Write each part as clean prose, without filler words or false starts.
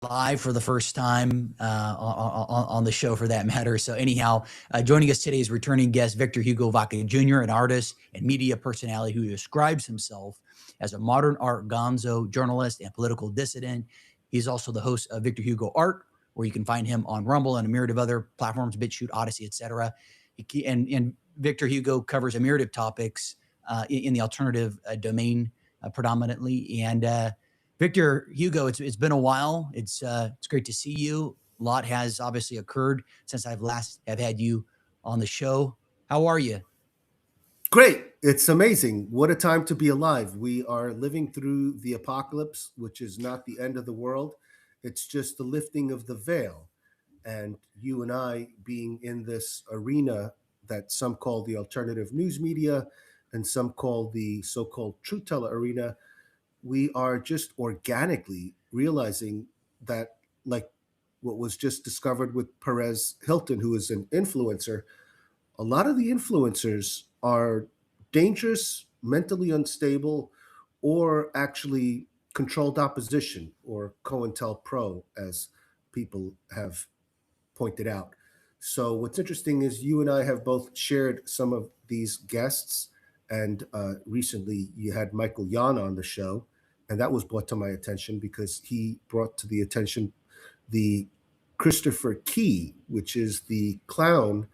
live for the first time on the show for that matter. So anyhow, joining us today is returning guest Victor Hugo Vaca Jr., an artist and media personality who describes himself as a modern art gonzo, journalist, and political dissident. He's also the host of Victor Hugo Art, where you can find him on Rumble and a myriad of other platforms, BitChute, Odyssey, etc. And Victor Hugo covers a myriad of topics in the alternative domain predominantly. And Victor Hugo, it's been a while. It's great to see you. A lot has obviously occurred since I've last have had you on the show. How are you? Great. It's amazing. What a time to be alive. We are living through the apocalypse, which is not the end of the world. It's just the lifting of the veil. And you and I being in this arena that some call the alternative news media and some call the so called truth teller arena, we are just organically realizing that, like what was just discovered with Perez Hilton, who is an influencer, a lot of the influencers are dangerous, mentally unstable, or actually controlled opposition or COINTELPRO, as people have pointed out. So, what's interesting is you and I have both shared some of these guests, and recently you had Michael Yan on the show, and that was brought to my attention because he brought to the attention the Christopher Key, which is the clown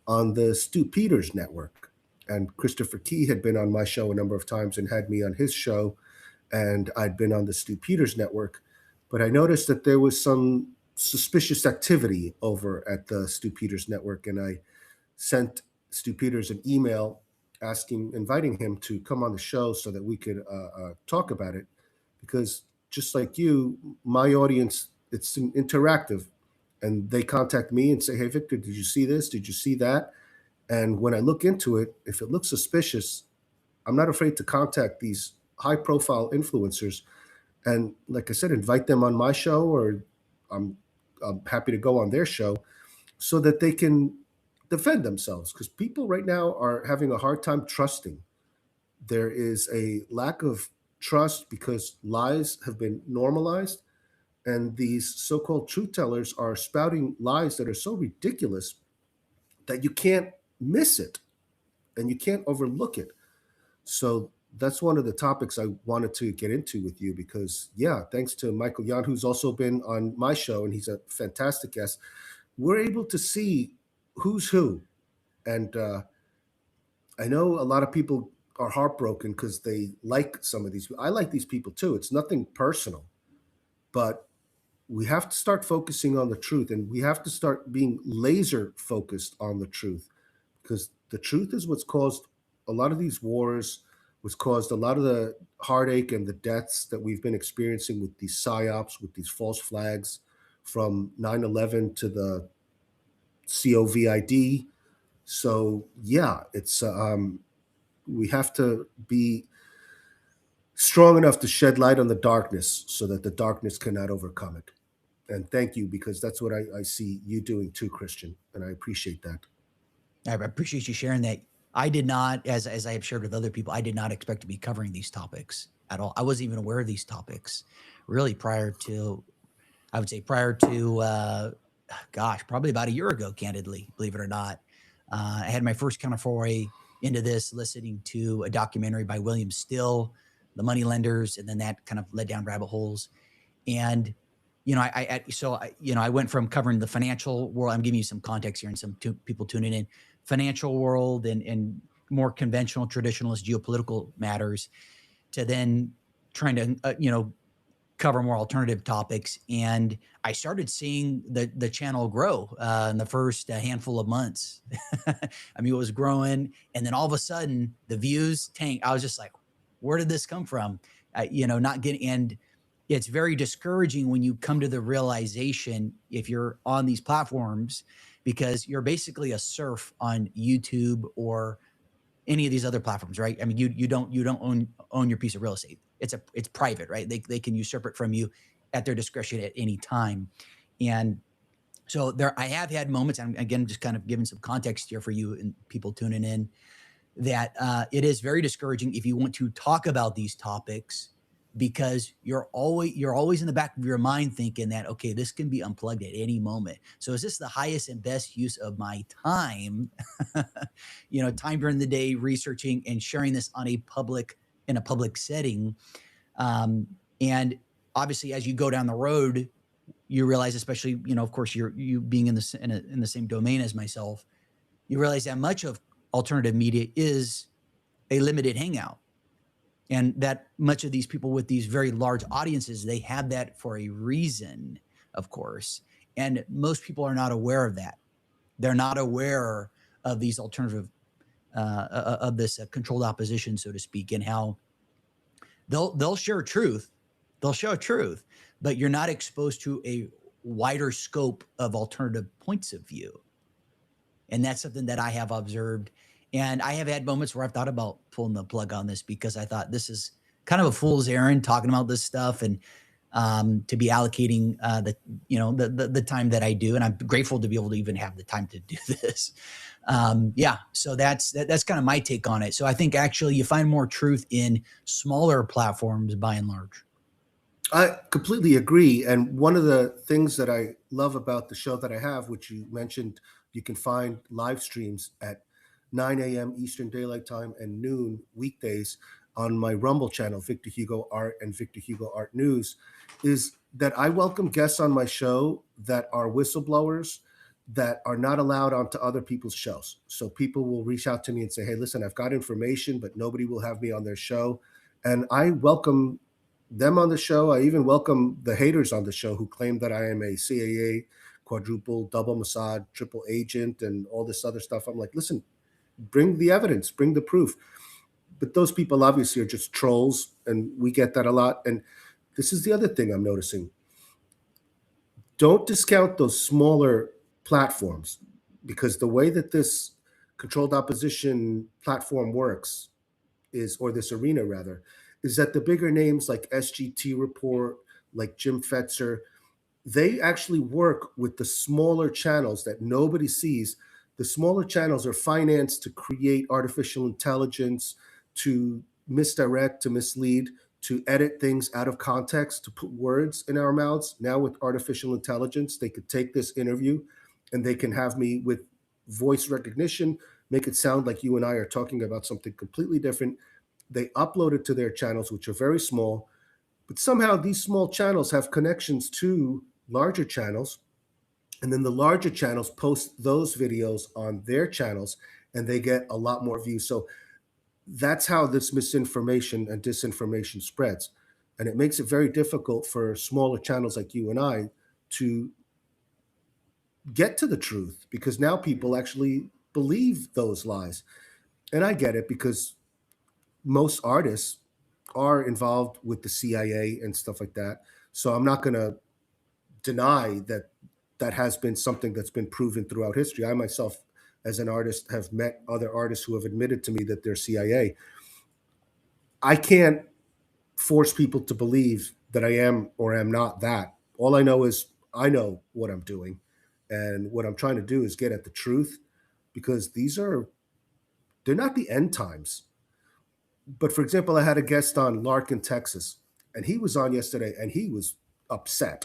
on the Stu Peters network. And Christopher Key had been on my show a number of times and had me on his show, and I'd been on the Stu Peters network. But I noticed that there was some suspicious activity over at the Stu Peters network, and I sent Stu Peters an email inviting him to come on the show so that we could talk about it. Because just like you, my audience, it's interactive, and they contact me and say, "Hey, Victor, did you see this? Did you see that?" And when I look into it, if it looks suspicious, I'm not afraid to contact these high-profile influencers and, like I said, invite them on my show, or I'm I'm happy to go on their show so that they can defend themselves. Because people right now are having a hard time trusting. There is a lack of trust because lies have been normalized, and these so-called truth tellers are spouting lies that are so ridiculous that you can't miss it and you can't overlook it. So that's one of the topics I wanted to get into with you because, yeah, thanks to Michael Yan, who's also been on my show, and he's a fantastic guest, we're able to see who's who. And I know a lot of people are heartbroken because they like some of these. I like these people too. It's nothing personal, but we have to start focusing on the truth, and we have to start being laser focused on the truth, because the truth is what's caused a lot of these wars, what's caused a lot of the heartache and the deaths that we've been experiencing with these psyops, with these false flags, from 9/11 to the COVID. So yeah, it's we have to be strong enough to shed light on the darkness so that the darkness cannot overcome it. And thank you, because that's what I see you doing too, Christian, and I appreciate that. I appreciate you sharing that. I did not, as I have shared with other people, I did not expect to be covering these topics at all. I wasn't even aware of these topics really prior to, I would say prior to, gosh, probably about a year ago, candidly, believe it or not. I had my first kind of foray into this, listening to a documentary by William Still, The Money Lenders, and then that kind of led down rabbit holes. And I went from covering the financial world. I'm giving you some context here and some people tuning in, financial world and more conventional, traditionalist geopolitical matters, to then trying to, cover more alternative topics. And I started seeing the channel grow in the first handful of months. I mean, it was growing, and then all of a sudden the views tanked. I was just like, where did this come from? Not getting, and it's very discouraging when you come to the realization, if you're on these platforms, because you're basically a serf on YouTube or any of these other platforms, right? I mean, you don't own your piece of real estate. It's private, right? They can usurp it from you at their discretion at any time. And so I have had moments, and again, just kind of giving some context here for you and people tuning in, that it is very discouraging if you want to talk about these topics because you're always in the back of your mind thinking that, okay, this can be unplugged at any moment. So is this the highest and best use of my time? Time during the day researching and sharing this in a public setting. And obviously, as you go down the road, you realize, especially, of course, you being in the same domain as myself, you realize that much of alternative media is a limited hangout, and that much of these people with these very large audiences, they have that for a reason, of course. And most people are not aware of that. They're not aware of these alternative of this controlled opposition, so to speak, and how they'll share truth, they'll show truth, but you're not exposed to a wider scope of alternative points of view. And that's something that I have observed. And I have had moments where I've thought about pulling the plug on this, because I thought this is kind of a fool's errand talking about this stuff, and to be allocating the time that I do. And I'm grateful to be able to even have the time to do this. Yeah, so that's kind of my take on it. So I think actually you find more truth in smaller platforms by and large. I completely agree. And one of the things that I love about the show that I have, which you mentioned, you can find live streams at 9 a.m. Eastern Daylight Time and noon weekdays on my Rumble channel, Victor Hugo Art and Victor Hugo Art News, is that I welcome guests on my show that are whistleblowers that are not allowed onto other people's shows. So people will reach out to me and say, hey, listen, I've got information, but nobody will have me on their show. And I welcome them on the show. I even welcome the haters on the show who claim that I am a CIA quadruple, double Mossad, triple agent, and all this other stuff. I'm like, listen, bring the evidence, bring the proof. But those people obviously are just trolls, and we get that a lot. And this is the other thing I'm noticing. Don't discount those smaller platforms, because the way that this controlled opposition platform works is, or this arena rather, is that the bigger names like SGT Report, like Jim Fetzer, they actually work with the smaller channels that nobody sees. The smaller channels are financed to create artificial intelligence, to misdirect, to mislead, to edit things out of context, to put words in our mouths. Now, with artificial intelligence, they could take this interview and they can have me with voice recognition, make it sound like you and I are talking about something completely different. They upload it to their channels, which are very small, but somehow these small channels have connections to larger channels. And then the larger channels post those videos on their channels and they get a lot more views. So that's how this misinformation and disinformation spreads. And it makes it very difficult for smaller channels like you and I to get to the truth, because now people actually believe those lies. And I get it, because most artists are involved with the CIA and stuff like that. So I'm not going to deny that that has been something that's been proven throughout history. I myself, as an artist, have met other artists who have admitted to me that they're CIA. I can't force people to believe that I am or am not that. All I know is I know what I'm doing. And what I'm trying to do is get at the truth, because they're not the end times. But for example, I had a guest on, Larkin, Texas, and he was on yesterday and he was upset.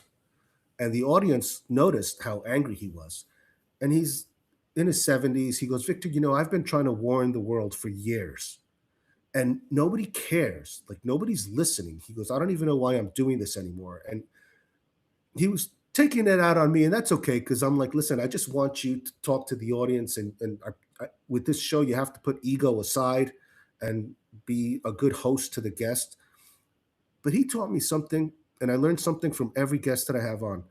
And the audience noticed how angry he was. And he's in his 70s. He goes, Victor, I've been trying to warn the world for years and nobody cares. Like, nobody's listening. He goes, I don't even know why I'm doing this anymore. And he was taking it out on me. And that's okay, because I'm like, listen, I just want you to talk to the audience. With this show, you have to put ego aside and be a good host to the guest. But he taught me something, and I learned something from every guest that I have on.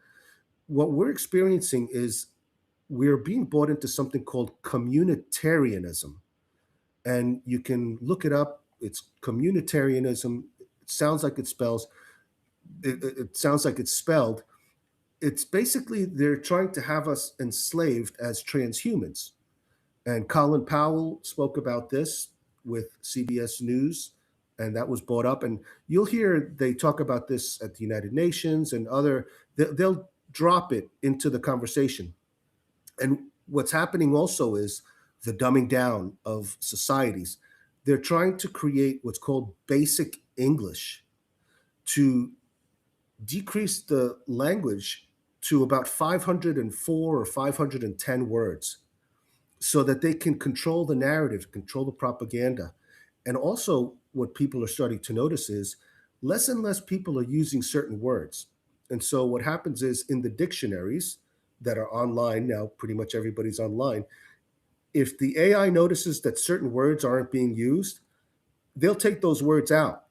What we're experiencing is we're being brought into something called communitarianism. And you can look it up. It's communitarianism. It sounds like it sounds like it's spelled. It's basically they're trying to have us enslaved as transhumans. And Colin Powell spoke about this with CBS News, and that was brought up. And you'll hear they talk about this at the United Nations and other, they'll drop it into the conversation. And what's happening also is the dumbing down of societies. They're trying to create what's called basic English. to decrease the language to about 504 or 510 words so that they can control the narrative, control the propaganda. And also, what people are starting to notice is less and less people are using certain words. And so, what happens is in the dictionaries that are online now, pretty much everybody's online. If the AI notices that certain words aren't being used, they'll take those words out.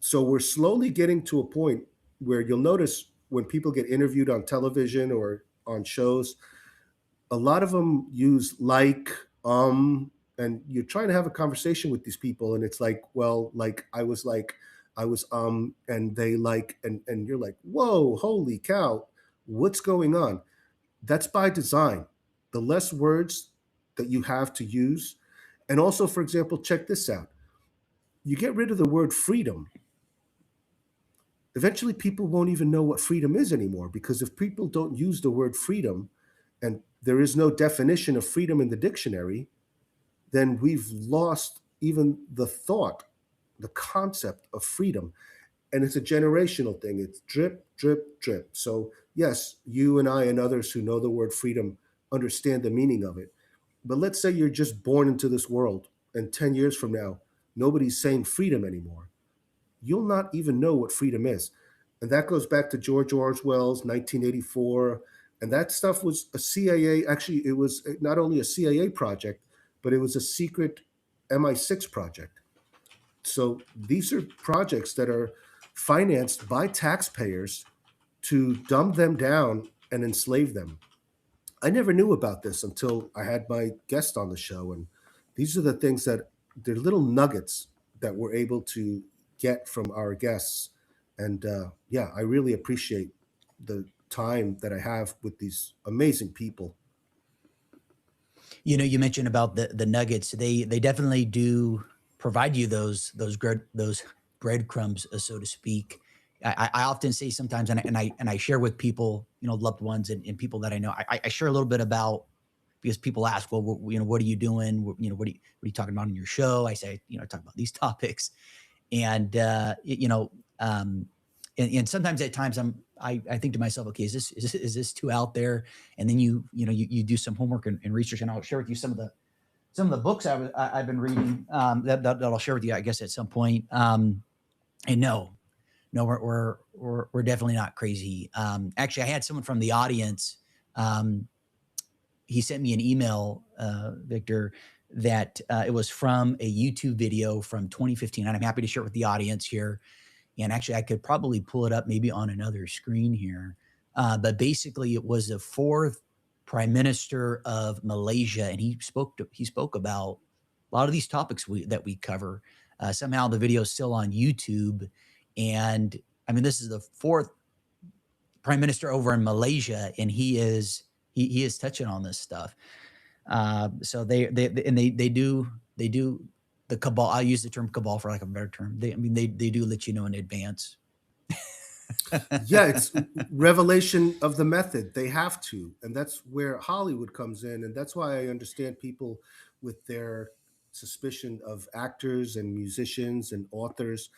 So, we're slowly getting to a point where you'll notice when people get interviewed on television or on shows, a lot of them use like, and you're trying to have a conversation with these people, and it's like, well, like, I was, and they like, and you're like, whoa, holy cow, what's going on? That's by design. The less words that you have to use, and also, for example, check this out. You get rid of the word freedom, eventually people won't even know what freedom is anymore because if people don't use the word freedom and there is no definition of freedom in the dictionary, then we've lost even the thought, the concept of freedom. And it's a generational thing. It's drip, drip, drip. So, yes, you and I and others who know the word freedom understand the meaning of it. But let's say you're just born into this world, and 10 years from now, nobody's saying freedom anymore. You'll not even know what freedom is. And that goes back to George Orwell's 1984. And that stuff was a CIA, actually, it was not only a CIA project, but it was a secret MI6 project. So these are projects that are financed by taxpayers to dumb them down and enslave them. I never knew about this until I had my guest on the show. And these are the things that they're little nuggets that we're able to get from our guests. And yeah, I really appreciate the time that I have with these amazing people. You know, you mentioned about the nuggets. They definitely do provide you those breadcrumbs, so to speak. I often say sometimes, and I share with people, you know, loved ones and people that I know. I share a little bit about because people ask, well, you know, what are you doing? You know, what are you talking about in your show? I say, you know, I talk about these topics, and you know, and sometimes at times I think to myself, okay, is this too out there? And then you do some homework and research, and I'll share with you some of the books I've been reading that I'll share with you, I guess, at some point. And no, we're definitely not crazy. Actually, I had someone from the audience. Um, he sent me an email, Victor, that it was from a YouTube video from 2015, and I'm happy to share it with the audience here. And actually, I could probably pull it up maybe on another screen here. But basically, it was the fourth prime minister of Malaysia, and he spoke about a lot of these topics that we cover. Somehow, the video is still on YouTube, and I mean, this is the fourth prime minister over in Malaysia, and he is touching on this stuff. So they do the cabal. I'll use the term cabal for lack of a better term. They do let you know in advance. Yeah, it's revelation of the method. They have to. And that's where Hollywood comes in. And that's why I understand people with their suspicion of actors and musicians and authors,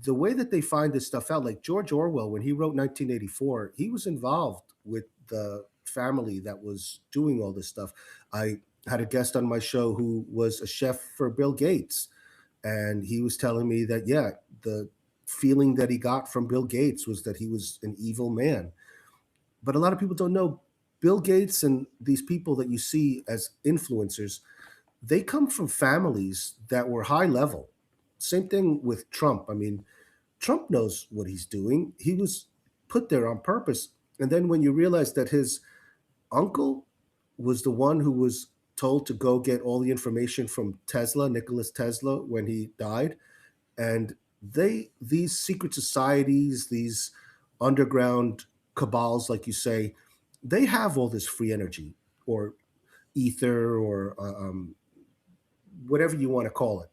the way that they find this stuff out, like George Orwell, when he wrote 1984, he was involved with the family that was doing all this stuff. I had a guest on my show who was a chef for Bill Gates, and he was telling me that, yeah, the feeling that he got from Bill Gates was that he was an evil man. But a lot of people don't know Bill Gates and these people that you see as influencers, they come from families that were high level. Same thing with Trump. I mean, Trump knows what he's doing. He was put there on purpose. And then when you realize that his uncle was the one who was told to go get all the information from Tesla, Nicholas Tesla, when he died, and these secret societies, these underground cabals, like you say, they have all this free energy or ether or whatever you want to call it,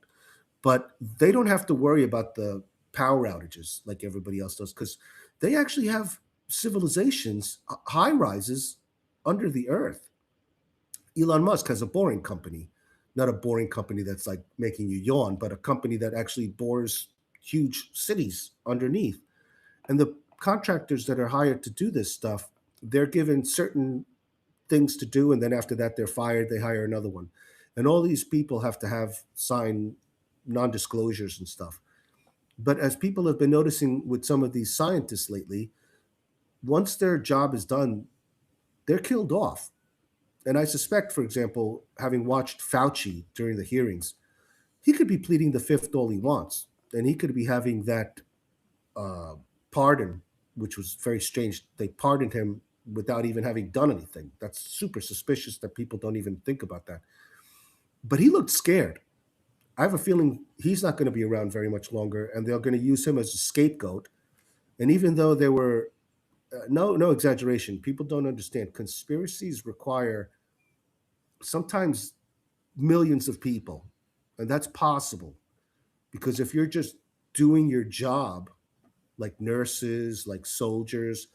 but they don't have to worry about the power outages like everybody else does because they actually have civilizations, high rises under the earth. Elon Musk has a boring company, not a boring company that's like making you yawn, but a company that actually bores huge cities underneath. And the contractors that are hired to do this stuff, they're given certain things to do, and then after that they're fired, they hire another one. And all these people have to have sign non-disclosures and stuff. But as people have been noticing with some of these scientists lately, once their job is done, they're killed off. And I suspect, for example, having watched Fauci during the hearings, he could be pleading the fifth all he wants, and he could be having that uh, pardon, which was very strange. They pardoned him without even having done anything. That's super suspicious that people don't even think about that. But he looked scared. I have a feeling he's not going to be around very much longer, and they're going to use him as a scapegoat. And even though there were no exaggeration, people don't understand. Conspiracies require sometimes millions of people, and that's possible because if you're just doing your job like nurses, like soldiers,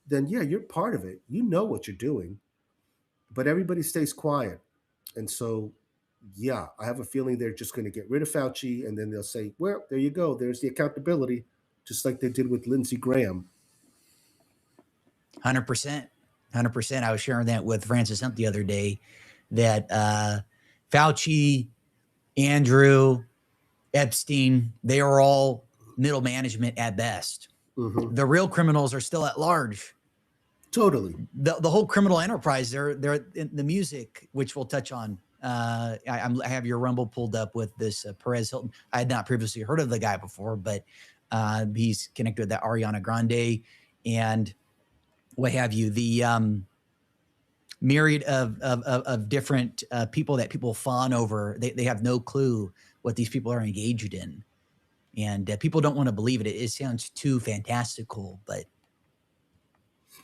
then yeah, you're part of it. You know what you're doing, but everybody stays quiet. And so, yeah, I have a feeling they're just going to get rid of Fauci and then they'll say, well, there you go. There's the accountability, just like they did with Lindsey Graham. 100%. 100%. I was sharing that with Francis Hunt the other day that Fauci, Andrew, Epstein, they are all middle management at best. Hmm. The real criminals are still at large. Totally. The whole criminal enterprise, they're in the music, which we'll touch on. I have your Rumble pulled up with this Perez Hilton. I had not previously heard of the guy before, but he's connected with that Ariana Grande and what have you. The myriad of different people that people fawn over. They have no clue what these people are engaged in. And people don't want to believe it. It sounds too fantastical, but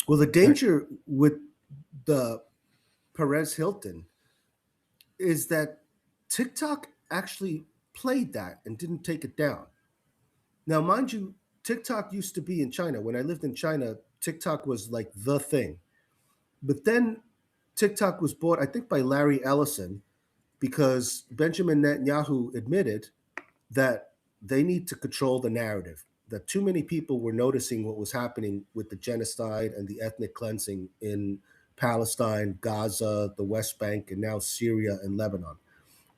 Well, the danger with the Perez Hilton is that TikTok actually played that and didn't take it down. Now, mind you, TikTok used to be in China. When I lived in China, TikTok was like the thing. But then TikTok was bought, I think, by Larry Ellison because Benjamin Netanyahu admitted that they need to control the narrative, that too many people were noticing what was happening with the genocide and the ethnic cleansing in Palestine, Gaza, the West Bank, and now Syria and Lebanon.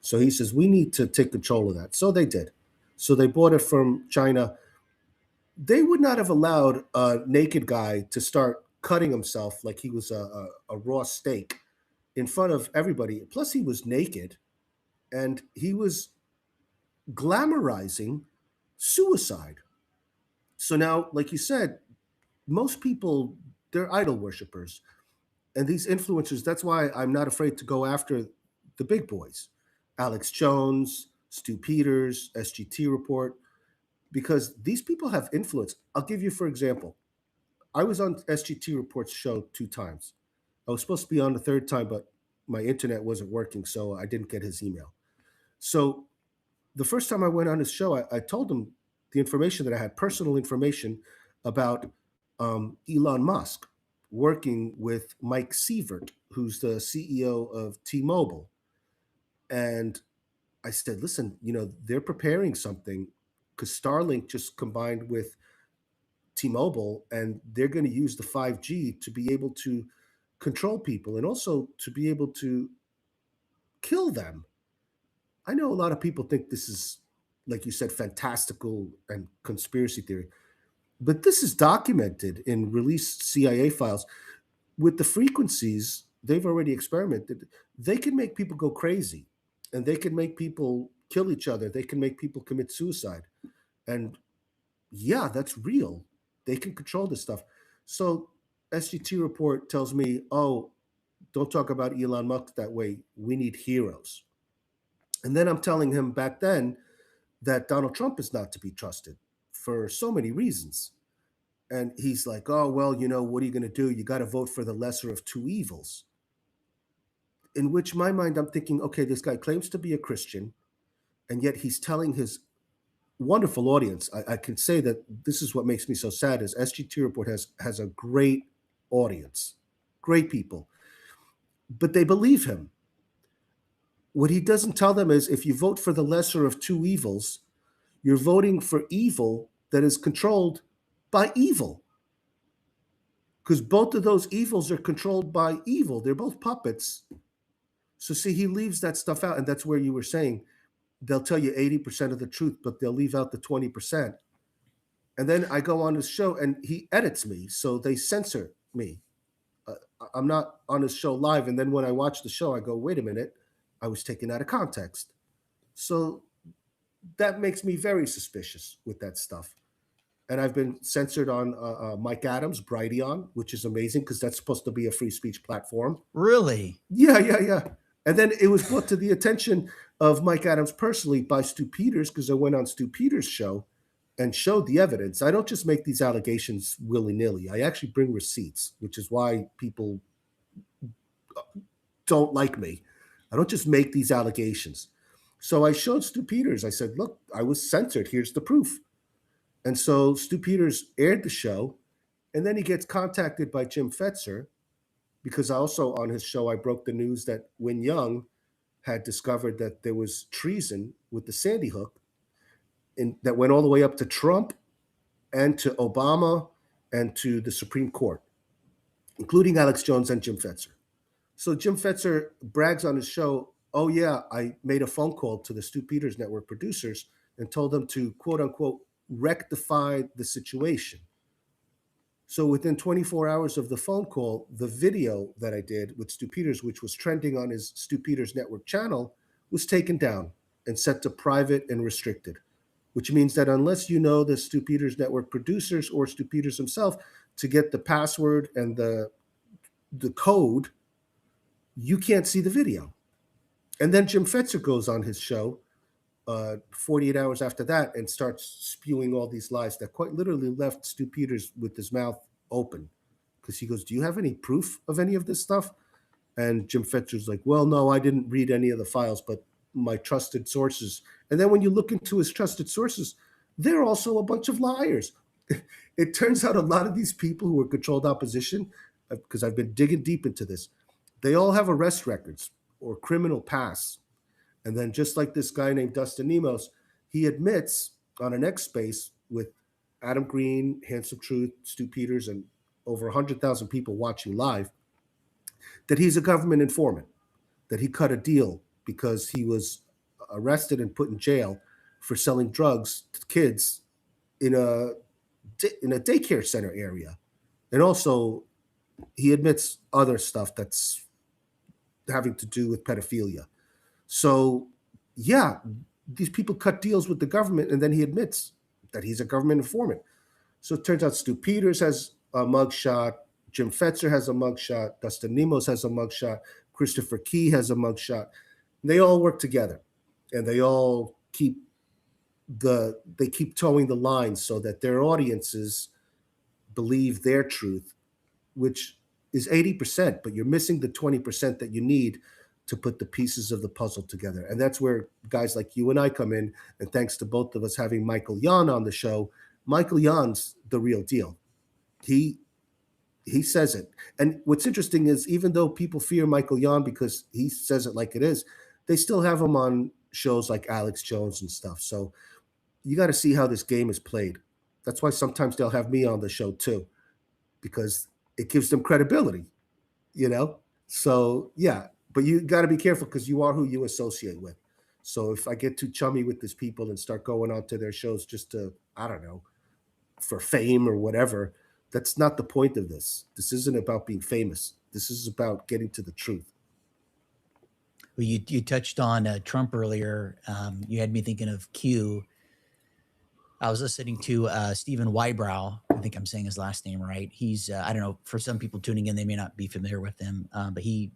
So he says, we need to take control of that. So they did. So they bought it from China. They would not have allowed a naked guy to start cutting himself like he was a raw steak in front of everybody. Plus, he was naked and he was glamorizing suicide. So now, like you said, most people, they're idol worshippers. And these influencers, that's why I'm not afraid to go after the big boys Alex Jones, Stu Peters, SGT Report, because these people have influence. I'll give you, for example, I was on SGT Report's show 2 times. I was supposed to be on the third time, but my internet wasn't working, so I didn't get his email. So the first time I went on his show, I told him the information that I had, personal information about Elon Musk working with Mike Sievert, who's the CEO of T-Mobile. And I said, listen, they're preparing something because Starlink just combined with T-Mobile, and they're going to use the 5G to be able to control people and also to be able to kill them. I know a lot of people think this is, like you said, fantastical and conspiracy theory, but this is documented in released CIA files. With the frequencies, they've already experimented. They can make people go crazy and they can make people kill each other. They can make people commit suicide. And yeah, that's real. They can control this stuff. So SGT report tells me, oh, don't talk about Elon Musk that way. We need heroes. And then I'm telling him back then that Donald Trump is not to be trusted for so many reasons. And he's like, oh, well, what are you going to do? You got to vote for the lesser of two evils. In which my mind, I'm thinking, okay, this guy claims to be a Christian, and yet he's telling his wonderful audience. I can say that this is what makes me so sad is SGT Report has a great audience, great people, but they believe him. What he doesn't tell them is if you vote for the lesser of two evils, You're voting for evil that is controlled by evil. Because both of those evils are controlled by evil. They're both puppets. So, see, he leaves that stuff out. And that's where you were saying they'll tell you 80% of the truth, but they'll leave out the 20%. And then I go on his show and he edits me. So they censor me. Uh, I'm not on his show live. And then when I watch the show, I go, wait a minute, I was taken out of context. So that makes me very suspicious with that stuff. And I've been censored on Mike Adams, Brighteon, which is amazing because that's supposed to be a free speech platform. Really? Yeah, yeah, yeah. And then it was brought to the attention of Mike Adams personally by Stu Peters because I went on Stu Peters' show and showed the evidence. I don't just make these allegations willy nilly. I actually bring receipts, which is why people don't like me. I don't just make these allegations. So I showed Stu Peters. I said, look, I was censored. Here's the proof. And so Stu Peters aired the show. And then he gets contacted by Jim Fetzer because also on his show, I broke the news that Win Young had discovered that there was treason with the Sandy Hook that went all the way up to Trump and to Obama and to the Supreme Court, including Alex Jones and Jim Fetzer. So Jim Fetzer brags on his show, oh, yeah, I made a phone call to the Stu Peters Network producers and told them to, quote unquote, rectify the situation. So within 24 hours of the phone call, the video that I did with Stu Peters, which was trending on his Stu Peters Network channel, was taken down and set to private and restricted, which means that unless you know the Stu Peters Network producers or Stu Peters himself to get the password and the code, you can't see the video. And then Jim Fetzer goes on his show 48 hours after that and starts spewing all these lies that quite literally left Stu Peters with his mouth open because he goes, do you have any proof of any of this stuff? And Jim Fetzer's like, well, no, I didn't read any of the files, but my trusted sources. And then when you look into his trusted sources, they're also a bunch of liars. It turns out a lot of these people who are controlled opposition, because I've been digging deep into this, they all have arrest records or criminal pasts. And then just like this guy named Dustin Nemos, he admits on an X space with Adam Green, Handsome Truth, Stu Peters, and over 100,000 people watching live, that he's a government informant, that he cut a deal because he was arrested and put in jail for selling drugs to kids in a daycare center area. And also, he admits other stuff that's having to do with pedophilia. So, yeah, these people cut deals with the government, and then he admits that he's a government informant. So it turns out Stu Peters has a mugshot, Jim Fetzer has a mugshot, Dustin Nemos has a mugshot, Christopher Key has a mugshot. They all work together, and they all keep towing the line so that their audiences believe their truth, which is 80%, but you're missing the 20% that you need to put the pieces of the puzzle together. And that's where guys like you and I come in. And thanks to both of us having Michael Yon on the show, Michael Yon's the real deal. He says it. And what's interesting is even though people fear Michael Yon because he says it like it is, they still have him on shows like Alex Jones and stuff. So you got to see how this game is played. That's why sometimes they'll have me on the show too, because it gives them credibility, you know? So, yeah, but you got to be careful because you are who you associate with. So if I get too chummy with these people and start going on to their shows just to, I don't know, for fame or whatever, that's not the point of this. This isn't about being famous. This is about getting to the truth. Well, you touched on Trump earlier. You had me thinking of Q. I was listening to Stephen Wybrow. I think I'm saying his last name right. He's I don't know, for some people tuning in, they may not be familiar with him, but he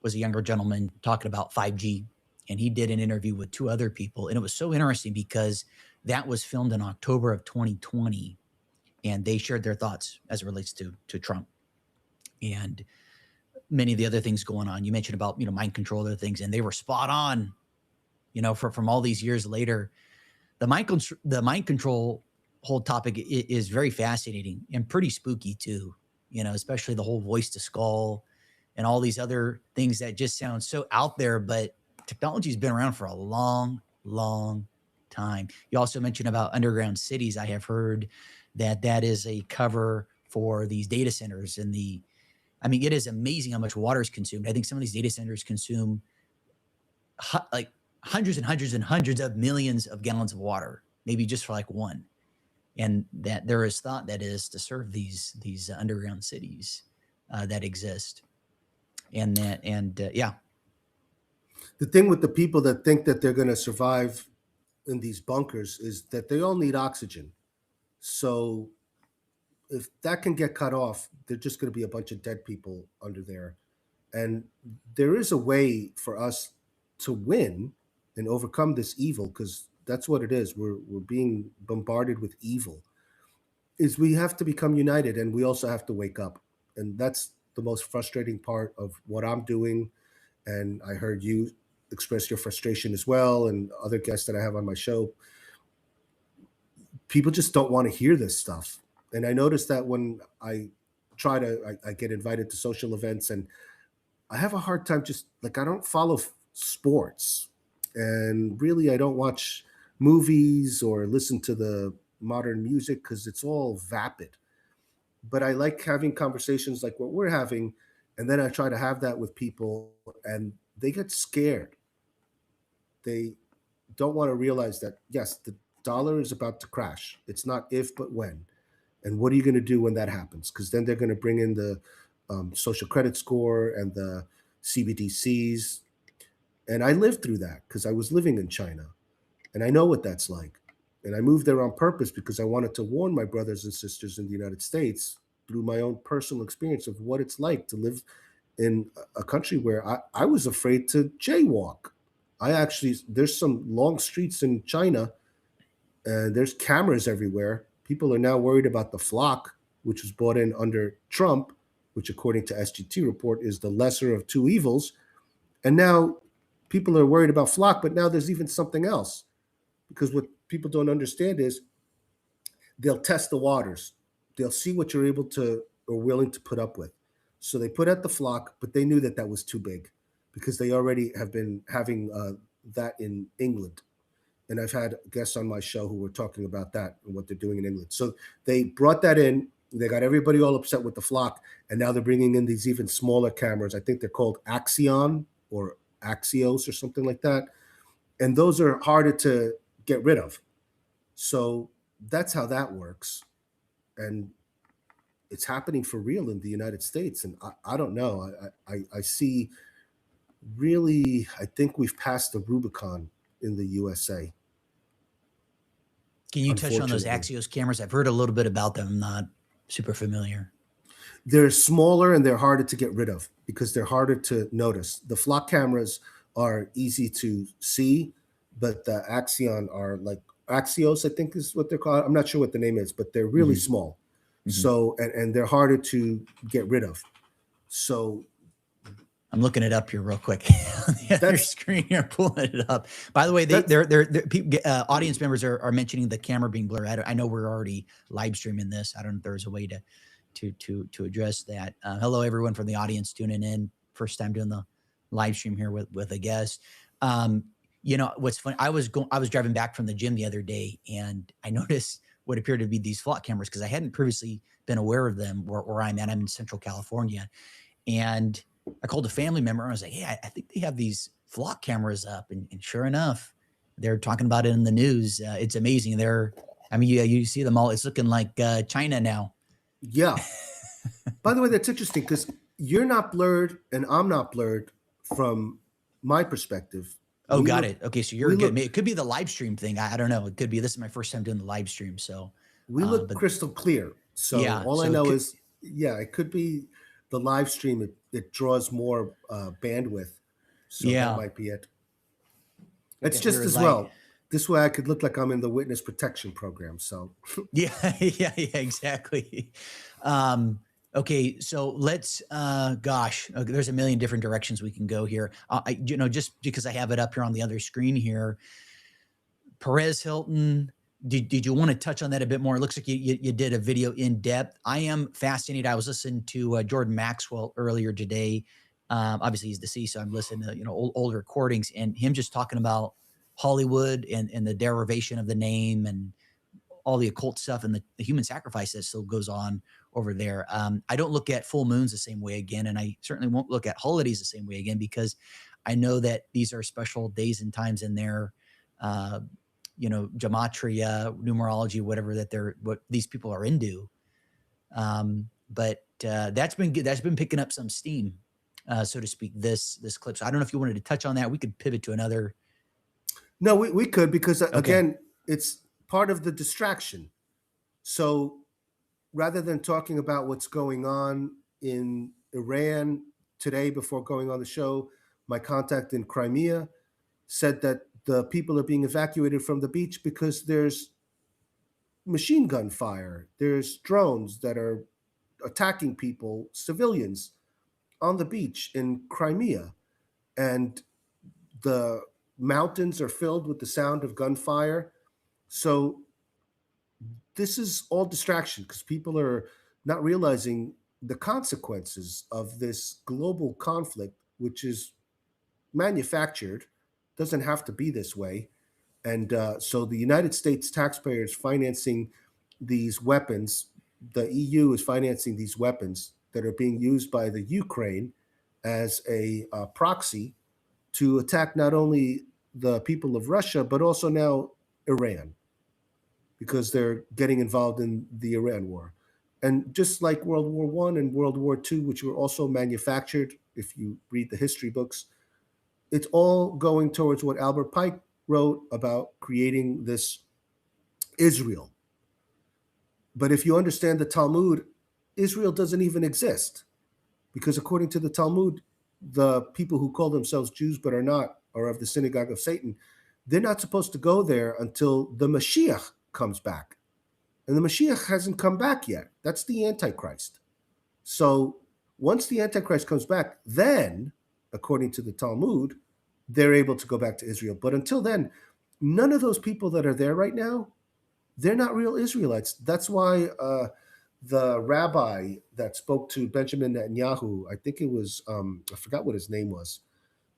was a younger gentleman talking about 5G, and he did an interview with two other people, and it was so interesting because that was filmed in October of 2020, and they shared their thoughts as it relates to Trump and many of the other things going on. You mentioned about mind control, other things, and they were spot on. From all these years later, the mind control whole topic is very fascinating and pretty spooky too. Especially the whole voice to skull and all these other things that just sound so out there, but technology's been around for a long, long time. You also mentioned about underground cities. I have heard that that is a cover for these data centers and I mean, it is amazing how much water is consumed. I think some of these data centers consume like hundreds and hundreds and hundreds of millions of gallons of water, maybe just for like one. And that there is thought that is to serve these underground cities that exist, and that and yeah. The thing with the people that think that they're going to survive in these bunkers is that they all need oxygen. So if that can get cut off, they're just going to be a bunch of dead people under there. And there is a way for us to win and overcome this evil, because that's what it is. We're being bombarded with evil. Is we have to become united, and we also have to wake up. And that's the most frustrating part of what I'm doing. And I heard you express your frustration as well, and other guests that I have on my show. People just don't want to hear this stuff. And I noticed that when I get invited to social events, and I have a hard time, just like, I don't follow sports, and really I don't watch movies or listen to the modern music because it's all vapid. But I like having conversations like what we're having, and then I try to have that with people, and they get scared. They don't want to realize that, yes, the dollar is about to crash. It's not if, but when. And what are you going to do when that happens? Because then they're going to bring in the social credit score and the CBDCs. And I lived through that because I was living in China, and I know what that's like. And I moved there on purpose because I wanted to warn my brothers and sisters in the United States through my own personal experience of what it's like to live in a country where I was afraid to jaywalk. There's some long streets in China, and there's cameras everywhere. People are now worried about the flock, which was brought in under Trump, which, according to SGT report, is the lesser of two evils. And now people are worried about flock, but now there's even something else. Because what people don't understand is they'll test the waters. They'll see what you're able to or willing to put up with. So they put out the flock, but they knew that that was too big because they already have been having that in England. And I've had guests on my show who were talking about that and what they're doing in England. So they brought that in. They got everybody all upset with the flock, and now they're bringing in these even smaller cameras. I think they're called Axion or Axios or something like that. And those are harder to get rid of. So that's how that works. And it's happening for real in the United States. And I don't know. I see really, I think we've passed the Rubicon in the USA. Can you touch on those Unfortunately, Axios cameras? I've heard a little bit about them. I'm not super familiar. they're smaller and they're harder to get rid of because they're harder to notice. The flock cameras are easy to see, but the Axion are like Axios, I think is what they're called. I'm not sure what the name is, but they're really Mm-hmm. small. Mm-hmm. So, and they're harder to get rid of. So I'm looking it up here real quick on the other that's screen here, pulling it up. By the way, that's audience members are mentioning the camera being blurry. I know we're already live streaming this. I don't know if there's a way to address that. Hello, everyone from the audience tuning in. First time doing the live stream here with a guest. You know what's funny? I was driving back from the gym the other day, and I noticed what appeared to be these flock cameras because I hadn't previously been aware of them where I'm at. I'm in Central California, and I called a family member and I was like, hey, I think they have these flock cameras up. And sure enough, they're talking about it in the news. It's amazing. I mean, you see them all. It's looking like China now. yeah. By the way, that's interesting because you're not blurred and I'm not blurred from my perspective. Oh, We got look it. Okay, so you're we good. look It could be the live stream thing. I don't know. It could be. This is my first time doing the live stream. So, we look but crystal clear. So yeah, all I so it know could, is, yeah, it could be the live stream. It draws more bandwidth. So that yeah, might be it. got It's that just weird as light. well. This way I could look like I'm in the witness protection program. So Yeah, yeah, exactly. Okay, so let's gosh, there's a million different directions we can go here. Just because I have it up here on the other screen here, Perez Hilton. Did you want to touch on that a bit more? It looks like you did a video in depth. I am fascinated. I was listening to Jordan Maxwell earlier today. Obviously, he's deceased, so I'm listening to older recordings and him just talking about Hollywood and the derivation of the name and all the occult stuff and the human sacrifice that still goes on over there. I don't look at full moons the same way again, and I certainly won't look at holidays the same way again because I know that these are special days and times in their, uh, gematria, numerology, whatever what these people are into. But that's been good. That's been picking up some steam, so to speak. This clip. So I don't know if you wanted to touch on that. We could pivot to another. No, we could, because Okay. again, it's part of the distraction. So rather than talking about what's going on in Iran today, before going on the show, my contact in Crimea said that the people are being evacuated from the beach because there's machine gun fire, there's drones that are attacking people, civilians, on the beach in Crimea. And the mountains are filled with the sound of gunfire. So this is all distraction because people are not realizing the consequences of this global conflict, which is manufactured, doesn't have to be this way. And so the United States taxpayers financing these weapons, the EU is financing these weapons that are being used by the Ukraine as a proxy to attack not only the people of Russia, but also now Iran, because they're getting involved in the Iran war. And just like World War One and World War Two, which were also manufactured, if you read the history books, it's all going towards what Albert Pike wrote about creating this Israel. But if you understand the Talmud, Israel doesn't even exist, because according to the Talmud, the people who call themselves Jews but are not, are of the synagogue of Satan, they're not supposed to go there until the Mashiach comes back. And the Mashiach hasn't come back yet. That's the Antichrist. So once the Antichrist comes back, then, according to the Talmud, they're able to go back to Israel. But until then, none of those people that are there right now, they're not real Israelites. That's why the rabbi that spoke to Benjamin Netanyahu, I think it was, I forgot what his name was.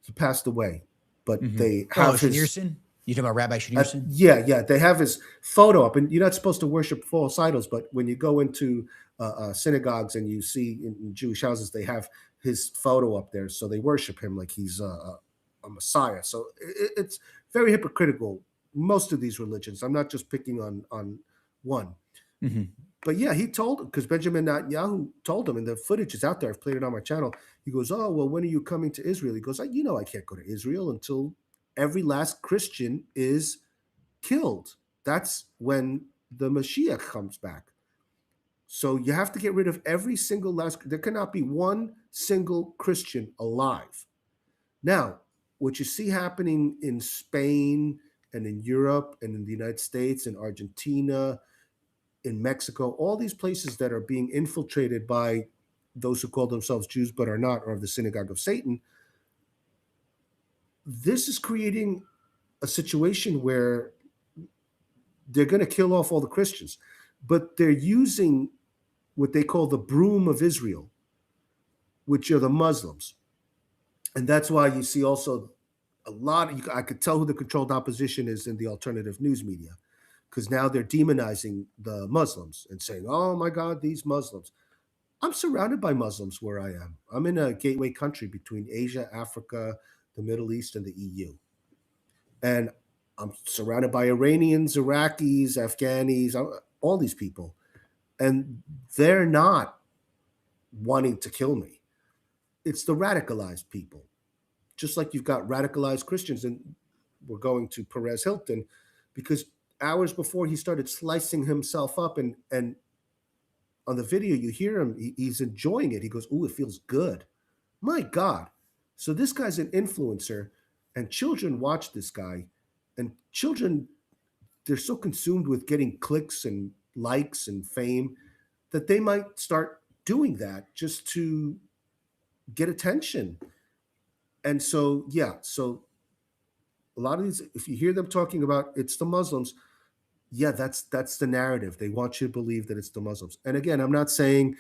He passed away, but Mm-hmm. they Oh, have his, Schneerson. You talking about Rabbi Schneerson? yeah, they have his photo up, and you're not supposed to worship false idols. But when you go into synagogues and you see in Jewish houses, they have his photo up there, so they worship him like he's a Messiah. So it's very hypocritical. Most of these religions. I'm not just picking on one. Mm-hmm. But yeah, he told him, because Benjamin Netanyahu told him, and the footage is out there. I've played it on my channel. He goes, "Oh, well, when are you coming to Israel?" He goes, "You know, I can't go to Israel until every last Christian is killed. That's when the Mashiach comes back. So you have to get rid of every single last. There cannot be one single Christian alive." Now, what you see happening in Spain and in Europe and in the United States and Argentina, in Mexico, all these places that are being infiltrated by those who call themselves Jews but are not, or of the synagogue of Satan, this is creating a situation where they're going to kill off all the Christians, but they're using what they call the broom of Israel, which are the Muslims. And that's why you see also a lot, I could tell who the controlled opposition is in the alternative news media, because now they're demonizing the Muslims and saying, oh my God, these Muslims. I'm surrounded by Muslims where I am. I'm in a gateway country between Asia, Africa, the Middle East, and the EU. And I'm surrounded by Iranians, Iraqis, Afghanis, all these people. And they're not wanting to kill me. It's the radicalized people. Just like you've got radicalized Christians, and we're going to Perez Hilton, because hours before he started slicing himself up, and on the video you hear him, he's enjoying it. He goes, "Ooh, it feels good." My God. So this guy's an influencer, and children watch this guy, and children, they're so consumed with getting clicks and likes and fame that they might start doing that just to get attention. And so, yeah, so a lot of these, if you hear them talking about it's the Muslims, yeah, that's the narrative. They want you to believe that it's the Muslims. And again, I'm not saying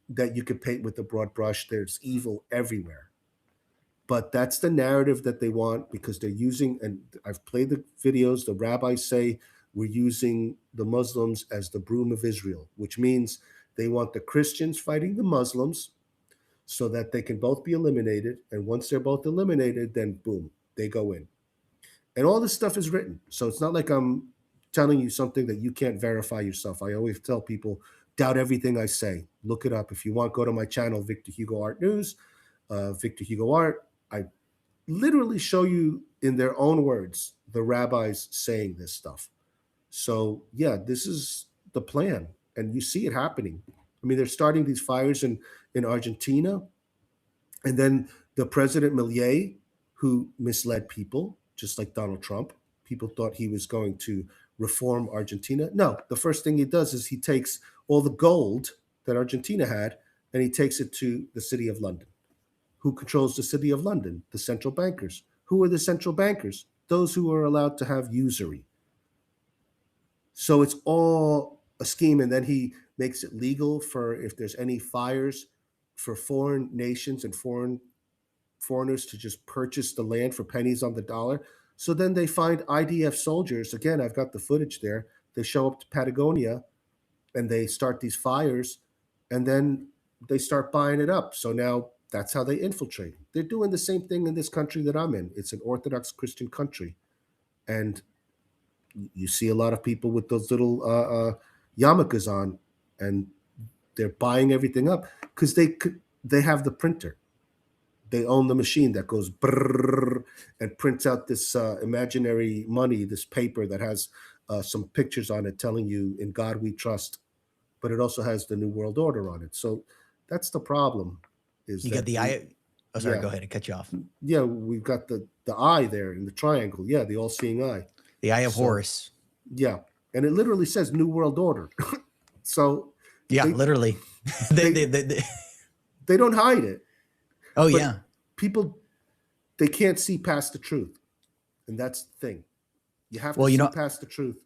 that you could paint with a broad brush. There's evil everywhere. But that's the narrative that they want because they're using, and I've played the videos, the rabbis say we're using the Muslims as the broom of Israel, which means they want the Christians fighting the Muslims so that they can both be eliminated. And once they're both eliminated, then boom, they go in. And all this stuff is written. So it's not like I'm telling you something that you can't verify yourself. I always tell people, doubt everything I say. Look it up. If you want, go to my channel, Victor Hugo Art News, Victor Hugo Art. I literally show you in their own words the rabbis saying this stuff. So yeah, this is the plan, and you see it happening. I mean, they're starting these fires in Argentina, and then the president Milei, who misled people, just like Donald Trump. People thought he was going to reform Argentina. No, the first thing he does is he takes all the gold that Argentina had and he takes it to the city of London. Who controls the city of London? The central bankers. Who are the central bankers? Those who are allowed to have usury. So it's all a scheme. And then he makes it legal for if there's any fires for foreign nations and foreigners to just purchase the land for pennies on the dollar. So then they find IDF soldiers. Again, I've got the footage there. They show up to Patagonia and they start these fires and then they start buying it up. So now that's how they infiltrate. They're doing the same thing in this country that I'm in. It's an Orthodox Christian country. And you see a lot of people with those little yarmulkes on and they're buying everything up because they have the printer. They own the machine that goes brrr and prints out this imaginary money, this paper that has some pictures on it telling you "In God We Trust," but it also has the New World Order on it. So that's the problem. Is You get that the we, eye. Oh, sorry. yeah, Go ahead. I cut you off. yeah, we've got the eye there in the triangle. Yeah, the all-seeing eye. The eye of So Horus. yeah, and it literally says New World Order. So Yeah, they literally. they They they don't hide it, oh but yeah. people they can't see past the truth, and that's the thing. You have to Well, see past the truth.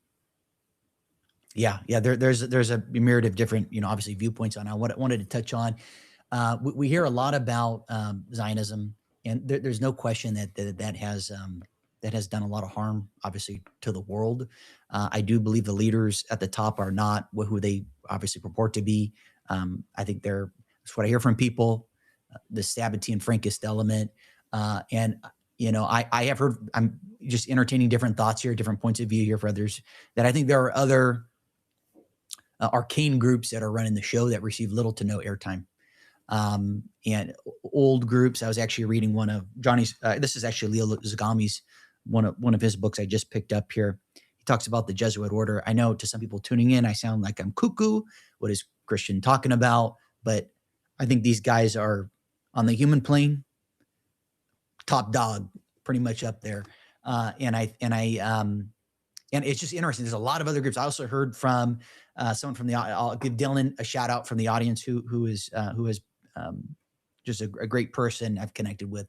yeah. There's a myriad of different, obviously viewpoints on. I wanted to touch on. We hear a lot about Zionism, and there's no question that has done a lot of harm, obviously, to the world. I do believe the leaders at the top are not who they obviously purport to be. I think that's what I hear from people, the Sabbatean Frankist element, and I have heard. I'm just entertaining different thoughts here, different points of view here for others. That I think there are other arcane groups that are running the show that receive little to no airtime, and old groups. I was actually reading one of Johnny's. This is actually Leo Zagami's one of his books I just picked up here. He talks about the Jesuit order. I know to some people tuning in, I sound like I'm cuckoo. What is Christian talking about? But I think these guys are on the human plane, top dog, pretty much up there. And it's just interesting. There's a lot of other groups. I also heard from someone from the. I'll give Dylan a shout out from the audience who is just a great person I've connected with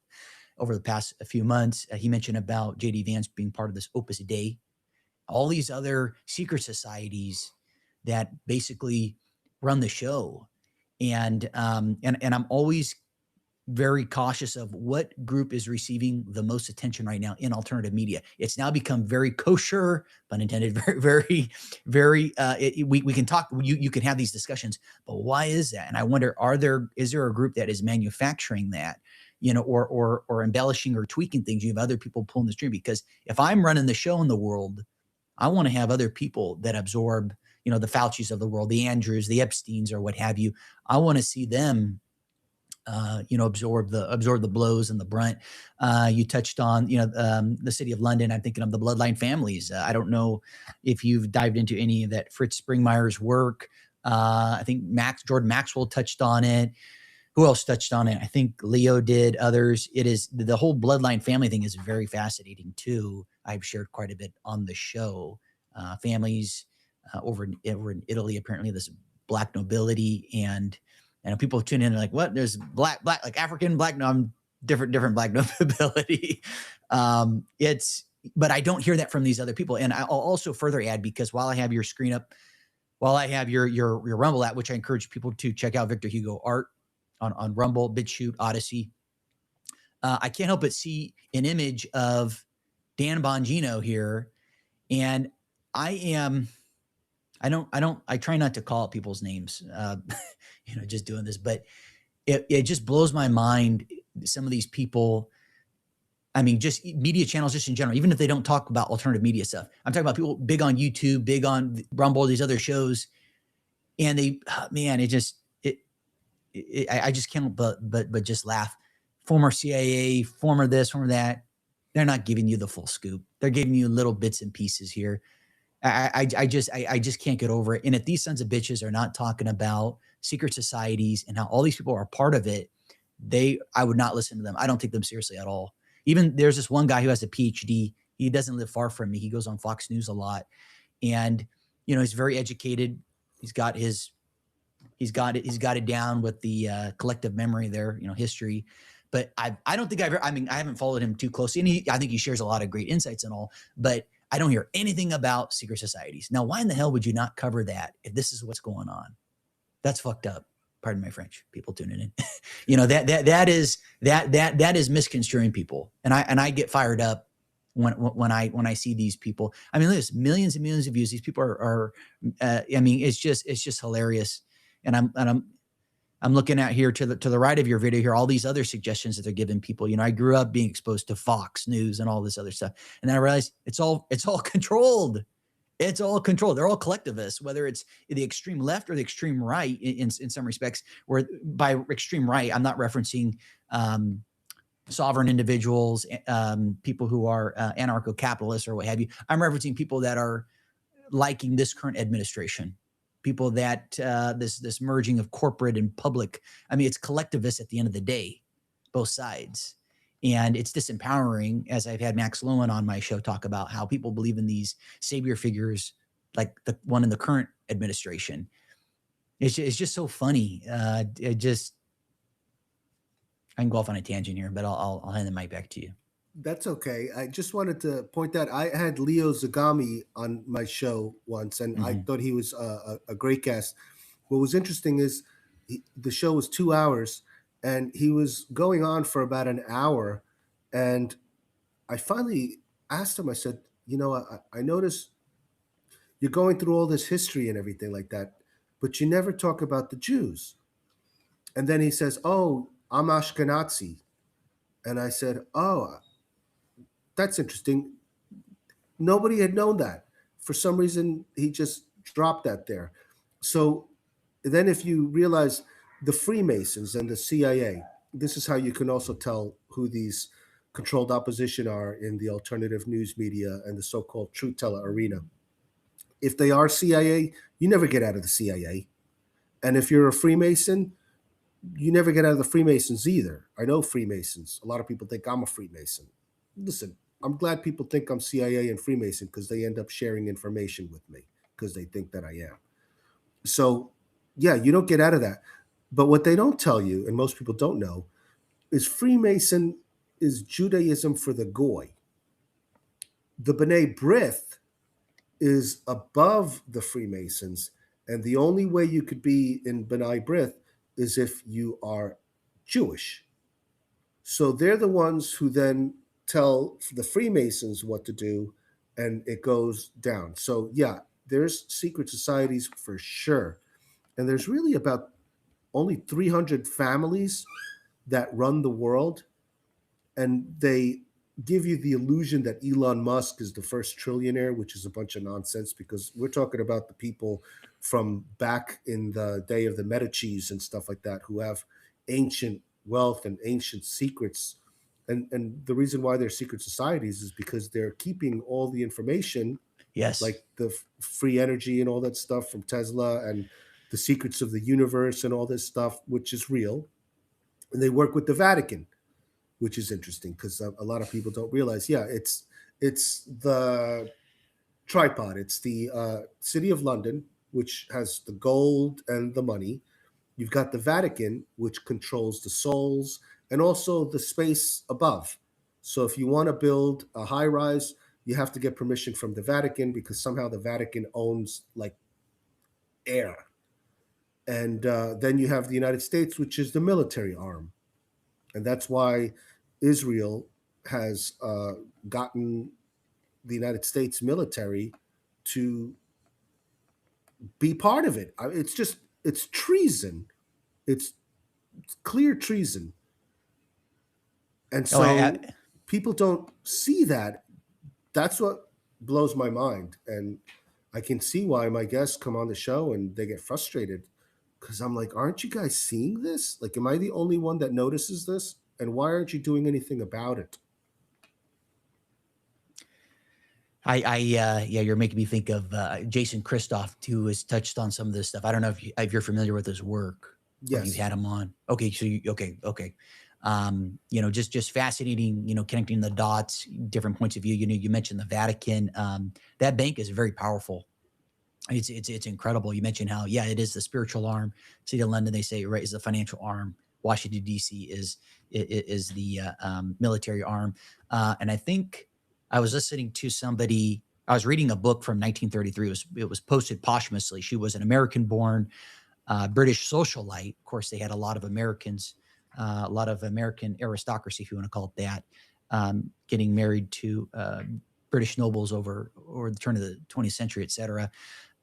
over the past few months. He mentioned about JD Vance being part of this Opus Dei, all these other secret societies that basically run the show, and I'm always very cautious of what group is receiving the most attention right now in alternative media. It's now become very kosher, pun intended, very. We can talk. You can have these discussions, but why is that? And I wonder, is there a group that is manufacturing that, or embellishing or tweaking things? You have other people pulling the string because if I'm running the show in the world, I want to have other people that absorb, the Faucis of the world, the Andrews, the Epsteins, or what have you. I want to see them absorb the blows and the brunt. You touched on, the city of London. I'm thinking of the bloodline families. I don't know if you've dived into any of that Fritz Springmeier's work. I think Jordan Maxwell touched on it. Who else touched on it? I think Leo did. Others. It is the whole bloodline family thing is very fascinating too. I've shared quite a bit on the show. Families over in Italy, apparently this black nobility, and people tune in and like, what? There's black, like African black, no, different black nobility. But I don't hear that from these other people. And I'll also further add, because while I have your screen up, while I have your Rumble app, which I encourage people to check out, Victor Hugo Art on Rumble, BitChute, Odyssey. I can't help but see an image of Dan Bongino here, and I am. I try not to call out people's names, just doing this, but it just blows my mind. Some of these people, I mean, just media channels, just in general, even if they don't talk about alternative media stuff. I'm talking about people big on YouTube, big on Rumble, these other shows, and man, I just can't but just laugh. Former CIA, former this, former that. They're not giving you the full scoop. They're giving you little bits and pieces here. I just can't get over it. And if these sons of bitches are not talking about secret societies and how all these people are part of it, I would not listen to them. I don't take them seriously at all. Even there's this one guy who has a PhD. He doesn't live far from me. He goes on Fox News a lot, and he's very educated. He's got his he's got it down with the collective memory there, history. But I don't think I mean, I haven't followed him too closely, and I think he shares a lot of great insights and all. But I don't hear anything about secret societies. Now, why in the hell would you not cover that if this is what's going on? That's fucked up. Pardon my French. People tuning in. That is misconstruing people, and I get fired up when I see these people. I mean, there's millions and millions of views. These people are I mean, it's just hilarious. And I'm looking at here to the right of your video here, all these other suggestions that they're giving people. I grew up being exposed to Fox News and all this other stuff. And then I realized it's all controlled. It's all controlled. They're all collectivists, whether it's the extreme left or the extreme right in some respects, where by extreme right, I'm not referencing sovereign individuals, people who are anarcho-capitalists or what have you. I'm referencing people that are liking this current administration, people that this merging of corporate and public. I mean, it's collectivist at the end of the day, both sides. And it's disempowering, as I've had Max Lowen on my show talk about how people believe in these savior figures like the one in the current administration. It's just so funny. I can go off on a tangent here, but I'll hand the mic back to you. That's okay. I just wanted to point out I had Leo Zagami on my show once, and I Mm-hmm. thought he was a great guest. What was interesting is the show was 2 hours, and he was going on for about an hour. And I finally asked him, I said, I noticed you're going through all this history and everything like that, but you never talk about the Jews. And then he says, "Oh, I'm Ashkenazi." And I said, "Oh, that's interesting. Nobody had known that. For some reason, he just dropped that there." So then, if you realize the Freemasons and the CIA, this is how you can also tell who these controlled opposition are in the alternative news media and the so called truth teller arena. If they are CIA, you never get out of the CIA. And if you're a Freemason, you never get out of the Freemasons either. I know Freemasons. A lot of people think I'm a Freemason. Listen, I'm glad people think I'm CIA and Freemason because they end up sharing information with me because they think that I am. So, yeah, you don't get out of that. But what they don't tell you, and most people don't know, is Freemason is Judaism for the Goy. The B'nai B'rith is above the Freemasons, and the only way you could be in B'nai B'rith is if you are Jewish. So they're the ones who then tell the Freemasons what to do, and it goes down. So yeah, there's secret societies for sure, and there's really about only 300 families that run the world, and they give you the illusion that Elon Musk is the first trillionaire, which is a bunch of nonsense because we're talking about the people from back in the day of the Medicis and stuff like that who have ancient wealth and ancient secrets. And the reason why they're secret societies is because they're keeping all the information, Yes. like the free energy and all that stuff from Tesla and the secrets of the universe and all this stuff, which is real. And they work with the Vatican, which is interesting because a lot of people don't realize. Yeah, it's the tripod. It's the city of London, which has the gold and the money. You've got the Vatican, which controls the souls and also the space above. So if you want to build a high rise, you have to get permission from the Vatican because somehow the Vatican owns like air. And then you have the United States, which is the military arm. And that's why Israel has gotten the United States military to be part of it. It's just, it's treason. It's clear treason. And Oh, so people don't see that. That's what blows my mind. And I can see why my guests come on the show and they get frustrated, because I'm like, aren't you guys seeing this? Like, am I the only one that notices this? And why aren't you doing anything about it? Yeah, you're making me think of Jason Christoff, who has touched on some of this stuff. I don't know if you're familiar with his work or if you've Yes. had him on. Okay, so okay. Just fascinating. Connecting the dots, different points of view. You mentioned the Vatican. That bank is very powerful. It's incredible. You mentioned how it is the spiritual arm. City of London, they say, right, is the financial arm. Washington D.C. is the military arm. And I think I was listening to somebody. I was reading a book from 1933. It was posted posthumously. She was an American-born British socialite. Of course, they had a lot of Americans, a lot of American aristocracy, if you want to call it that, getting married to British nobles over the turn of the 20th century, et cetera.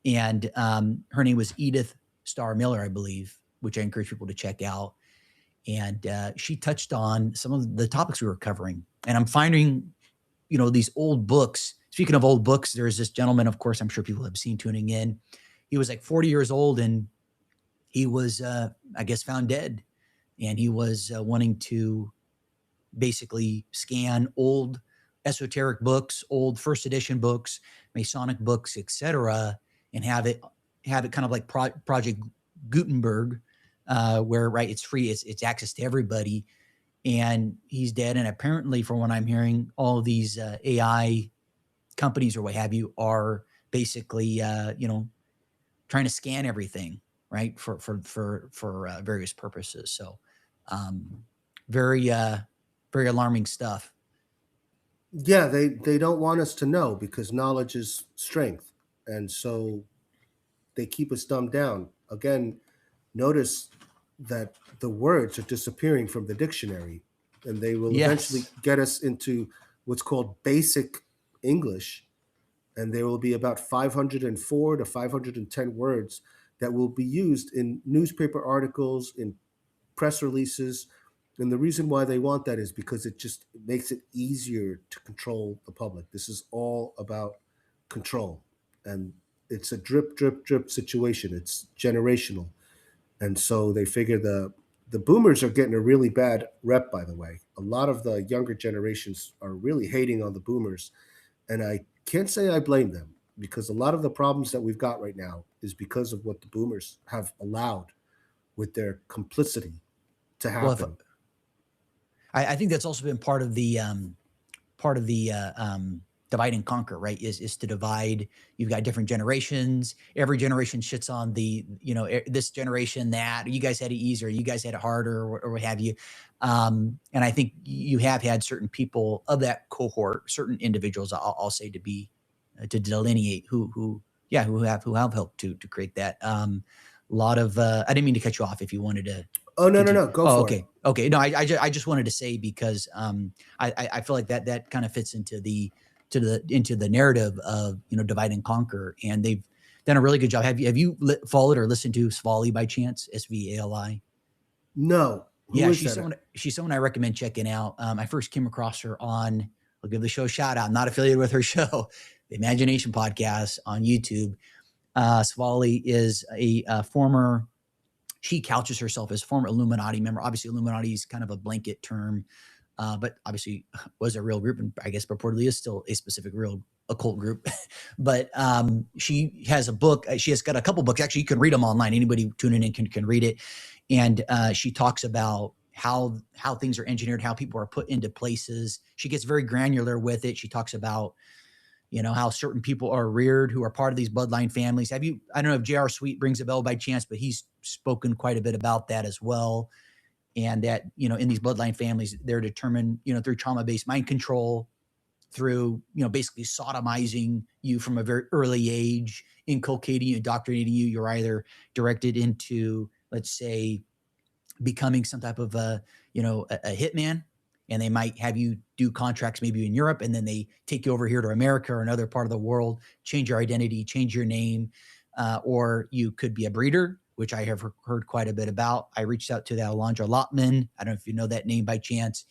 And her name was Edith Starr Miller, I believe, which I encourage people to check out. And she touched on some of the topics we were covering. And I'm finding, these old books. Speaking of old books, there's this gentleman, of course, I'm sure people have seen tuning in. He was like 40 years old, and he was, I guess, found dead. And he was wanting to basically scan old esoteric books, old first edition books, Masonic books, etc., and have it kind of like Project Gutenberg, where right it's free, it's access to everybody. And he's dead. And apparently, from what I'm hearing, all of these AI companies or what have you are basically trying to scan everything, right, for various purposes. So um, very very alarming stuff. Yeah, they don't want us to know because knowledge is strength. And so they keep us dumbed down. Again, notice that the words are disappearing from the dictionary, and they will eventually Yes. get us into what's called basic English, and there will be about 504 to 510 words that will be used in newspaper articles, in press releases. And the reason why they want that is because it just makes it easier to control the public. This is all about control. And it's a drip, drip, drip situation. It's generational. And so they figure the boomers are getting a really bad rep, by the way. A lot of the younger generations are really hating on the boomers. And I can't say I blame them, because a lot of the problems that we've got right now is because of what the boomers have allowed with their complicity to Well, if happen. I think that's also been part of the divide and conquer, right? Is to divide. You've got different generations. Every generation shits on this generation, that you guys had it easier, you guys had it harder, or what have you. And I think you have had certain people of that cohort, certain individuals, I'll say, to delineate who have helped to create that. A lot of I didn't mean to cut you off if you wanted to Oh, no, no, continue. no. Go Oh, for it. okay. No, I just wanted to say, because I feel like that kind of fits into the narrative of divide and conquer, and they've done a really good job. Have you followed or listened to Svali by chance? Svali. No. Who Yeah, is she's that? someone I recommend checking out. I first came across her on. I'll give the show a shout out. I'm not affiliated with her show, the Imagination Podcast on YouTube. Svali is a former. She couches herself as former Illuminati member. Obviously, Illuminati is kind of a blanket term, but obviously was a real group, and I guess purportedly is still a specific real occult group. But she has a book. She has got a couple books. Actually, you can read them online. Anybody tuning in can read it. And she talks about how things are engineered, how people are put into places. She gets very granular with it. She talks about how certain people are reared who are part of these bloodline families. I don't know if J.R. Sweet rings a bell by chance, but he's spoken quite a bit about that as well. And that, in these bloodline families, they're determined, through trauma-based mind control, through, basically sodomizing you from a very early age, inculcating you, indoctrinating you. You're either directed into, let's say, becoming some type of a hitman, and they might have you do contracts maybe in Europe, and then they take you over here to America or another part of the world, change your identity, change your name, or you could be a breeder, which I have heard quite a bit about. I reached out to that Alondra Lotman. I don't know if you know that name by chance.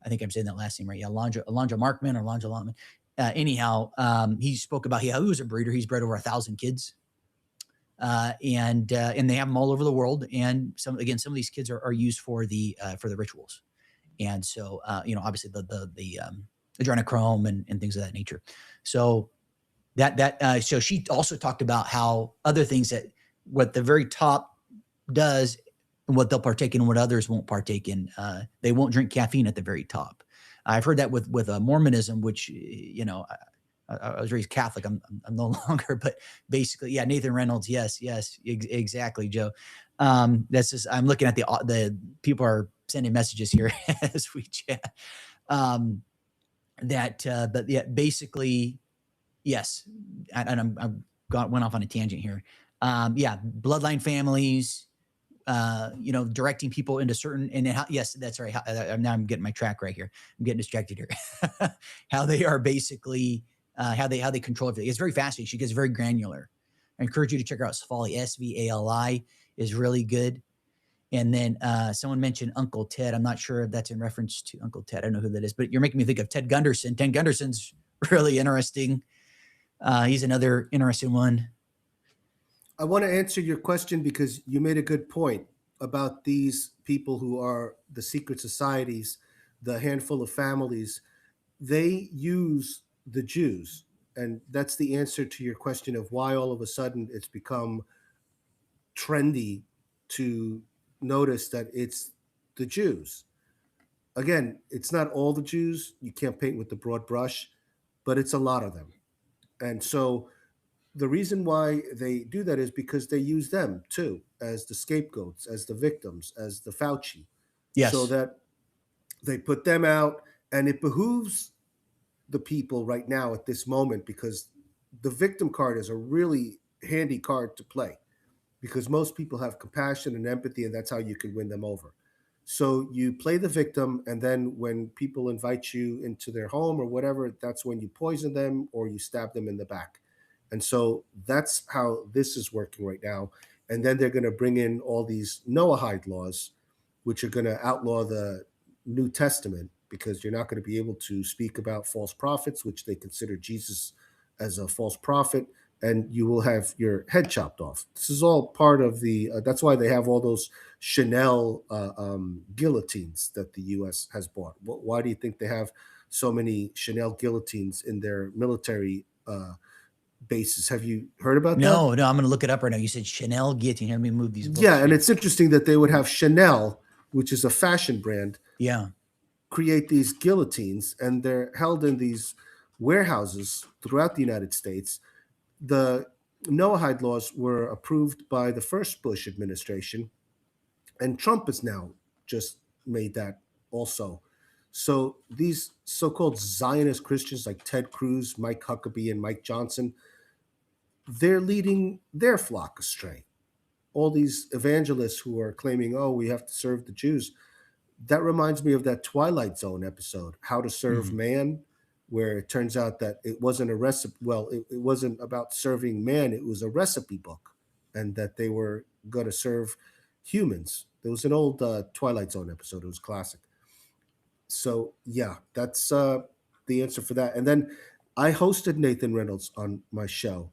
I think I'm saying that last name right. Yeah, Alondra Markman or Alondra Lotman. Anyhow, he spoke about how he was a breeder. He's bred over 1,000 kids, and they have them all over the world. And some of these kids are used for the rituals. And so, obviously the adrenochrome and things of that nature. So so she also talked about how other things that what the very top does and what they'll partake in and what others won't partake in. They won't drink caffeine at the very top. I've heard that with Mormonism, which I was raised Catholic. I'm no longer, but basically, yeah. Nathan Reynolds, yes, exactly, Joe. That's just I'm looking at the people are sending messages here as we chat. But yeah, basically, yes. And went off on a tangent here. Yeah, bloodline families, directing people into certain, and how, yes, that's right. Now I'm getting my track right here. I'm getting distracted here. How they are basically, how they control everything. It's very fascinating. She gets very granular. I encourage you to check her out. Svali, Svali, is really good. And then someone mentioned Uncle Ted. I'm not sure if that's in reference to Uncle Ted. I don't know who that is, but you're making me think of Ted Gunderson. Ted Gunderson's really interesting. He's another interesting one. I want to answer your question because you made a good point about these people who are the secret societies, the handful of families. They use the Jews. And that's the answer to your question of why all of a sudden it's become trendy to notice that it's the Jews. Again, it's not all the Jews. You can't paint with the broad brush, but it's a lot of them. And so the reason why they do that is because they use them too as the scapegoats, as the victims, as the Fauci, so Yes. that they put them out. And it behooves the people right now at this moment because the victim card is a really handy card to play because most people have compassion and empathy, and that's how you can win them over. So you play the victim, and then when people invite you into their home or whatever, that's when you poison them or you stab them in the back. And so that's how this is working right now. And then they're going to bring in all these Noahide laws, which are going to outlaw the New Testament because you're not going to be able to speak about false prophets, which they consider Jesus as a false prophet, and you will have your head chopped off. This is all part of the. That's why they have all those Chanel guillotines that the U.S. has bought. Why do you think they have so many Chanel guillotines in their military bases? Have you heard about that? No, I'm going to look it up right now. You said Chanel guillotine. Let me move these Yeah, books and here. it's interesting that they would have Chanel, which is a fashion brand, Yeah. create these guillotines, and they're held in these warehouses throughout the United States. The Noahide laws were approved by the first Bush administration, and Trump has now just made that also. So these so-called Zionist Christians like Ted Cruz, Mike Huckabee, and Mike Johnson, they're leading their flock astray. All these evangelists who are claiming, "Oh, we have to serve the Jews." That reminds me of that Twilight Zone episode, How to Serve Mhm. Man, where it turns out that it wasn't a recipe. Well, it wasn't about serving man, it was a recipe book, and that they were going to serve humans. There was an old Twilight Zone episode, it was classic. So, yeah, that's the answer for that. And then I hosted Nathan Reynolds on my show.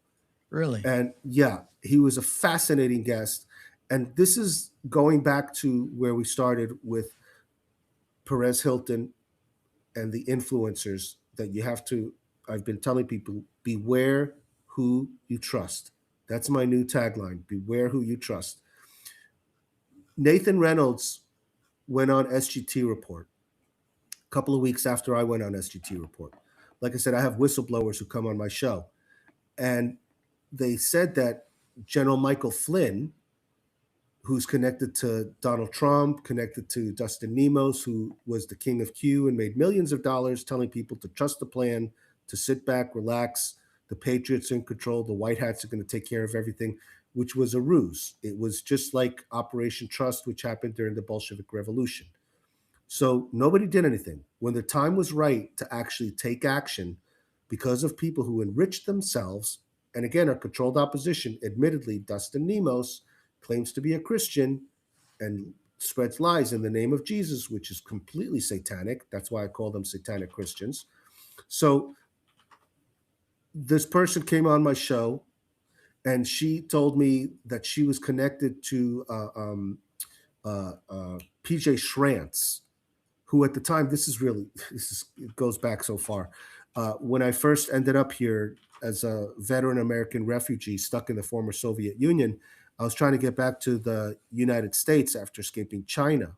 Really? And yeah, he was a fascinating guest. And this is going back to where we started with Perez Hilton and the influencers that you have to. I've been telling people, beware who you trust. That's my new tagline: beware who you trust. Nathan Reynolds went on SGT Report a couple of weeks after I went on SGT Report. Like I said, I have whistleblowers who come on my show, and they said that General Michael Flynn, who's connected to Donald Trump, connected to Dustin Nemos, who was the king of Q and made millions of dollars telling people to trust the plan, to sit back, relax. The Patriots are in control. The White Hats are going to take care of everything, which was a ruse. It was just like Operation Trust, which happened during the Bolshevik Revolution. So nobody did anything. When the time was right to actually take action, because of people who enriched themselves, and again, our controlled opposition, admittedly, Dustin Nemos claims to be a Christian and spreads lies in the name of Jesus, which is completely satanic. That's why I call them satanic Christians. So this person came on my show and she told me that she was connected to PJ Schrantz, who at the time, it goes back so far. When I first ended up here as a veteran American refugee stuck in the former Soviet Union, I was trying to get back to the United States after escaping China.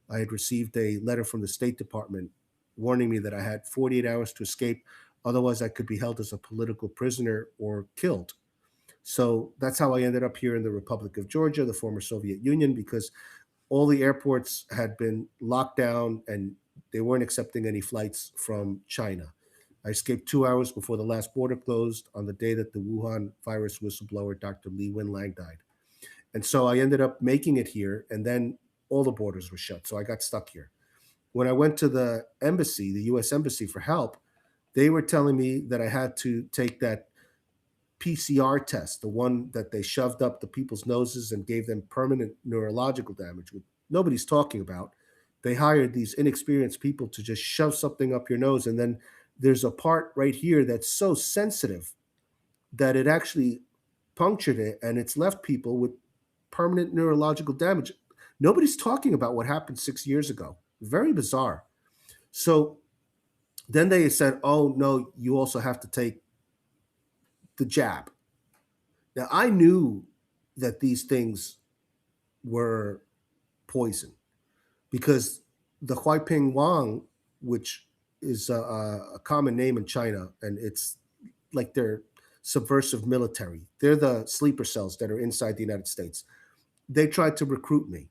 I had received a letter from the State Department warning me that I had 48 hours to escape. Otherwise, I could be held as a political prisoner or killed. So that's how I ended up here in the Republic of Georgia, the former Soviet Union, because all the airports had been locked down and they weren't accepting any flights from China. I escaped 2 hours before the last border closed on the day that the Wuhan virus whistleblower, Dr. Li Wenlang, died. And so I ended up making it here, and then all the borders were shut. So I got stuck here. When I went to the embassy, the US embassy, for help, they were telling me that I had to take that PCR test, the one that they shoved up the people's noses and gave them permanent neurological damage, which nobody's talking about. They hired these inexperienced people to just shove something up your nose. And then there's a part right here that's so sensitive that it actually punctured it and it's left people with permanent neurological damage. Nobody's talking about what happened 6 years ago. Very bizarre. So then they said, oh, no, you also have to take the jab. Now, I knew that these things were poison because the Huaiping Wang, which is a common name in China, and it's like their subversive military, they're the sleeper cells that are inside the United States. They tried to recruit me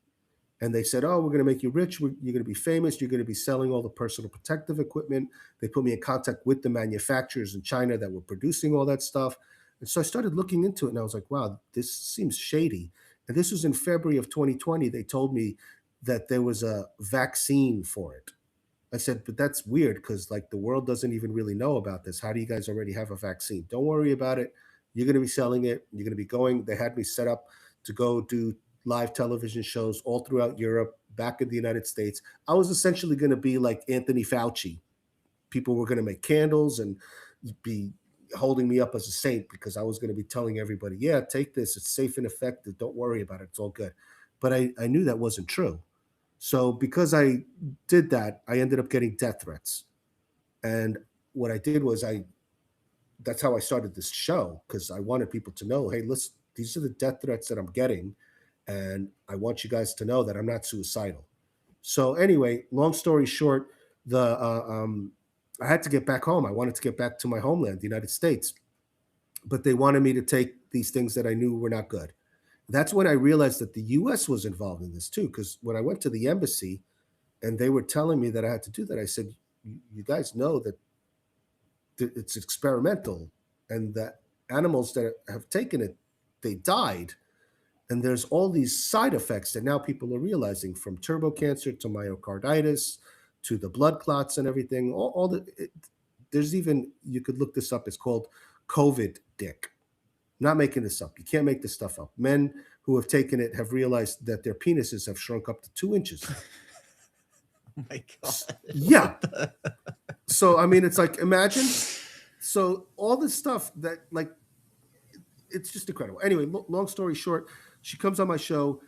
and they said, "Oh, we're going to make you rich. You're going to be famous. You're going to be selling all the personal protective equipment." They put me in contact with the manufacturers in China that were producing all that stuff. And so I started looking into it and I was like, wow, this seems shady. And this was in February of 2020. They told me that there was a vaccine for it. I said, but that's weird because like the world doesn't even really know about this. How do you guys already have a vaccine? Don't worry about it. You're going to be selling it. You're going to be going. They had me set up to go do live television shows all throughout Europe, back in the United States. I was essentially going to be like Anthony Fauci. People were going to make candles and be holding me up as a saint because I was going to be telling everybody, yeah, take this. It's safe and effective. Don't worry about it. It's all good. But I knew that wasn't true. So because I did that, I ended up getting death threats. And what I did was that's how I started this show because I wanted people to know, hey, listen, these are the death threats that I'm getting, and I want you guys to know that I'm not suicidal. So anyway, long story short, the I had to get back home. I wanted to get back to my homeland, the United States, but they wanted me to take these things that I knew were not good. That's when I realized that the U.S. was involved in this too. Because when I went to the embassy and they were telling me that I had to do that, I said, "You guys know that it's experimental, and that animals that have taken it, they died." And there's all these side effects that now people are realizing, from turbo cancer to myocarditis to the blood clots and everything. There's even, you could look this up, it's called COVID dick. Not making this up. You can't make this stuff up. Men who have taken it have realized that their penises have shrunk up to 2 inches. Oh my god. Yeah. What the So, I mean, it's like, imagine. So, all this stuff that, like, it's just incredible. Anyway, long story short, she comes on my show.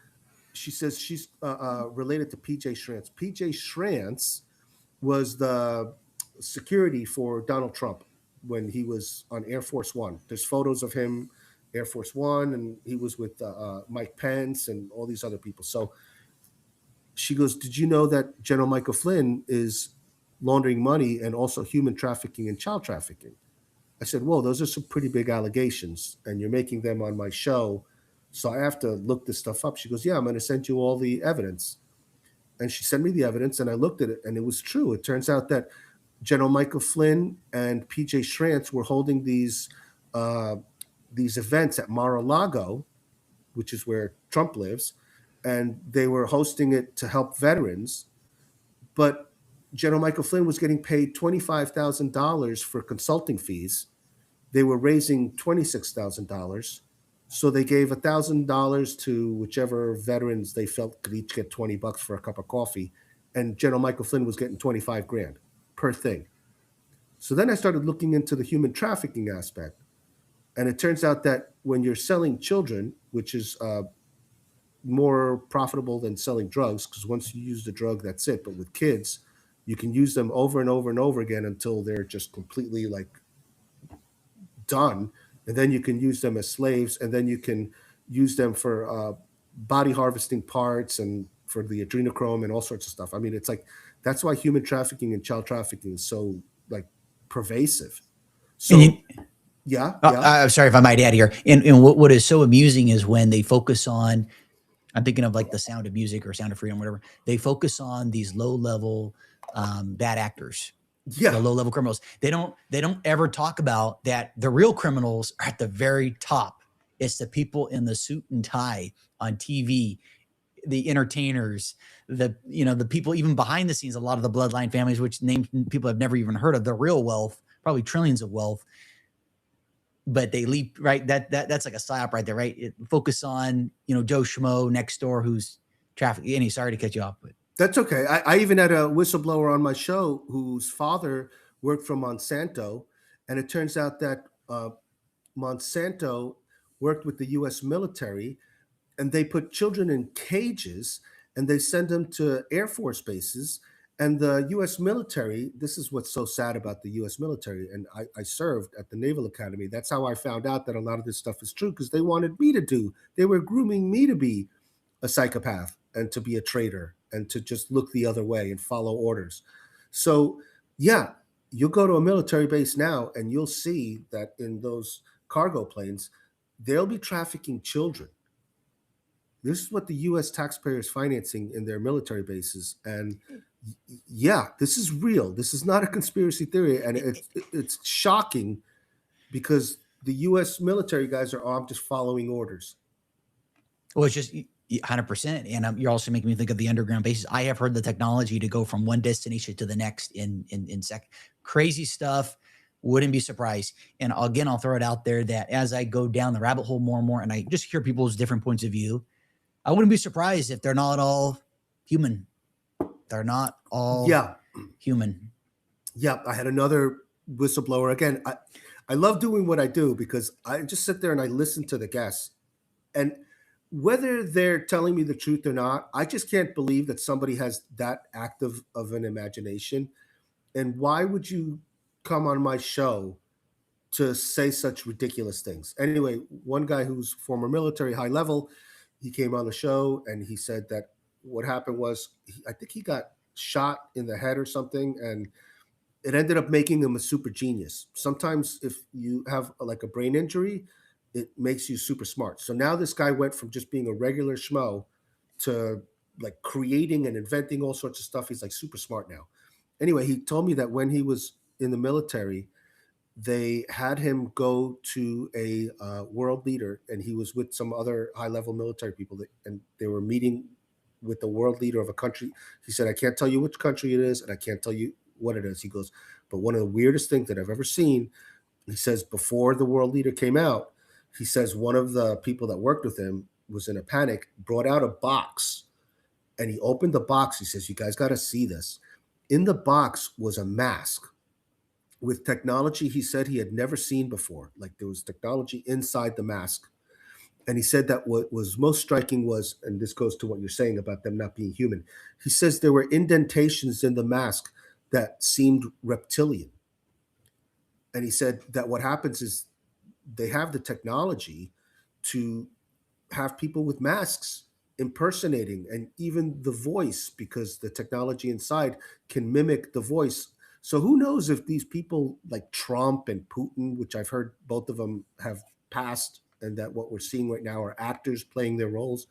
She says she's related to PJ Schrantz. PJ Schrantz was the security for Donald Trump when he was on Air Force One. There's photos of him, Air Force One, and he was with Mike Pence and all these other people. So she goes, "Did you know that General Michael Flynn is laundering money and also human trafficking and child trafficking?" I said, "Whoa, those are some pretty big allegations, and you're making them on my show. So I have to look this stuff up." She goes, "Yeah, I'm going to send you all the evidence." And she sent me the evidence, and I looked at it, and it was true. It turns out that General Michael Flynn and PJ Schrantz were holding uh, these events at Mar-a-Lago, which is where Trump lives, and they were hosting it to help veterans. But General Michael Flynn was getting paid $25,000 for consulting fees. They were raising $26,000. So they gave $1,000 to whichever veterans they felt could each get 20 bucks for a cup of coffee. And General Michael Flynn was getting 25 grand per thing. So then I started looking into the human trafficking aspect. And it turns out that when you're selling children, which is more profitable than selling drugs, because once you use the drug, that's it. But with kids, you can use them over and over and over again until they're just completely like done, and then you can use them as slaves, and then you can use them for body harvesting parts and for the adrenochrome and all sorts of stuff. I mean, it's like that's why human trafficking and child trafficking is so like pervasive. And you, So yeah, yeah, I'm sorry if I might add here. And what is so amusing is when they focus on, I'm thinking of like the Sound of Music or Sound of Freedom, whatever. They focus on these low level bad actors, yeah, the low level criminals. They don't ever talk about that. The real criminals are at the very top. It's the people in the suit and tie on TV, the entertainers, the people even behind the scenes. A lot of the bloodline families, which names people have never even heard of, the real wealth, probably trillions of wealth, but they leap right. That's like a psyop right there, right? Focus on Joe Schmo next door who's traffic. Any sorry to cut you off, but that's okay. I even had a whistleblower on my show whose father worked for Monsanto, and it turns out that Monsanto worked with the U.S. military, and they put children in cages and they send them to Air Force bases. And the U.S. military, this is what's so sad about the U.S. military. And I served at the Naval Academy. That's how I found out that a lot of this stuff is true because they wanted me to do. They were grooming me to be a psychopath and to be a traitor and to just look the other way and follow orders. So, yeah, you'll go to a military base now and you'll see that in those cargo planes, they'll be trafficking children. This is what the U.S. taxpayer is financing in their military bases, and yeah, this is real. This is not a conspiracy theory, and it's shocking because the U.S. military guys are all just following orders. well, it's just 100%. And you're also making me think of the underground bases. I have heard the technology to go from one destination to the next in sec. Crazy stuff. Wouldn't be surprised. And again, I'll throw it out there that as I go down the rabbit hole more and more, and I just hear people's different points of view, I wouldn't be surprised if they're not all human. They're not all Yeah, human. yeah. I had another whistleblower again. I love doing what I do because I just sit there and I listen to the guests, and whether they're telling me the truth or not, I just can't believe that somebody has that active of an imagination. And why would you come on my show to say such ridiculous things? Anyway, one guy who's former military, high level, he came on the show and he said that what happened was I think he got shot in the head or something, and it ended up making him a super genius. Sometimes if you have like a brain injury, it makes you super smart. So now this guy went from just being a regular schmo to like creating and inventing all sorts of stuff. He's like super smart now. Anyway, he told me that when he was in the military, they had him go to a world leader, and he was with some other high level military people, and they were meeting with the world leader of a country. He said, I can't tell you which country it is, and I can't tell you what it is. He goes, but one of the weirdest things that I've ever seen, he says, before the world leader came out, he says one of the people that worked with him was in a panic, brought out a box, and he opened the box. He says, you guys got to see this. In the box was a mask with technology he said he had never seen before. Like there was technology inside the mask. And he said that what was most striking was, and this goes to what you're saying about them not being human, he says there were indentations in the mask that seemed reptilian. And he said that what happens is they have the technology to have people with masks impersonating and even the voice because the technology inside can mimic the voice. So who knows if these people like Trump and Putin, which I've heard both of them have passed, and that what we're seeing right now are actors playing their roles.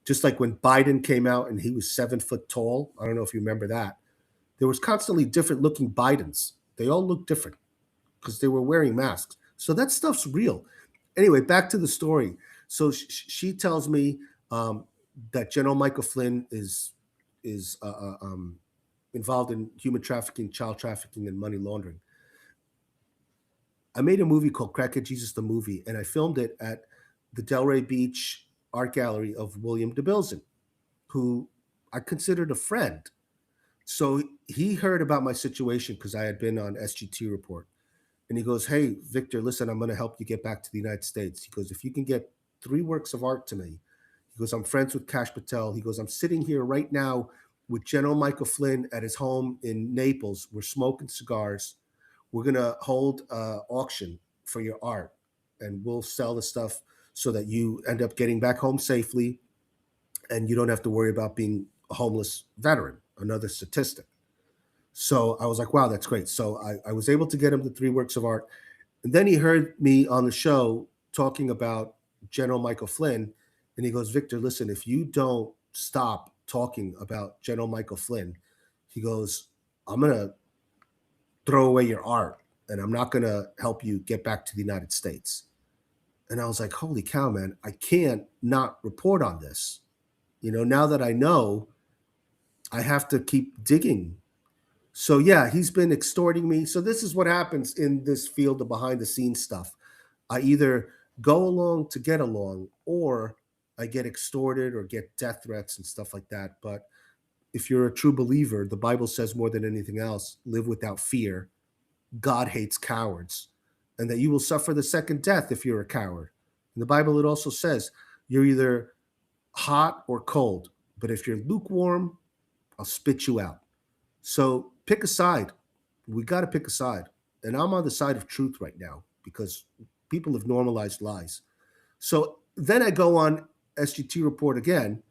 Just like when Biden came out and he was 7 foot tall. I don't know if you remember that. There was constantly different looking Bidens. They all looked different because they were wearing masks. So that stuff's real. Anyway, back to the story. So she tells me that General Michael Flynn is involved in human trafficking, child trafficking, and money laundering. I made a movie called Crackhead Jesus the Movie, and I filmed it at the Delray Beach Art Gallery of William DeBilson, who I considered a friend. So he heard about my situation because I had been on SGT Report. And he goes, "Hey, Victor, listen, I'm going to help you get back to the United States." He goes, "If you can get three works of art to me," he goes, "I'm friends with Cash Patel." He goes, "I'm sitting here right now with General Michael Flynn at his home in Naples. We're smoking cigars. We're going to hold an auction for your art, and we'll sell the stuff so that you end up getting back home safely and you don't have to worry about being a homeless veteran." Another statistic. So I was like, wow, that's great. So I was able to get him the three works of art. And then he heard me on the show talking about General Michael Flynn. And he goes, "Victor, listen, if you don't stop talking about General Michael Flynn," he goes, "I'm going to throw away your art and I'm not going to help you get back to the United States." And I was like, holy cow, man, I can't not report on this. Now that I know, I have to keep digging. So yeah, he's been extorting me. So this is what happens in this field of behind the scenes stuff. I either go along to get along, or I get extorted or get death threats and stuff like that. But if you're a true believer, the Bible says more than anything else, live without fear. God hates cowards, and that you will suffer the second death if you're a coward. In the Bible, it also says you're either hot or cold, but if you're lukewarm, I'll spit you out. So pick a side. We got to pick a side. And I'm on the side of truth right now because people have normalized lies. So then I go on SGT Report again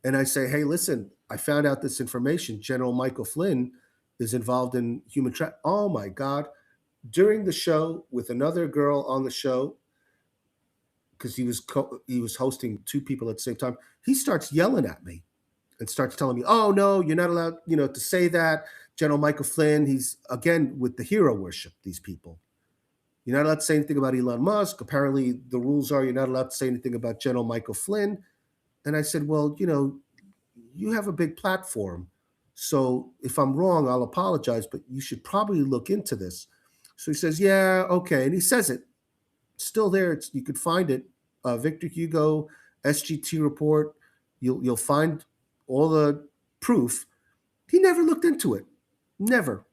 and I say, hey, listen, I found out this information. General Michael Flynn is involved in human trafficking. Oh my God. During the show with another girl on the show, because he was hosting two people at the same time, he starts yelling at me and starts telling me, "Oh no, you're not allowed, to say that." General Michael Flynn, he's again with the hero worship. These people, you're not allowed to say anything about Elon Musk. Apparently, the rules are you're not allowed to say anything about General Michael Flynn. And I said, "Well, you have a big platform, so if I'm wrong, I'll apologize, but you should probably look into this." So he says, "Yeah, okay," and he says it. Still there. You could find it. Victor Hugo, SGT report. You'll find all the proof. He never looked into it. Never.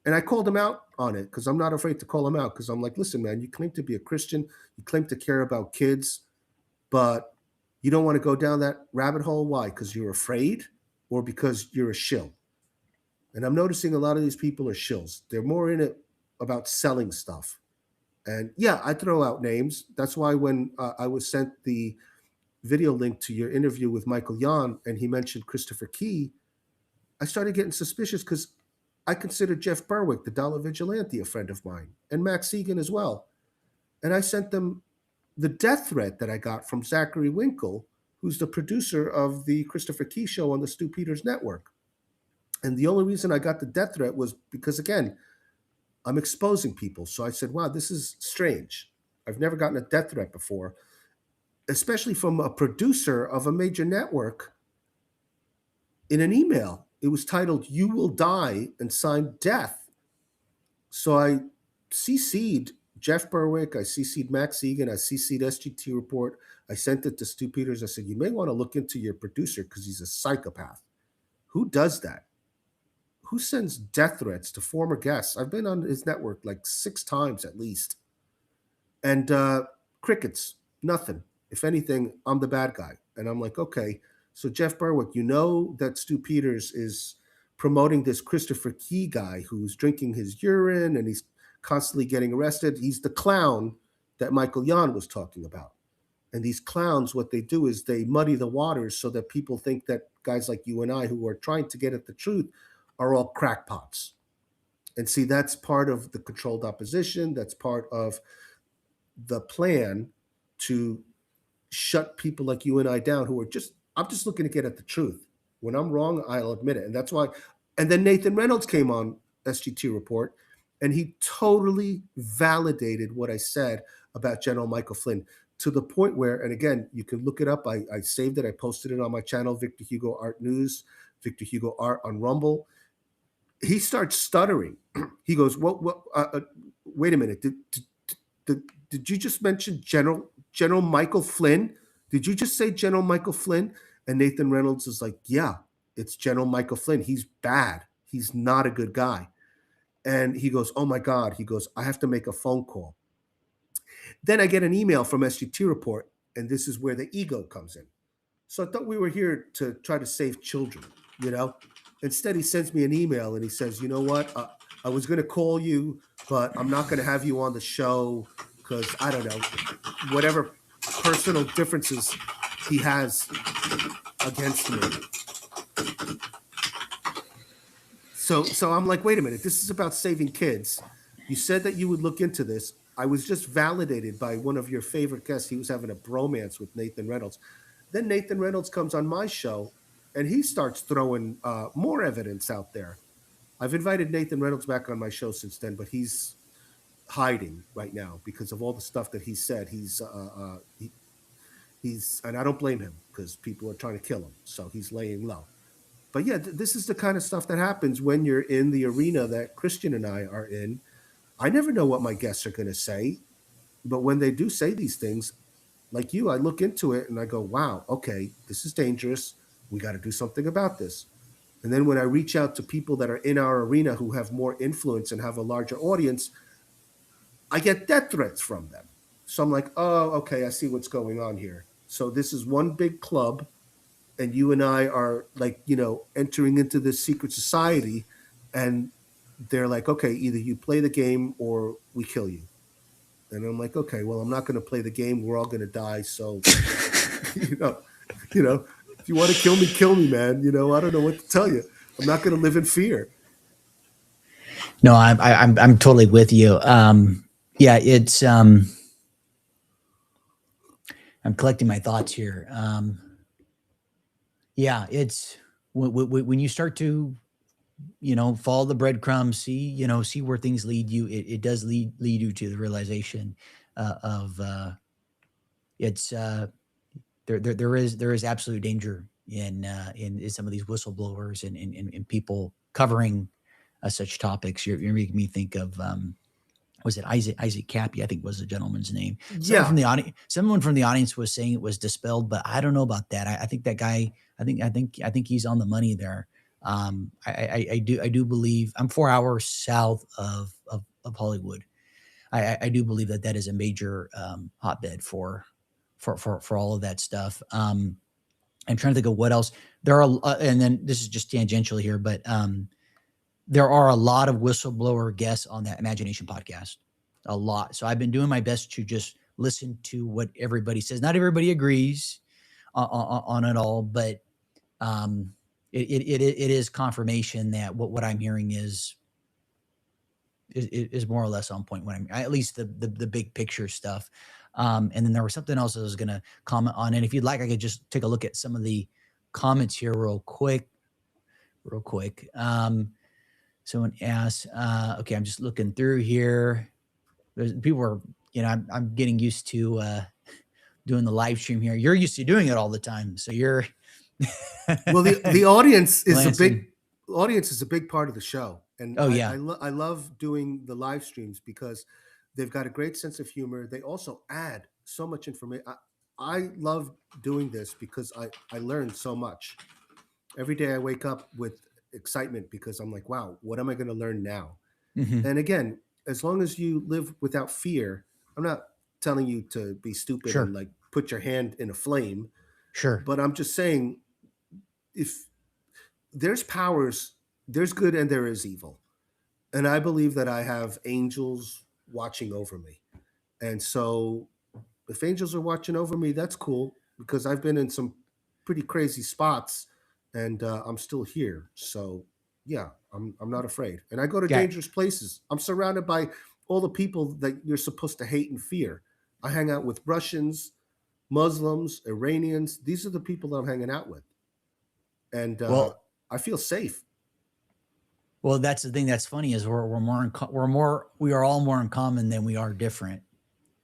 And I called him out on it because I'm not afraid to call him out because I'm like, listen, man, you claim to be a Christian, you claim to care about kids, but you don't want to go down that rabbit hole. Why? Because you're afraid or because you're a shill? And I'm noticing a lot of these people are shills. They're more in it about selling stuff. And yeah, I throw out names. That's why when I was sent the video link to your interview with Michael Yon and he mentioned Christopher Key, I started getting suspicious because I consider Jeff Berwick, the dollar vigilante, a friend of mine, and Max Egan as well. And I sent them the death threat that I got from Zachary Winkle, who's the producer of the Christopher Key show on the Stu Peters network. And the only reason I got the death threat was because, again, I'm exposing people. So I said, wow, this is strange. I've never gotten a death threat before, especially from a producer of a major network in an email. It was titled, "You Will Die," and signed "Death." So I CC'd Jeff Berwick, I CC'd Max Egan, I CC'd SGT Report. I sent it to Stu Peters. I said, you may want to look into your producer because he's a psychopath. Who does that? Who sends death threats to former guests? I've been on his network like 6 times at least. And crickets, nothing. If anything, I'm the bad guy. And I'm like, okay, so Jeff Berwick, you know that Stu Peters is promoting this Christopher Key guy who's drinking his urine and he's constantly getting arrested. He's the clown that Michael Yon was talking about. And these clowns, what they do is they muddy the waters so that people think that guys like you and I who are trying to get at the truth are all crackpots. And see, that's part of the controlled opposition. That's part of the plan to shut people like you and I down who are just, I'm just looking to get at the truth. When I'm wrong, I'll admit it. And that's why. And then Nathan Reynolds came on SGT Report and he totally validated what I said about General Michael Flynn to the point where, and again, you can look it up. I saved it. I posted it on my channel, Victor Hugo Art News, Victor Hugo Art on Rumble. he starts stuttering. He goes, What? Wait a minute. Did, did you just mention General Michael Flynn? Did you just say General Michael Flynn?" And Nathan Reynolds is like, "Yeah, it's General Michael Flynn. He's bad. He's not a good guy." And he goes, "Oh my God." He goes, "I have to make a phone call." Then I get an email from SGT Report, and this is where the ego comes in. So I thought we were here to try to save children, you know? Instead, he sends me an email and he says, "You know what? I was going to call you, but I'm not going to have you on the show because I don't know, whatever personal differences he has against me." So I'm like, wait a minute, this is about saving kids. You said that you would look into this. I was just validated by one of your favorite guests. He was having a bromance with Nathan Reynolds. Then Nathan Reynolds comes on my show and he starts throwing more evidence out there. I've invited Nathan Reynolds back on my show since then, but he's hiding right now because of all the stuff that he said. He's and I don't blame him because people are trying to kill him, so he's laying low. But yeah, this is the kind of stuff that happens when you're in the arena that Christian and I are in. I never know what my guests are going to say, but when they do say these things, like you, I look into it and I go, "Wow, okay, this is dangerous. We got to do something about this." And then when I reach out to people that are in our arena who have more influence and have a larger audience, I get death threats from them. So I'm like, "Oh, okay, I see what's going on here." So this is one big club, and you and I are like, entering into this secret society, and they're like, "Okay, either you play the game or we kill you." And I'm like, "Okay, well, I'm not going to play the game. We're all going to die. So, you know, if you want to kill me, man. I don't know what to tell you. I'm not going to live in fear." No, I'm totally with you. Yeah, it's I'm collecting my thoughts here. Yeah, it's when you start to follow the breadcrumbs, see where things lead you. It does lead you to the realization of it's there is absolute danger in some of these whistleblowers and people covering such topics. You're making me think of was it Isaac Cappy? I think was the gentleman's name. Yeah. Someone from the audience was saying it was dispelled, but I don't know about that. I think that guy. I think he's on the money there. I do believe I'm 4 hours south of Hollywood. I do believe that is a major hotbed for all of that stuff. I'm trying to think of what else there are, and then this is just tangential here, but there are a lot of whistleblower guests on that Imagination podcast, a lot. So I've been doing my best to just listen to what everybody says. Not everybody agrees on it all, but um, it is confirmation that what I'm hearing is more or less on point when I'm at least the big picture stuff. And then there was something else I was going to comment on, and if you'd like, I could just take a look at some of the comments here real quick. Someone asks, okay, I'm just looking through here. People are, I'm getting used to doing the live stream here. You're used to doing it all the time, so you're Well, the audience is glancing. a big part of the show, and Oh I yeah. I love doing the live streams because they've got a great sense of humor. They also add so much information. I love doing this because I learn so much every day. I wake up with excitement because I'm like, wow, what am I going to learn now? Hmm. And again, as long as you live without fear, I'm not telling you to be stupid and Sure. like put your hand in a flame, Sure. but I'm just saying, if there's powers, there's good and there is evil. And I believe that I have angels watching over me. And so if angels are watching over me, that's cool because I've been in some pretty crazy spots and I'm still here. So yeah, I'm not afraid. And I go to Yeah. dangerous places. I'm surrounded by all the people that you're supposed to hate and fear. I hang out with Russians, Muslims, Iranians. These are the people that I'm hanging out with. And Well, I feel safe. that's the thing that's funny is we are all more in common than we are different.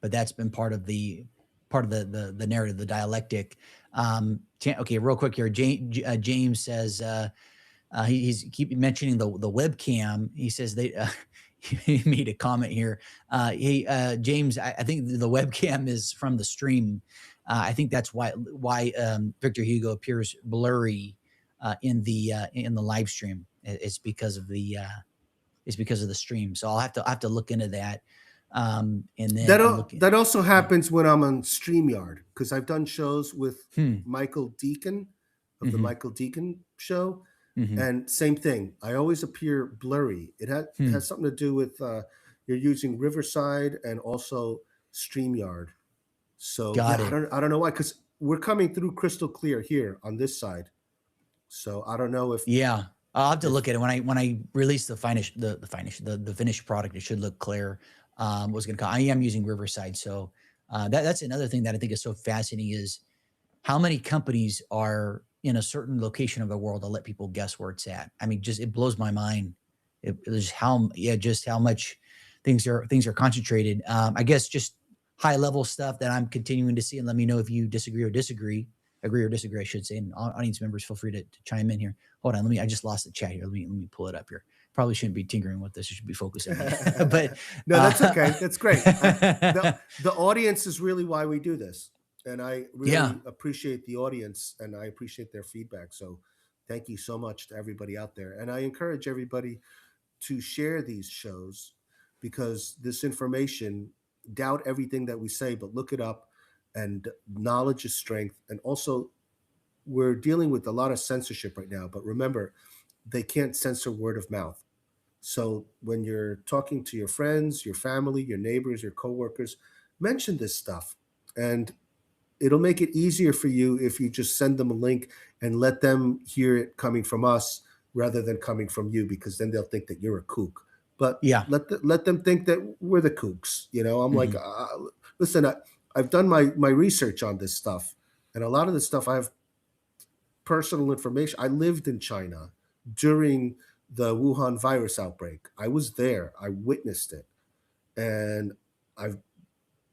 But that's been part of the narrative, the dialectic. Okay, real quick here. James says He's keep mentioning the webcam. He says they he made a comment here. Hey, James, I think the webcam is from the stream. I think that's why Victor Hugo appears blurry in the live stream. It's because of the stream. So I'll have to look into that. And then I'm looking. That also Yeah. happens when I'm on StreamYard because I've done shows with Hmm. Michael Deacon of the Mm-hmm. Michael Deacon Show, Mm-hmm. and same thing. I always appear blurry. Hmm. Has something to do with you're using Riverside and also StreamYard. So Got yeah, it. I don't know why because we're coming through crystal clear here on this side. So I don't know Yeah, I'll have to if look at it when I release the finished product. It should look clear. Was going to call. I am using Riverside, so that's another thing that I think is so fascinating is how many companies are in a certain location of the world to let people guess where it's at. I mean, just it blows my mind. Just how much things are concentrated. I guess just high level stuff that I'm continuing to see, and let me know if you agree or disagree, I should say. And audience members, feel free to chime in here. Hold on, I just lost the chat here. Let me pull it up here. Probably shouldn't be tinkering with this. I should be focusing on it. But no, that's okay. That's great. uh, The audience is really why we do this, and I yeah, really appreciate the audience, and I appreciate their feedback. So, thank you so much to everybody out there, and I encourage everybody to share these shows because this information, doubt everything that we say, but look it up, and knowledge is strength, and also we're dealing with a lot of censorship right now. But remember, they can't censor word of mouth. So when you're talking to your friends, your family, your neighbors, your coworkers, mention this stuff. And it'll make it easier for you if you just send them a link and let them hear it coming from us rather than coming from you, because then they'll think that you're a kook. But yeah. let them think that we're the kooks. You know, I'm like, Hmm. listen, I've done my research on this stuff, and a lot of this stuff I have personal information. I lived in China during the Wuhan virus outbreak. I was there. I witnessed it, and I've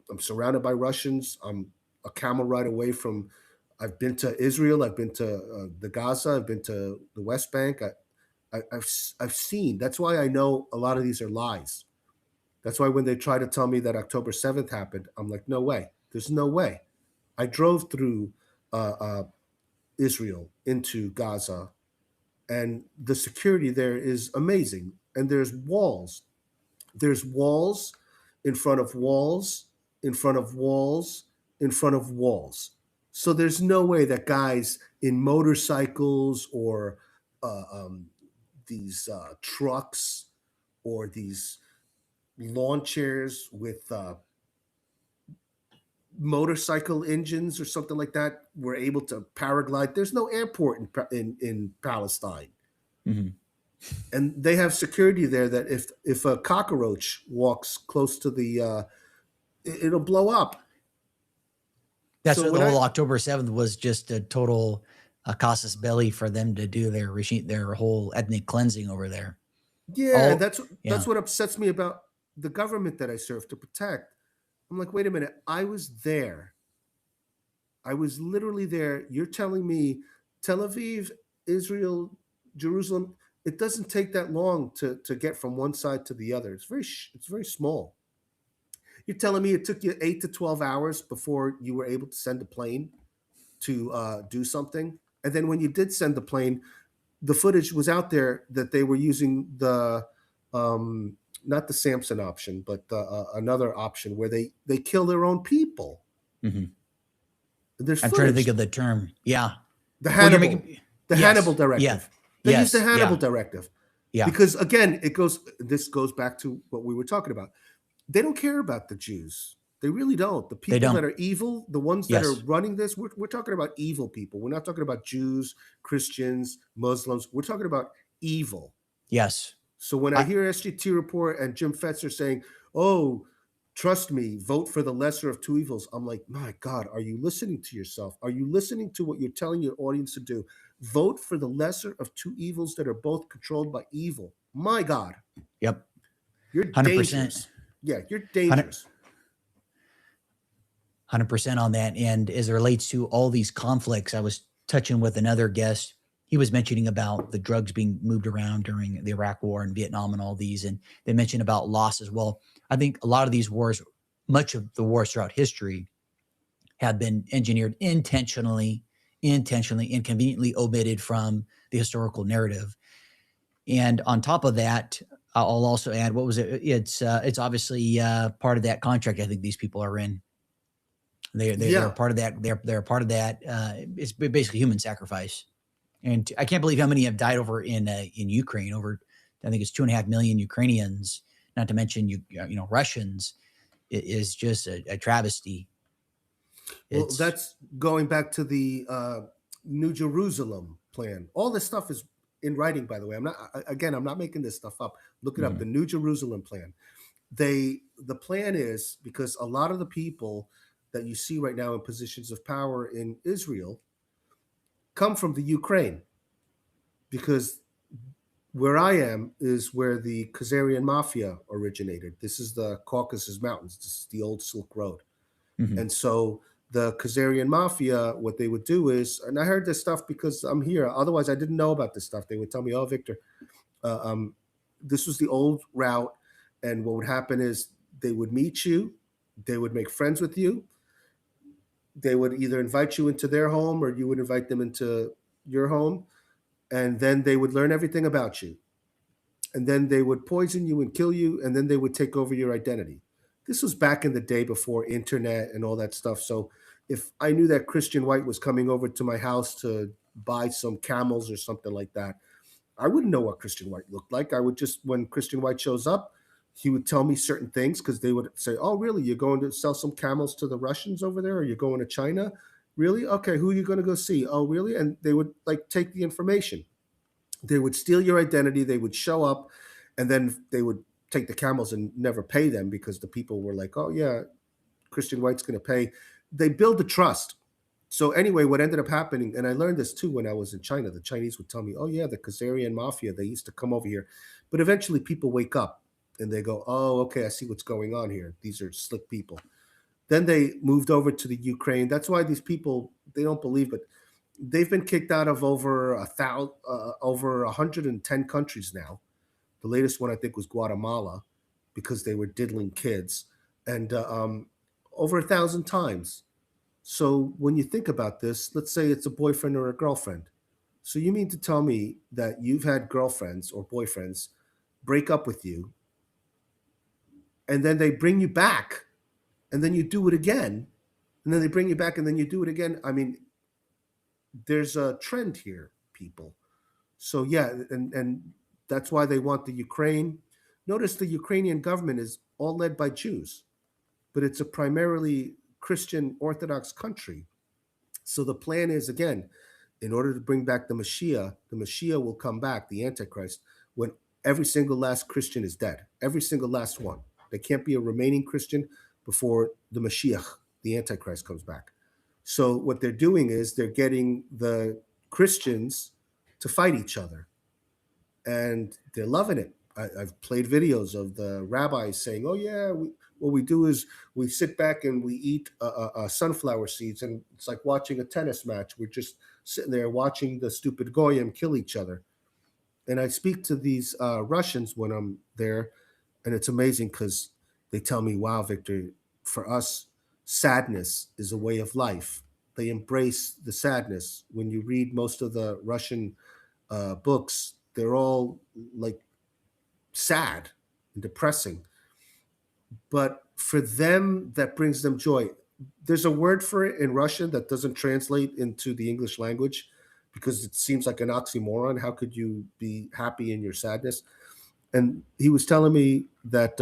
I'm surrounded by Russians. I'm a camel ride away from. I've been to Israel. I've been to the Gaza. I've been to the West Bank. I've seen. That's why I know a lot of these are lies. That's why when they try to tell me that October 7th happened, I'm like, no way. There's no way. I drove through uh, uh, Israel into Gaza, and the security there is amazing. And there's walls. There's walls in front of walls, in front of walls, in front of walls. So there's no way that guys in motorcycles or uh, um, these trucks or these lawn chairs with motorcycle engines or something like that were able to paraglide. There's no airport in Palestine. Hmm. And they have security there that if a cockroach walks close to it'll blow up. That's So what the when whole I October 7th was, just a total casus belli for them to do their whole ethnic cleansing over there. yeah, and All that's yeah. what upsets me about the government that I serve to protect. I'm like, wait a minute, I was there. I was literally there. You're telling me Tel Aviv, Israel, Jerusalem, it doesn't take that long to get from one side to the other. It's very small. You're telling me it took you 8 to 12 hours before you were able to send a plane to do something. And then when you did send the plane, the footage was out there that they were using um, not the Samson option, but another option where they kill their own people. Hmm. There's I'm trying to think footage. of the term. Yeah. The Well, you're Hannibal, making the Hannibal yes, yeah, directive. They use the yes, Hannibal yeah, directive yeah. because again, it goes. This goes back to what we were talking about. They don't care about the Jews. They really don't. The They people that don't. are evil, the ones that are Yes, running this, we're talking about evil people. We're not talking about Jews, Christians, Muslims. We're talking about evil. yes. So when I I hear SGT report and Jim Fetzer saying, "Oh, trust me, vote for the lesser of two evils," I'm like, my God, are you listening to yourself? Are you listening to what you're telling your audience to do? Vote for the lesser of two evils that are both controlled by evil. My God, Yep. you're 100%. dangerous. Yeah, you're 100 dangerous. 100% on that. And as it relates to all these conflicts, I was touching with another guest. he was mentioning about the drugs being moved around during the Iraq War and Vietnam and all these, and they mentioned about loss as well. I think a lot of these wars, much of the wars throughout history, have been engineered intentionally, inconveniently omitted from the historical narrative. And on top of that, I'll also add, what was it? It's obviously part of that contract. I think these people are in. They're Yeah. part of that. They're a part of that. It's basically human sacrifice. And I can't believe how many have died over in Ukraine. Over, I think it's 2.5 million Ukrainians. Not to mention Russians. It is just a travesty. Well, It's that's going back to the New Jerusalem plan. All this stuff is in writing, by the way. Again, I'm not making this stuff up. Look it up. mhm, The New Jerusalem plan. The plan is because a lot of the people that you see right now in positions of power in Israel come from the Ukraine, because where I am is where the Khazarian mafia originated. This is the Caucasus Mountains. This is the old Silk Road. mhm, And so the Khazarian mafia, what they would do is, and I heard this stuff because I'm here. Otherwise, I didn't know about this stuff. They would tell me, "Oh, Victor, uh, um, this was the old route." And what would happen is they would meet you, they would make friends with you, they would either invite you into their home or you would invite them into your home, and then they would learn everything about you, and then they would poison you and kill you, and then they would take over your identity. This was back in the day before internet and all that stuff. So if I knew that Christian White was coming over to my house to buy some camels or something like that, I wouldn't know what Christian White looked like. I would just, when Christian White shows up, he would tell me certain things because they would say, "Oh, really? You're going to sell some camels to the Russians over there? Or you're going to China? Really? Okay, who are you going to go see? Oh, really?" And they would like take the information. They would steal your identity. They would show up, and then they would take the camels and never pay them because the people were like, "Oh yeah, Christian White's going to pay." They build the trust. So anyway, what ended up happening, and I learned this too when I was in China. The Chinese would tell me, "Oh yeah, the Khazarian mafia, they used to come over here," but eventually people wake up and they go, "Oh, okay, I see what's going on here. These are slick people." Then they moved over to the Ukraine. That's why these people, they don't believe, but they've been kicked out of over 110 countries now. The latest one I think was Guatemala because they were diddling kids, and over 1,000 times. So when you think about this, let's say it's a boyfriend or a girlfriend. So you mean to tell me that you've had girlfriends or boyfriends break up with you, and then they bring you back, and then you do it again, and then they bring you back, and then you do it again? I mean, there's a trend here, people. So yeah, and that's why they want the Ukraine. Notice the Ukrainian government is all led by Jews, but it's a primarily Christian Orthodox country. So the plan is, again, in order to bring back the Mashiach will come back, the Antichrist, when every single last Christian is dead. Every single last one. There can't be a remaining Christian before the Mashiach, the Antichrist, comes back. So what they're doing is they're getting the Christians to fight each other, and they're loving it. I've played videos of the rabbis saying, "Oh yeah, what we do is we sit back and we eat sunflower seeds, and it's like watching a tennis match. We're just sitting there watching the stupid goyim kill each other." And I speak to these Russians when I'm there, and it's amazing because they tell me, "Wow, Victor, for us, sadness is a way of life." They embrace the sadness. When you read most of the Russian books, they're all like sad and depressing. But for them, that brings them joy. There's a word for it in Russian that doesn't translate into the English language because it seems like an oxymoron. How could you be happy in your sadness? And he was telling me that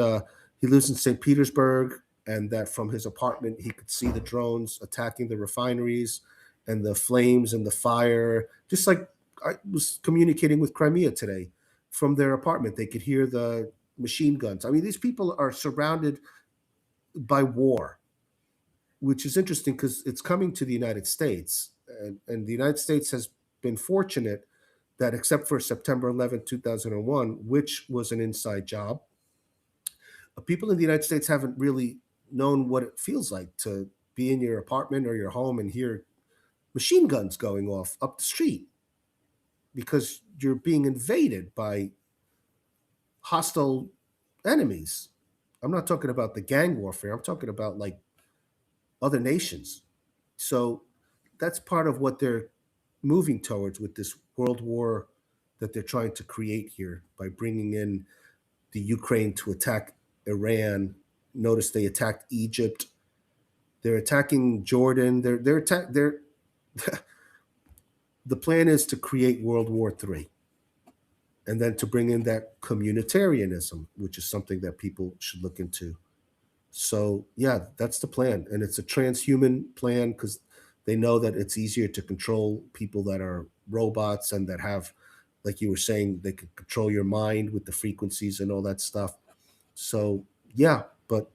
he lives in St. Petersburg, and that from his apartment he could see the drones attacking the refineries and the flames and the fire, just like I was communicating with Crimea today. From their apartment they could hear the machine guns. I mean, these people are surrounded by war, which is interesting because it's coming to the United States, and the United States has been fortunate that, except for September 11th, 2001, which was an inside job, people in the United States haven't really known what it feels like to be in your apartment or your home and hear machine guns going off up the street. because you're being invaded by hostile enemies. I'm not talking about the gang warfare. I'm talking about like other nations. So that's part of what they're moving towards with this world war that they're trying to create here by bringing in the Ukraine to attack Iran. Notice they attacked Egypt. They're attacking Jordan. They're the plan is to create World War III and then to bring in that communitarianism, which is something that people should look into. So yeah, that's the plan, and it's a transhuman plan because they know that it's easier to control people that are robots and that have, like you were saying, they can control your mind with the frequencies and all that stuff. So yeah, but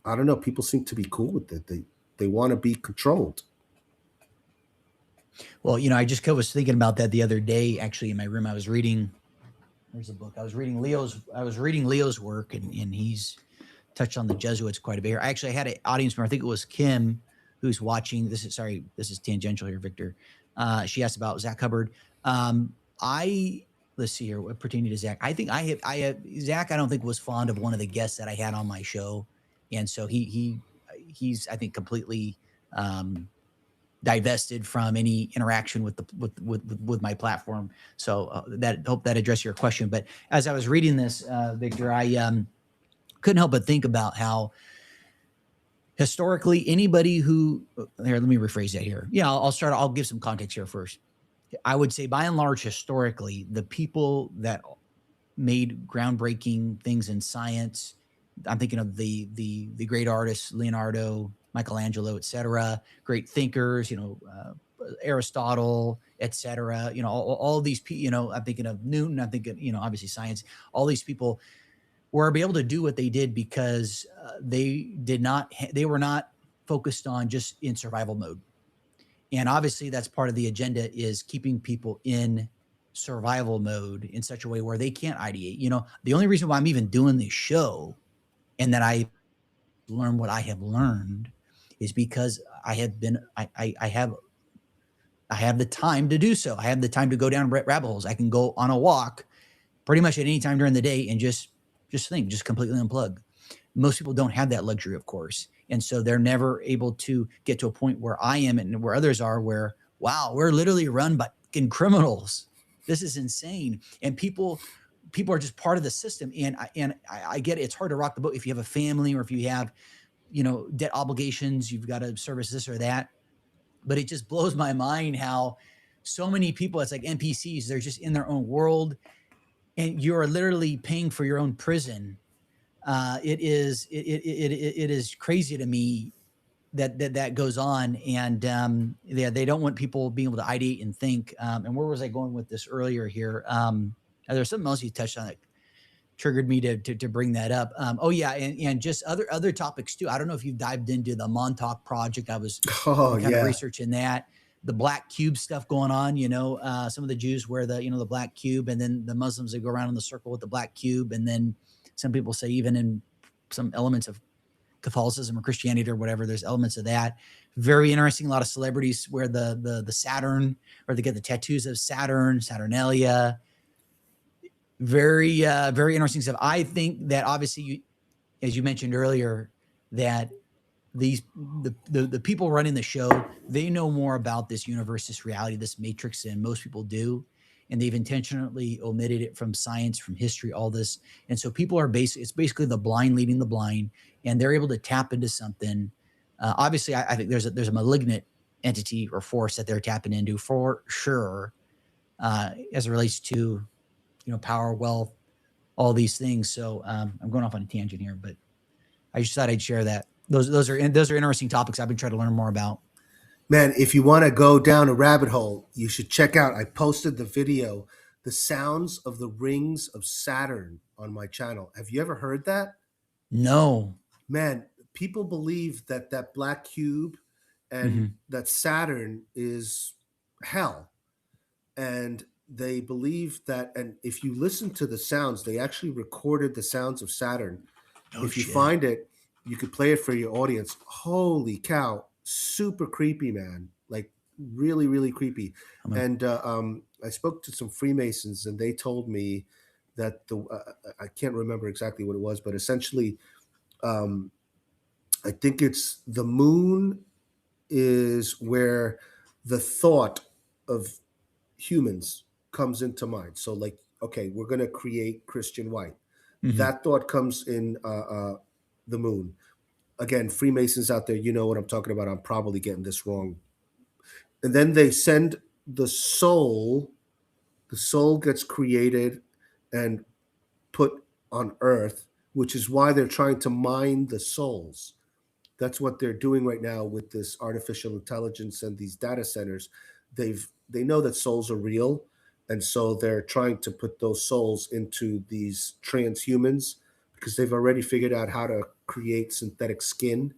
I don't know. People seem to be cool with it. They want to be controlled. Well, I just was thinking about that the other day. Actually, in my room, I was reading. There's a book. I was reading Leo's work, and he's touched on the Jesuits quite a bit here. I actually had an audience member. I think it was Kim, who's watching. This is tangential here, Victor. She asked about Zach Hubbard. I Let's see here. What pertaining to Zach? I think I have Zach. I don't think was fond of one of the guests that I had on my show, and so he's I think completely divested from any interaction with the with my platform. So that hope that addressed your question. But as I was reading this, Victor, I couldn't help but think about how historically anybody who here, let me rephrase that here. Yeah, I'll give some context here first. I would say by and large historically the people that made groundbreaking things in science, I'm thinking of the great artists Leonardo, Michelangelo, etc., great thinkers, Aristotle, etc., all these people, I'm thinking of Newton, I'm thinking, obviously science, all these people were able to do what they did because they were not focused on just in survival mode. And obviously that's part of the agenda is keeping people in survival mode in such a way where they can't ideate. The only reason why I'm even doing this show and that I learn what I have learned is because I have the time to do so. I have the time to go down rabbit holes. I can go on a walk pretty much at any time during the day and just completely unplug. Most people don't have that luxury, of course. And so they're never able to get to a point where I am and where others are where, wow, we're literally run by fucking criminals. This is insane. And people are just part of the system. And I get it. It's hard to rock the boat if you have a family or if you have, debt obligations, you've got to service this or that. But it just blows my mind how so many people, it's like NPCs, they're just in their own world and you're literally paying for your own prison. It is crazy to me that goes on, and they don't want people being able to ideate and think. And where was I going with this earlier here? There's something else you touched on that triggered me to bring that up. Oh yeah, and just other topics too. I don't know if you've dived into the Montauk Project. I've Oh been kind of yeah. researching that. The black cube stuff going on, some of the Jews wear the black cube, and then the Muslims that go around in the circle with the black cube, and then some people say even in some elements of Catholicism or Christianity or whatever, there's elements of that. Very interesting. A lot of celebrities wear the Saturn, or they get the tattoos of Saturn, Saturnalia. Very very interesting stuff. I think that obviously, as you mentioned earlier, that the people running the show, they know more about this universe, this reality, this matrix than most people do, and they've intentionally omitted it from science, from history, all this. And so people are it's basically the blind leading the blind, and they're able to tap into something. Obviously, I think there's a malignant entity or force that they're tapping into for sure, as it relates to power, wealth, all these things. So I'm going off on a tangent here, but I just thought I'd share that. Those are interesting topics I've been trying to learn more about. Man, if you want to go down a rabbit hole, you should check out. I posted the video, The Sounds of the Rings of Saturn, on my channel. Have you ever heard that? No. Man, people believe that that black cube and Mm-hmm. that Saturn is hell. And they believe that, and if you listen to the sounds, they actually recorded the sounds of Saturn. Oh If you shit. find it, you could play it for your audience. Holy cow, super creepy, man! Like really, really creepy. I'm gonna. And I spoke to some Freemasons, and they told me that I can't remember exactly what it was, but essentially, um, I think it's the moon is where the thought of humans comes into mind. So, like, okay, we're going to create Christian White. Hmm. That thought comes in the moon. Again, Freemasons out there, you know what I'm talking about. I'm probably getting this wrong. And then they send the soul, the soul gets created and put on earth, which is why they're trying to mine the souls. That's what they're doing right now with this artificial intelligence and these data centers. They know that souls are real, and so they're trying to put those souls into these transhumans because they've already figured out how to create synthetic skin.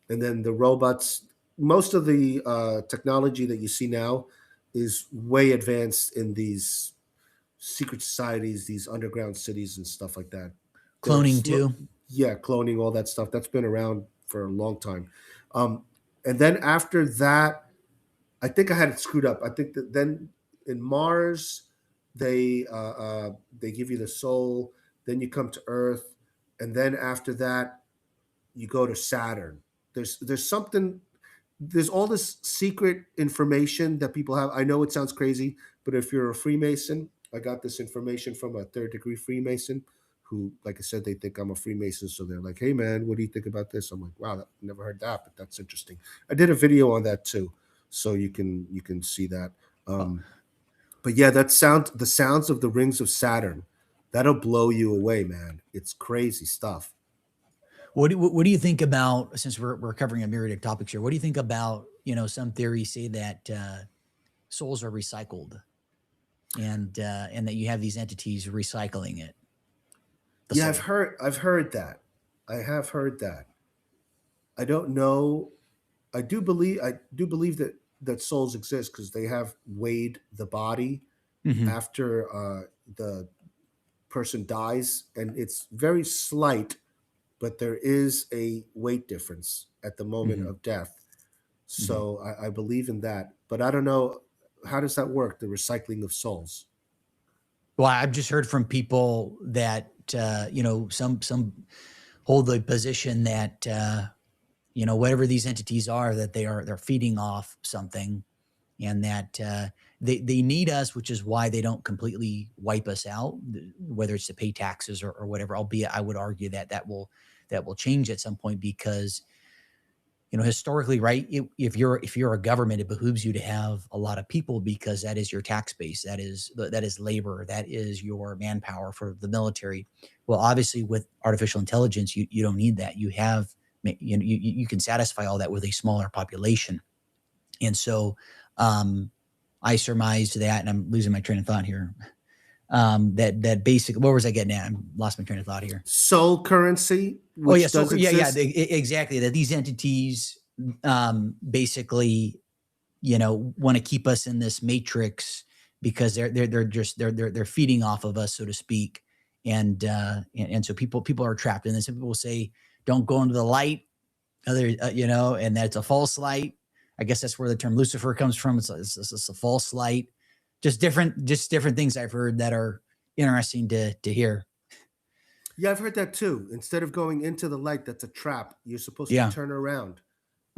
And then the robots, most of the technology that you see now is way advanced in these secret societies, these underground cities and stuff like that. They're Cloning slow, too. yeah, cloning, all that stuff. That's been around for a long time. And then after that, I think I had it screwed up. I think that then in Mars, they give you the soul. Then you come to Earth, and then after that, you go to Saturn. There's something, there's all this secret information that people have. I know it sounds crazy, but if you're a Freemason, I got this information from a third degree Freemason who, like I said, they think I'm a Freemason. So they're like, hey, man, what do you think about this? I'm like, wow, never heard that, but that's interesting. I did a video on that too. So you can see that. Uh, But yeah, the sounds of the rings of Saturn, that'll blow you away, man. It's crazy stuff. what do you think about, since we're covering a myriad of topics here? What do you think about, some theories say that souls are recycled, and that you have these entities recycling the Yeah, soul? I've heard that. I have heard that. I don't know. I do believe that souls exist because they have weighed the body Hmm. after the person dies, and it's very slight, but there is a weight difference at the moment Hmm. of death. Hmm. So I believe in that, but I don't know, how does that work? The recycling of souls. Well, I've just heard from people that some hold the position that whatever these entities are, that they're feeding off something, and that they need us, which is why they don't completely wipe us out, whether it's to pay taxes or whatever. Albeit, I would argue that that will change at some point, because historically, right, if you're a government, it behooves you to have a lot of people, because that is your tax base, that is labor, that is your manpower for the military. Well, obviously, with artificial intelligence, you don't need that. You can satisfy all that with a smaller population. And so, I surmised that, and I'm losing my train of thought here. That basically, what was I getting at? I lost my train of thought here. Soul currency, Oh yeah, which so does yeah, yeah, exist. exactly. That these entities, basically, want to keep us in this matrix, because they're feeding off of us, so to speak. And so people are trapped in this. And people will say, don't go into the light, and that's a false light. I guess that's where the term Lucifer comes from. It's a false light. Just different things I've heard that are interesting to hear. Yeah, I've heard that too. Instead of going into the light, that's a trap. You're supposed to Yeah, turn around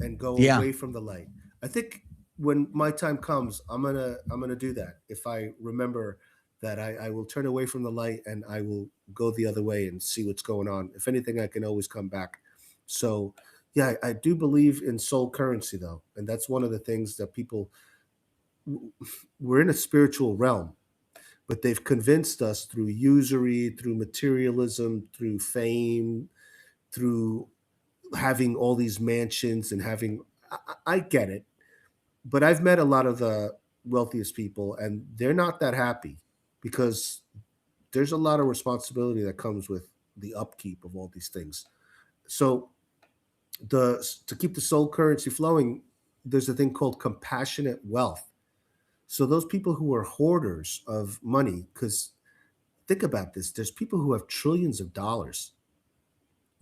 and go yeah. away from the light. I think when my time comes, I'm gonna do that. If I remember that, I will turn away from the light and I will go the other way and see what's going on. If anything, I can always come back. So yeah, I do believe in soul currency though, and that's one of the things that people, we're in a spiritual realm, but they've convinced us through usury, through materialism, through fame, through having all these mansions and having. I get it, but I've met a lot of the wealthiest people, and they're not that happy because there's a lot of responsibility that comes with the upkeep of all these things. So the to keep the soul currency flowing, there's a thing called compassionate wealth. So those people who are hoarders of money, because think about this, there's people who have trillions of dollars.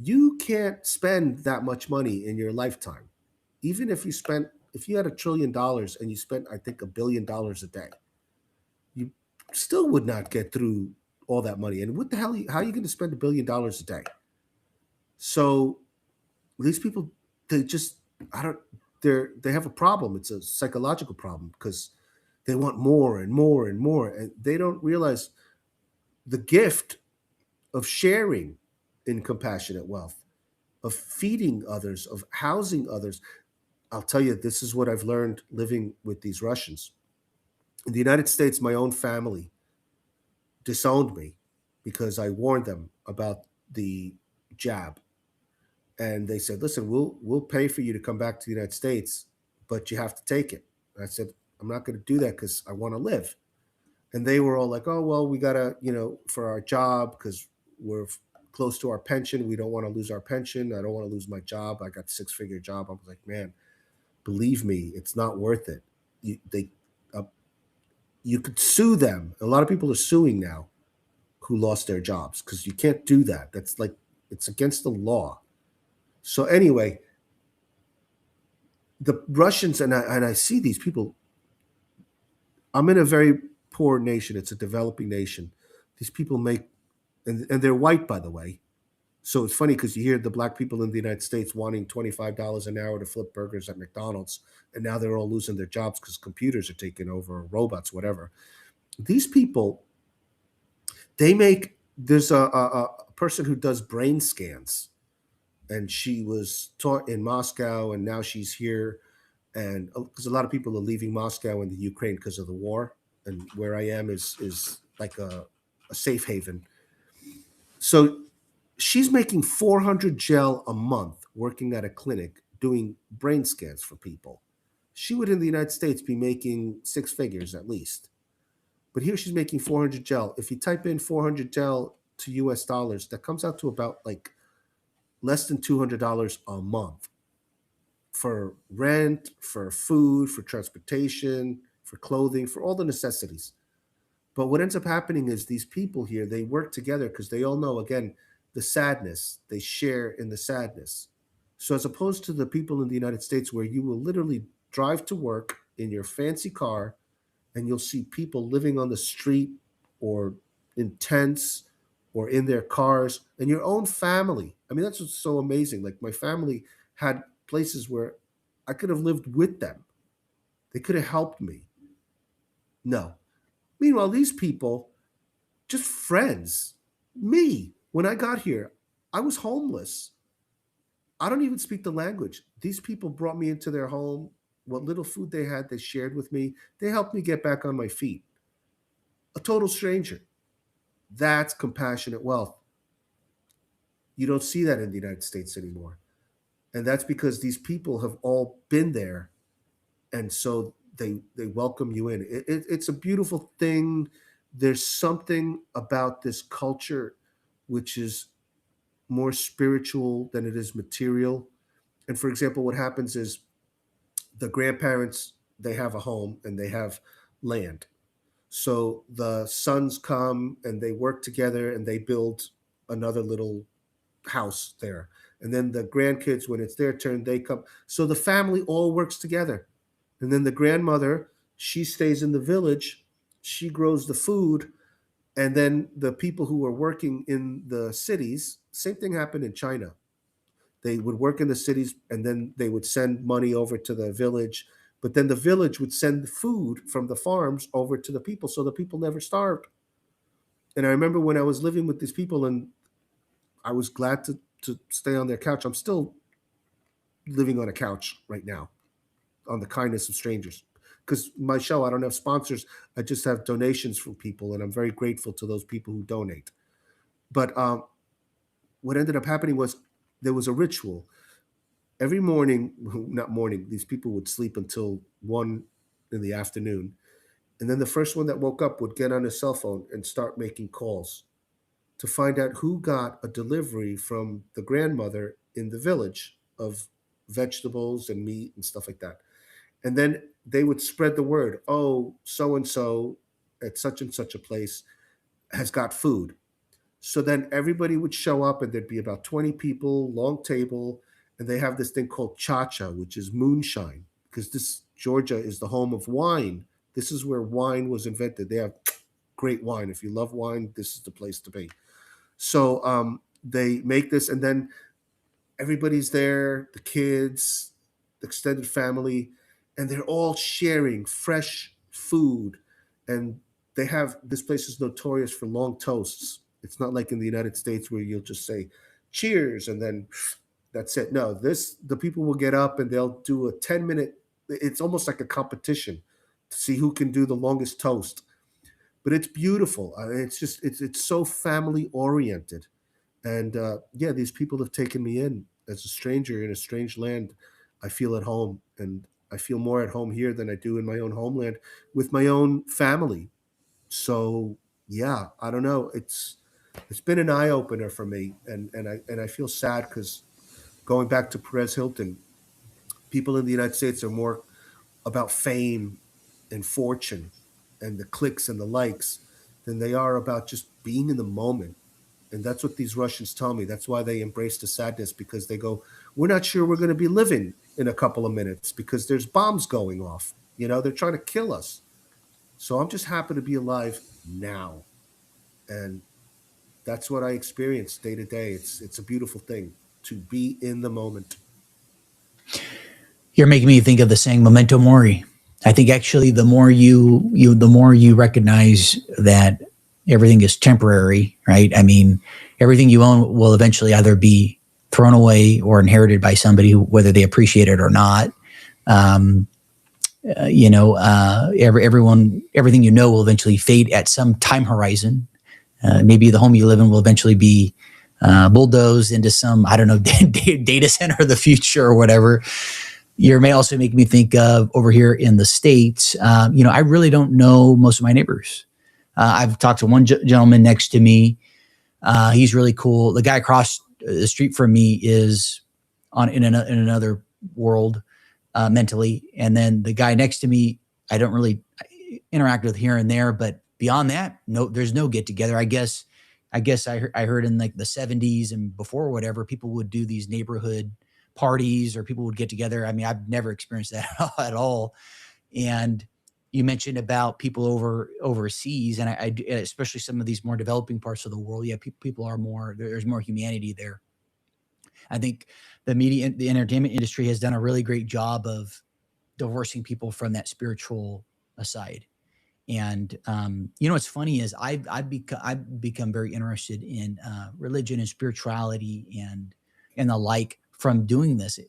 You can't spend that much money in your lifetime. Even if you had $1 trillion and you spent, I think, $1 billion a day, still would not get through all that money. And what the hell? How are you going to spend $1 billion a day? So these people, they just, I don't, they have a problem. It's a psychological problem because they want more and more and more, and they don't realize the gift of sharing in compassionate wealth, of feeding others, of housing others. I'll tell you, this is what I've learned living with these Russians. In the United States, my own family disowned me because I warned them about the jab. And they said, "Listen, we'll pay for you to come back to the United States, but you have to take it." And I said, "I'm not going to do that because I want to live." And they were all like, "Oh well, we gotta, for our job because we're close to our pension. We don't want to lose our pension. I don't want to lose my job. I got a six-figure job." I was like, "Man, believe me, it's not worth it. Uh, you could sue them. A lot of people are suing now who lost their jobs because you can't do that. That's like it's against the law." So anyway, the Russians and I see these people. I'm in a very poor nation. It's a developing nation. These people make and they're white, by the way. So it's funny because you hear the black people in the United States wanting $25 an hour to flip burgers at McDonald's, and now they're all losing their jobs because computers are taking over, or robots, whatever. These people, they make. There's a person who does brain scans, and she was taught in Moscow, and now she's here. And because a lot of people are leaving Moscow and the Ukraine because of the war, and where I am is like a safe haven. So she's making 400 gel a month working at a clinic doing brain scans for people. She would in the United States be making six figures at least. But here she's making 400 gel. If you type in 400 gel to US dollars, that comes out to about like less than $200 a month for rent, for food, for transportation, for clothing, for all the necessities. But what ends up happening is these people here, they work together because they all know, again, the sadness. They share in the sadness. So, as opposed to the people in the United States where you will literally drive to work in your fancy car and you'll see people living on the street or in tents or in their cars and your own family. I mean, that's what's so amazing. Like, my family had places where I could have lived with them, they could have helped me. No. Meanwhile, these people, just friends. Me, when I got here, I was homeless. I don't even speak the language. These people brought me into their home. What little food they had, they shared with me. They helped me get back on my feet. A total stranger. That's compassionate wealth. You don't see that in the United States anymore. And that's because these people have all been there. And so they welcome you in. It's a beautiful thing. There's something about this culture which is more spiritual than it is material. And for example, what happens is the grandparents, they have a home and they have land. So the sons come and they work together and they build another little house there. And then the grandkids, when it's their turn, they come. So the family all works together. And then the grandmother, she stays in the village, she grows the food, and then the people who are working in the cities, same thing happened in China. They would work in the cities and then they would send money over to the village, but then the village would send food from the farms over to the people so the people never starved. And I remember when I was living with these people and I was glad to stay on their couch. I'm still living on a couch right now on the kindness of strangers. Because my show, I don't have sponsors. I just have donations from people, and I'm very grateful to those people who donate. But what ended up happening was there was a ritual. Every morning, not morning, these people would sleep until 1 in the afternoon. And then the first one that woke up would get on his cell phone and start making calls to find out who got a delivery from the grandmother in the village of vegetables and meat and stuff like that. And then they would spread the word. Oh, so and so at such and such a place has got food. So then everybody would show up, and there'd be about 20 people, long table, and they have this thing called cha-cha, which is moonshine, because this Georgia is the home of wine. This is where wine was invented. They have great wine. If you love wine, this is the place to be. So they make this, and then everybody's there, the kids, the extended family, and they're all sharing fresh food. And they have, this place is notorious for long toasts. It's not like in the United States where you'll just say cheers and then that's it. No, this, the people will get up and they'll do a 10-minute, it's almost like a competition to see who can do the longest toast. But it's beautiful. It's just it's so family oriented. And yeah, these people have taken me in as a stranger in a strange land. I feel at home, and I feel more at home here than I do in my own homeland with my own family. So yeah, I don't know. It's been an eye opener for me, and I feel sad because going back to Perez Hilton, people in the United States are more about fame and fortune and the clicks and the likes than they are about just being in the moment. And that's what these Russians tell me. That's why they embrace the sadness, because they go, we're not sure we're going to be living in a couple of minutes because there's bombs going off. You know, they're trying to kill us. So I'm just happy to be alive now. And that's what I experience day to day. It's a beautiful thing to be in the moment. You're making me think of the saying "memento mori." I think actually, the more you recognize that everything is temporary, right? I mean, everything you own will eventually either be thrown away or inherited by somebody, whether they appreciate it or not. Um, everything you know will eventually fade at some time horizon. Maybe the home you live in will eventually be bulldozed into some, I don't know, data center of the future or whatever. You may also make me think of over here in the States. I really don't know most of my neighbors. I've talked to one gentleman next to me. He's really cool. The guy across the street from me is in another world mentally, and then the guy next to me, I don't really interact with here and there. But beyond that, no, there's no get together. I heard in like the 70s and before, whatever, people would do these neighborhood parties or people would get together. I mean, I've never experienced that at all. And you mentioned about people overseas, and especially some of these more developing parts of the world. Yeah, people are more. There's more humanity there. I think the entertainment industry has done a really great job of divorcing people from that spiritual side. And what's funny is I've become very interested in religion and spirituality and the like from doing this.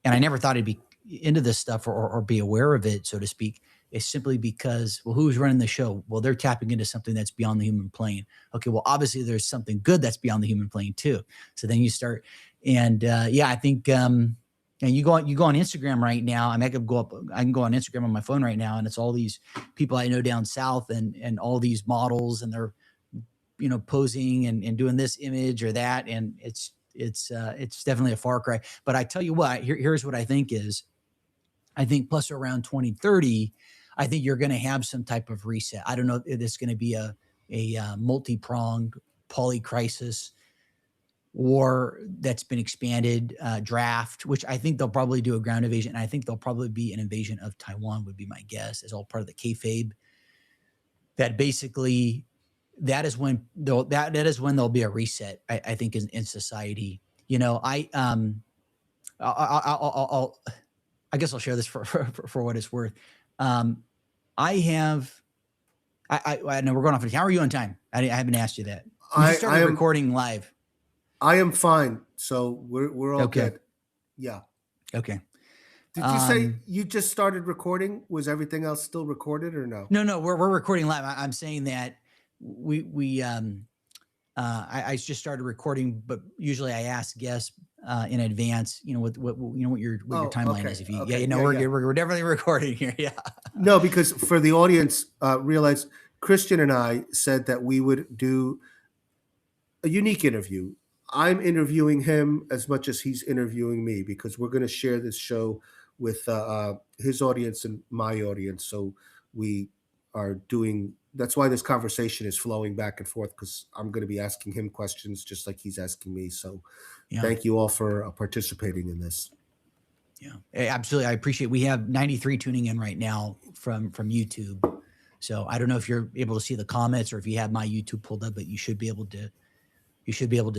And I never thought I'd be into this stuff or be aware of it, so to speak. It's simply because, well, who's running the show? Well, they're tapping into something that's beyond the human plane. Okay, well, obviously there's something good that's beyond the human plane too. So then you start, and yeah, I think, and you go on Instagram right now. I mean, I can go on Instagram on my phone right now, and it's all these people I know down south, and all these models, and they're posing and doing this image or that, and it's definitely a far cry. But I tell you what, here's what I think is, I think plus around 2030, I think you're going to have some type of reset. I don't know if it's going to be a multi-pronged poly-crisis war that's been expanded, draft, which I think they'll probably do a ground invasion. And I think there'll probably be an invasion of Taiwan, would be my guess, as all part of the kayfabe. That basically, that is when there'll be a reset. I think in society. I'll I guess I'll share this for what it's worth. Um, I have. I know we're going off. How are you on time? I haven't asked you that. We just I started am recording live. I am fine. So we're all Okay. good. Yeah. Okay. Did you say Um, you just started recording? Was everything else still recorded or no? no, we're recording live. I'm saying that we I just started recording, but usually I ask guests in advance. What your Oh, timeline okay. is. If you Okay. no, Yeah, yeah. we're definitely recording here. Yeah. No, because for the audience, realize Christian and I said that we would do a unique interview. I'm interviewing him as much as he's interviewing me because we're going to share this show with his audience and my audience. So we are doing. That's why this conversation is flowing back and forth because I'm going to be asking him questions just like he's asking me. So Yeah. thank you all for participating in this. Yeah, absolutely. I appreciate. We have 93 tuning in right now from YouTube. So I don't know if you're able to see the comments or if you have my YouTube pulled up, but you should be able to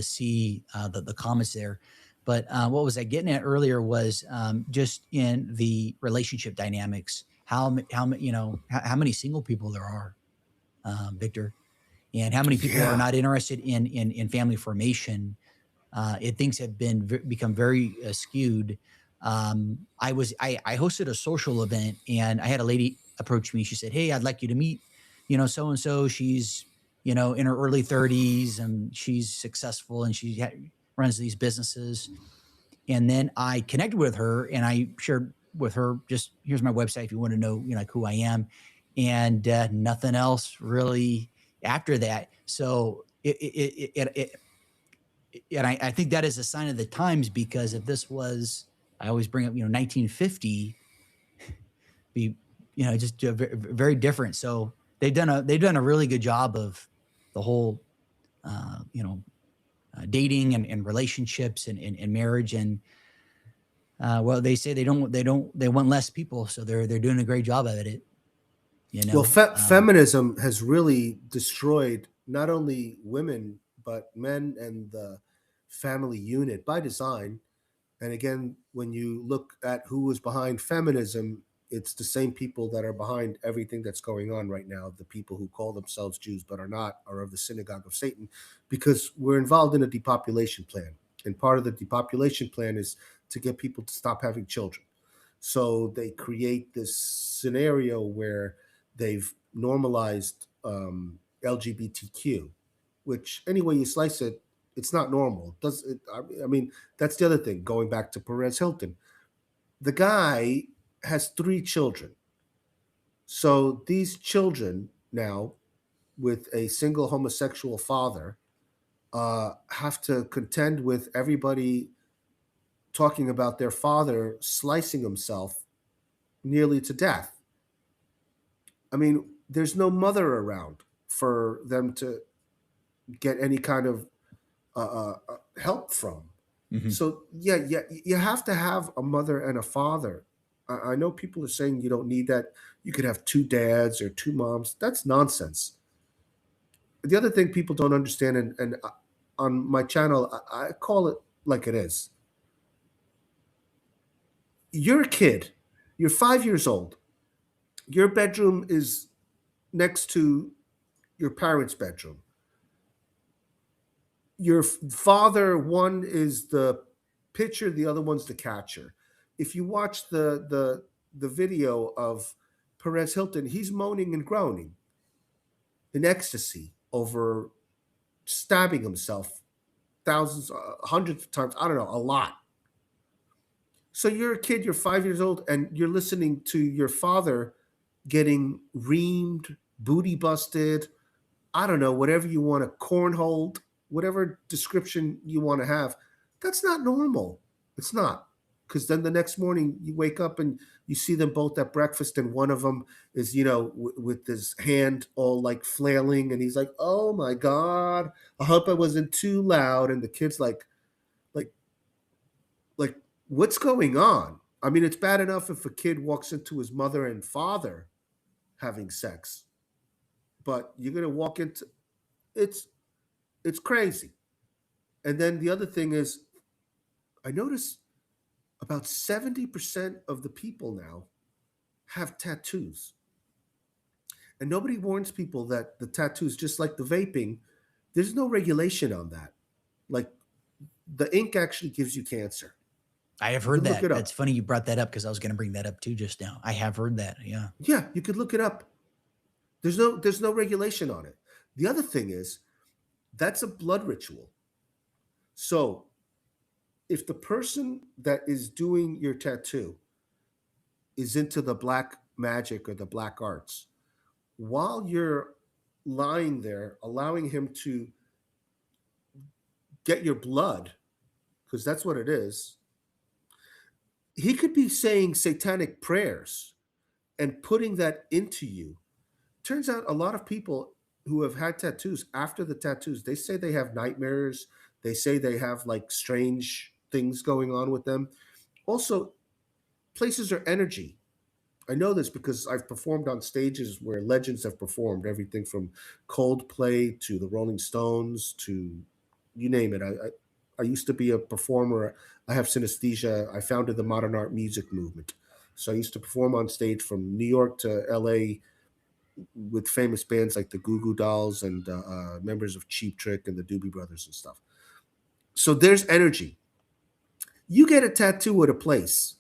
see the comments there. But what was I getting at earlier was just in the relationship dynamics, how many single people there are, Victor, and how many people are Yeah. not interested in family formation. Things have become very skewed. I hosted a social event and I had a lady approach me. She said, "Hey, I'd like you to meet, so and so. She's in her early 30s and she's successful and runs these businesses." And then I connected with her and I shared with her, just here's my website if you want to know, like who I am, and nothing else really after that. So and I think that is a sign of the times, because if this was, I always bring up, 1950, be, just very different. So they've done a really good job of the whole, dating and relationships and marriage. And well, they say they want less people. So they're doing a great job of it, you Well, know? feminism has really destroyed not only women, but men and the family unit by design. And again, when you look at who was behind feminism, it's the same people that are behind everything that's going on right now. The people who call themselves Jews but are not, are of the synagogue of Satan, because we're involved in a depopulation plan. And part of the depopulation plan is to get people to stop having children. So they create this scenario where they've normalized LGBTQ, which any way you slice it, it's not normal. Does it, I mean, that's the other thing. Going back to Perez Hilton, the guy has three children. So these children now, with a single homosexual father, have to contend with everybody talking about their father slicing himself nearly to death. I mean, there's no mother around for them to get any kind of help from. Mhm. So yeah, yeah, you have to have a mother and a father. I know people are saying you don't need that. You could have two dads or two moms. That's nonsense. The other thing people don't understand, and on my channel, I call it like it is. You're a kid. You're 5 years old. Your bedroom is next to your parents' bedroom. Your father, one is the pitcher, the other one's the catcher. If you watch the video of Perez Hilton, he's moaning and groaning in ecstasy over stabbing himself thousands, hundreds of times. I don't know, a lot. So you're a kid, you're 5 years old, and you're listening to your father getting reamed, booty busted, I don't know, whatever you want to cornholed, whatever description you want to have. That's not normal. It's not. Because then the next morning you wake up and you see them both at breakfast, and one of them is, with his hand all like flailing, and he's like, "Oh my god, I hope I wasn't too loud." And the kid's like, like, what's going on? I mean, it's bad enough if a kid walks into his mother and father having sex, but you're gonna walk into it's it's crazy. And then the other thing is, I notice about 70% of the people now have tattoos. And nobody warns people that the tattoos, just like the vaping, there's no regulation on that. Like, the ink actually gives you cancer. I have You heard could look that. it That's up. funny you brought that up because I was going to bring that up too just now. I have heard that. Yeah. Yeah, you could look it up. There's no regulation on it. The other thing is, that's a blood ritual. So if the person that is doing your tattoo is into the black magic or the black arts, while you're lying there, allowing him to get your blood, because that's what it is, he could be saying satanic prayers and putting that into you. Turns out a lot of people who have had tattoos, after the tattoos, they say they have nightmares. They say they have like strange things going on with them. Also, places are energy. I know this because I've performed on stages where legends have performed, everything from Coldplay to the Rolling Stones to you name it. I used to be a performer. I have synesthesia. I founded the modern art music movement. So I used to perform on stage from New York to LA with famous bands like the Goo Goo Dolls and members of Cheap Trick and the Doobie Brothers and stuff. So there's energy. You get a tattoo at a place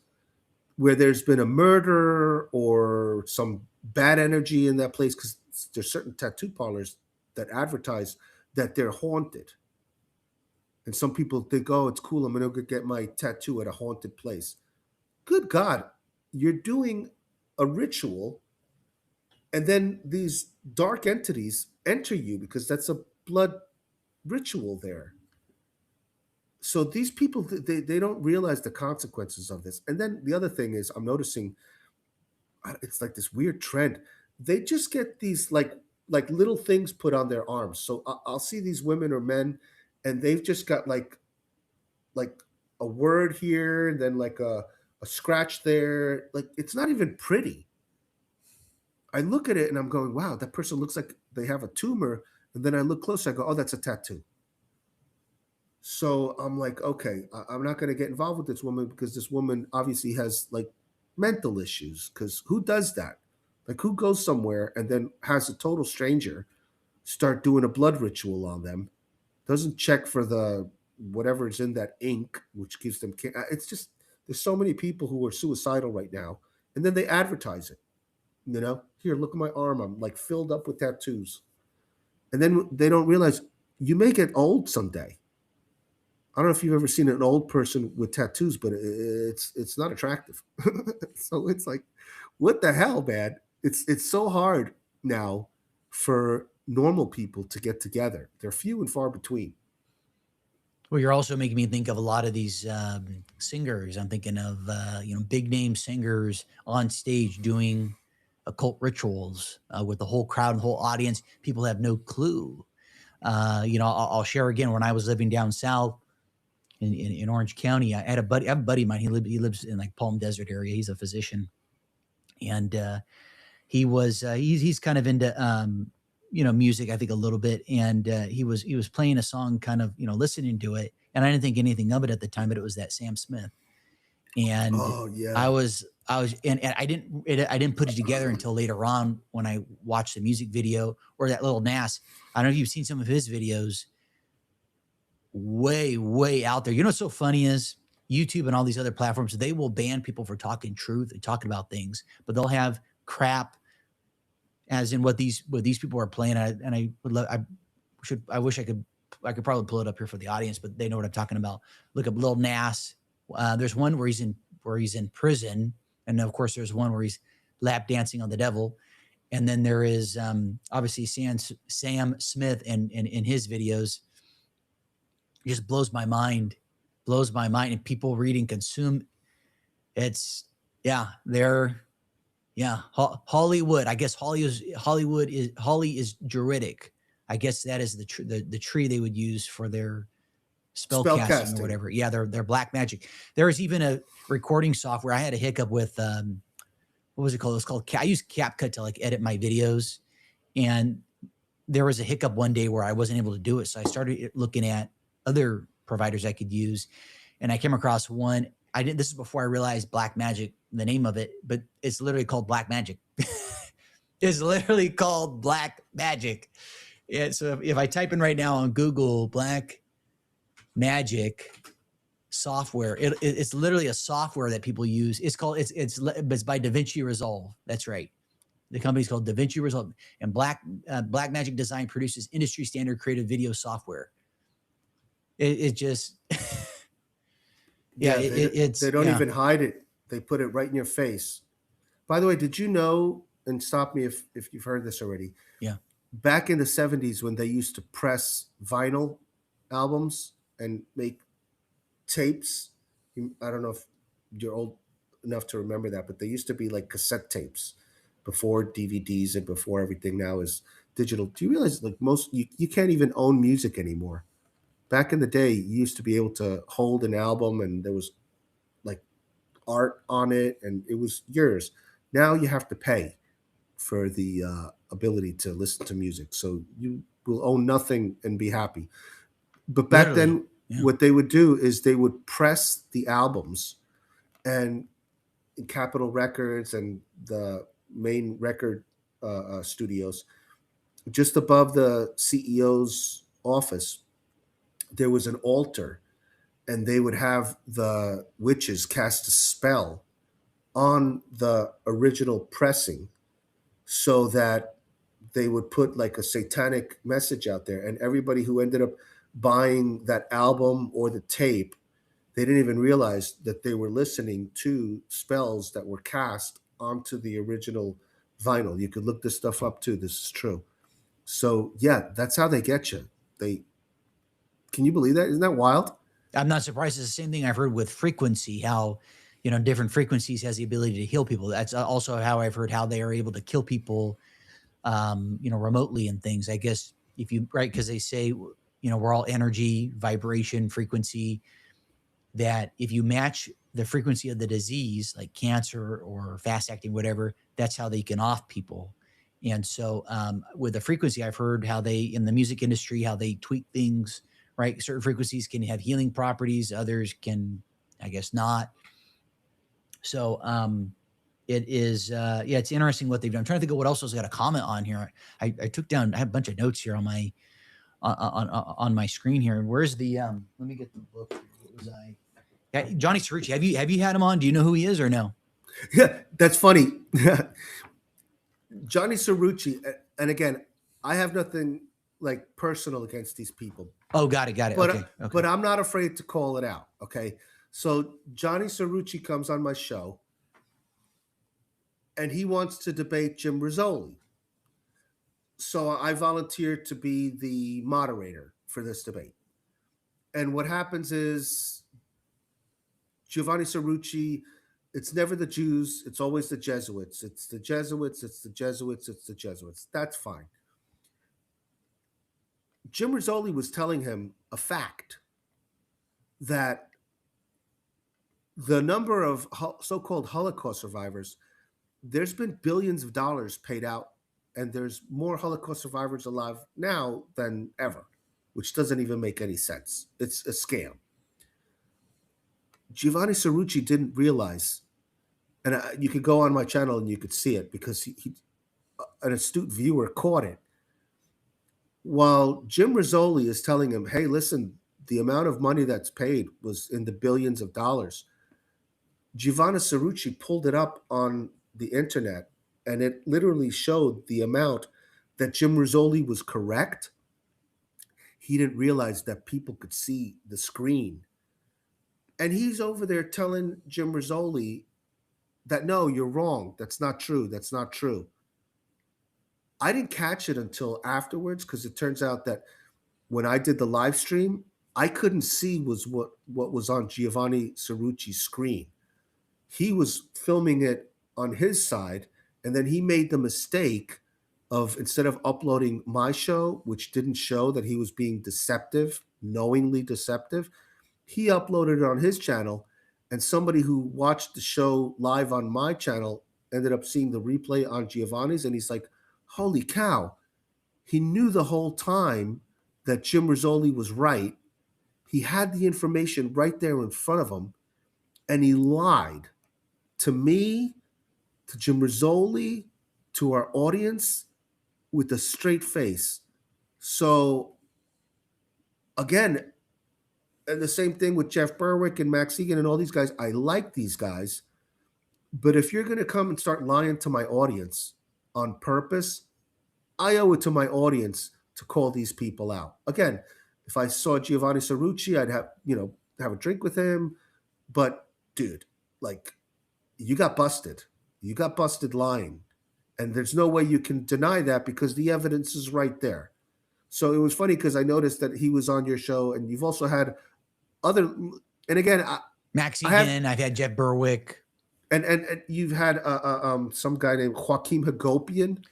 where there's been a murder or some bad energy in that place, because there's certain tattoo parlors that advertise that they're haunted. And some people think, oh, it's cool. I'm going to go get my tattoo at a haunted place. Good God, you're doing a ritual, and then these dark entities enter you because that's a blood ritual there. So these people, they don't realize the consequences of this. And then the other thing is, I'm noticing it's like this weird trend. They just get these like little things put on their arms. So I'll see these women or men, and they've just got like a word here, and then like a scratch there. Like it's not even pretty. I look at it and I'm going, wow, that person looks like they have a tumor. And then I look closer, I go, oh, that's a tattoo. So I'm like, okay, I'm not going to get involved with this woman because this woman obviously has like mental issues. Because who does that? Like, who goes somewhere and then has a total stranger start doing a blood ritual on them? Doesn't check for the whatever is in that ink, which gives them. It's just there's so many people who are suicidal right now, and then they advertise it. Here, look at my arm. I'm like filled up with tattoos, and then they don't realize you may get old someday. I don't know if you've ever seen an old person with tattoos, but it's not attractive. So it's like, what the hell, man? It's so hard now for normal people to get together. They're few and far between. Well, you're also making me think of a lot of these singers. I'm thinking of big name singers on stage doing occult rituals with the whole crowd, and the whole audience. People have no clue. I'll share again. When I was living down south in Orange County, I had a buddy. I have a buddy of mine. He lives in like Palm Desert area. He's a physician, and he's kind of into music, I think, a little bit, and he was playing a song, kind of listening to it, and I didn't think anything of it at the time, but it was that Sam Smith, and Oh I yeah. was I was and I didn't put it together until later on when I watched the music video, or that little Nas. I don't know if you've seen some of his videos, way out there. What's so funny is YouTube and all these other platforms, they will ban people for talking truth and talking about things, but they'll have crap as in what these people are playing. And I would love, I wish I could probably pull it up here for the audience, but they know what I'm talking about. Look up Lil Nas. There's one where he's in prison, and of course there's one where he's lap dancing on the devil, and then there is obviously Sam Smith, and in his videos, it just blows my mind, and people reading consume. It's yeah, they're yeah, Hollywood. I guess Holly is Druidic. I guess that is the tree they would use for their spell Spell casting or casting. whatever. Yeah, they're black magic. There is even a recording software. I had a hiccup with what was it called? It was called I use CapCut to like edit my videos, and there was a hiccup one day where I wasn't able to do it. So I started looking at other providers I could use, and I came across one. I didn't. This is before I realized Black Magic, the name of it, but it's literally called Black Magic. It's literally called Black Magic. Yeah. So if I type in right now on Google Black Magic software, it's literally a software that people use. It's by DaVinci Resolve. That's right. The company's called DaVinci Resolve, and Black Magic Design produces industry standard creative video software. It just yeah, Yeah, they it's don't yeah. even hide it. They put it right in your face. By the way, did you know? And stop me if you've heard this already. Yeah. Back in the '70s, when they used to press vinyl albums and make tapes, I don't know if you're old enough to remember that, but they used to be like cassette tapes before DVDs and before everything now is digital. Do you realize like you can't even own music anymore? Back in the day, you used to be able to hold an album and there was like art on it and it was yours. Now you have to pay for the ability to listen to music. So you will own nothing and be happy. But back Literally. then, Yeah. what they would do is they would press the albums, and Capitol Records and the main record studios, just above the CEO's office, there was an altar, and they would have the witches cast a spell on the original pressing so that they would put like a satanic message out there, and everybody who ended up buying that album or the tape, they didn't even realize that they were listening to spells that were cast onto the original vinyl. You could look this stuff up too. This is true. So yeah, that's how they get you. They Can you believe that? Isn't that wild? I'm not surprised. It's the same thing I've heard with frequency, how, different frequencies has the ability to heal people. That's also how I've heard how they are able to kill people, remotely and things. I guess if you, right, because they say, we're all energy, vibration, frequency, that if you match the frequency of the disease, like cancer or fast acting, whatever, that's how they can off people. And so, with the frequency, I've heard how they, in the music industry, how they tweak things, right? Certain frequencies can have healing properties, others can, I guess, not. So, it is, yeah, it's interesting what they've done. I'm trying to think of what else was got a comment on here. I took down, I have a bunch of notes here on my, on my screen here. And where's the, let me get the book. What was I? Yeah, Johnny Cerrucci. Have you had him on? Do you know who he is or no? Yeah, that's funny. Johnny Cerrucci, and again, I have nothing like personal against these people, Oh, got it, got it. Okay, okay. but I'm not afraid to call it out. Okay, so Johnny Cerrucci comes on my show, and he wants to debate Jim Rizzoli. So I volunteered to be the moderator for this debate. And what happens is Giovanni Cerrucci, it's never the Jews, it's always the Jesuits. It's the Jesuits, it's the Jesuits, it's the Jesuits. That's fine. Jim Rizzoli was telling him a fact that the number of so-called Holocaust survivors, there's been billions of dollars paid out, and there's more Holocaust survivors alive now than ever, which doesn't even make any sense. It's a scam. Giovanni Cerrucci didn't realize, and you could go on my channel and you could see it because an astute viewer caught it. While Jim Rizzoli is telling him, "Hey, listen, the amount of money that's paid was in the billions of dollars," Giovanni Cerrucci pulled it up on the internet, and it literally showed the amount that Jim Rizzoli was correct. He didn't realize that people could see the screen. And he's over there telling Jim Rizzoli that, no, you're wrong. That's not true. That's not true. I didn't catch it until afterwards because it turns out that when I did the live stream, I couldn't see what was on Giovanni Cerrucci's screen. He was filming it on his side, and then he made the mistake of, instead of uploading my show, which didn't show that he was being deceptive, knowingly deceptive, he uploaded it on his channel, and somebody who watched the show live on my channel ended up seeing the replay on Giovanni's, and he's like, holy cow, he knew the whole time that Jim Rizzoli was right. He had the information right there in front of him, and he lied to me, to Jim Rizzoli, to our audience with a straight face. So again, and the same thing with Jeff Berwick and Max Egan and all these guys. I like these guys, but if you're going to come and start lying to my audience on purpose, I owe it to my audience to call these people out. Again, if I saw Giovanni Cerrucci, I'd have a drink with him. But dude, like, you got busted. You got busted lying. And there's no way you can deny that because the evidence is right there. So it was funny because I noticed that he was on your show, and you've also had other. And again, Max I have, Egan. I've had Jeff Berwick. and you've had some guy named Joaquim Hagopian,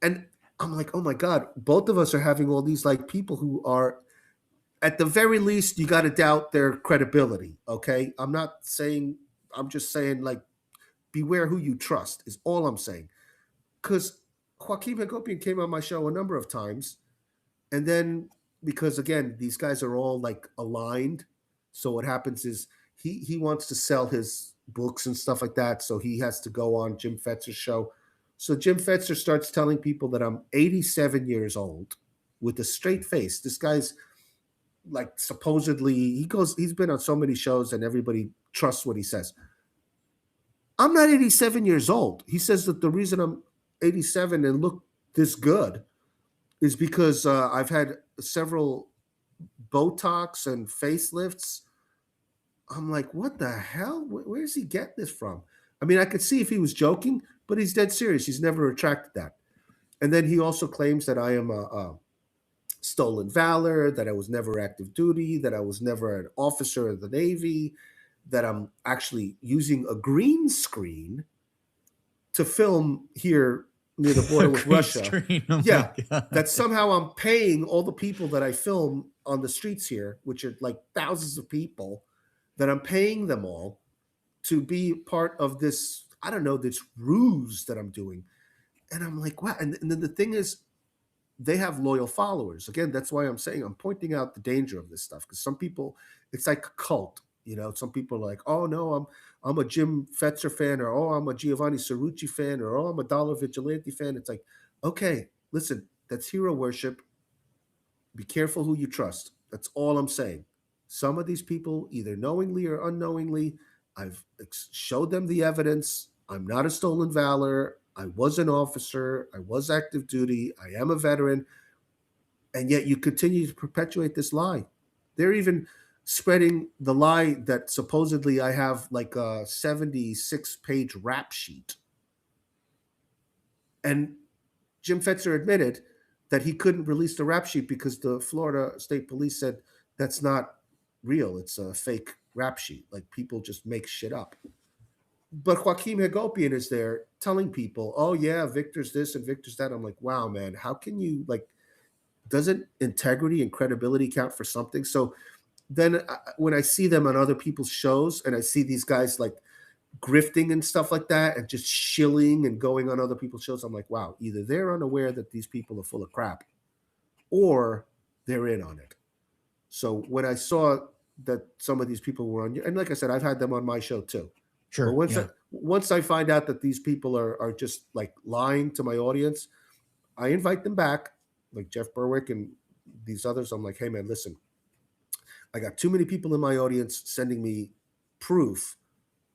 and I'm like, oh my god, both of us are having all these like people who are, at the very least, you got to doubt their credibility. Okay, I'm not saying, I'm just saying, like, beware who you trust, is all I'm saying. Because Joaquin Hagopian came on my show a number of times, and then because again, these guys are all like aligned. So what happens is he wants to sell his books and stuff like that. So he has to go on Jim Fetzer's show. So Jim Fetzer starts telling people that I'm 87 years old with a straight face. This guy's like supposedly he's been on so many shows and everybody trusts what he says. I'm not 87 years old. He says that the reason I'm 87 and look this good is because I've had several Botox and facelifts. I'm like, what the hell? Where does he get this from? I mean, I could see if he was joking, but he's dead serious. He's never retracted that. And then he also claims that I am a stolen valor, that I was never active duty, that I was never an officer of the Navy, that I'm actually using a green screen to film here near the border with Green Russia. screen. Oh my Yeah, god. that somehow I'm paying all the people that I film on the streets here, which are like thousands of people, that I'm paying them all to be part of this, I don't know, this ruse that I'm doing. And I'm like, wow. And then the thing is, they have loyal followers. Again, that's why I'm saying I'm pointing out the danger of this stuff because some people, it's like a cult. You know, some people are like, oh no, I'm a Jim Fetzer fan, or oh, I'm a Giovanni Cerrucci fan, or oh, I'm a Dollar Vigilante fan. It's like, okay, listen, that's hero worship. Be careful who you trust. That's all I'm saying. Some of these people, either knowingly or unknowingly, I've showed them the evidence. I'm not a stolen valor. I was an officer. I was active duty. I am a veteran. And yet you continue to perpetuate this lie. They're even spreading the lie that supposedly I have like a 76-page rap sheet. And Jim Fetzer admitted that he couldn't release the rap sheet because the Florida State Police said that's not real. It's a fake rap sheet. Like people just make shit up. But Joaquin Hagopian is there telling people, oh, yeah, Victor's this and Victor's that. I'm like, wow, man, how can you, like, doesn't integrity and credibility count for something? So then when I see them on other people's shows and I see these guys like grifting and stuff like that and just shilling and going on other people's shows, I'm like, wow, either they're unaware that these people are full of crap or they're in on it. So when I saw that some of these people were on, and like I said, I've had them on my show too. But Sure. Yeah. once I find out that these people are just like lying to my audience, I invite them back, like Jeff Berwick and these others. I'm like, hey man, listen, I got too many people in my audience sending me proof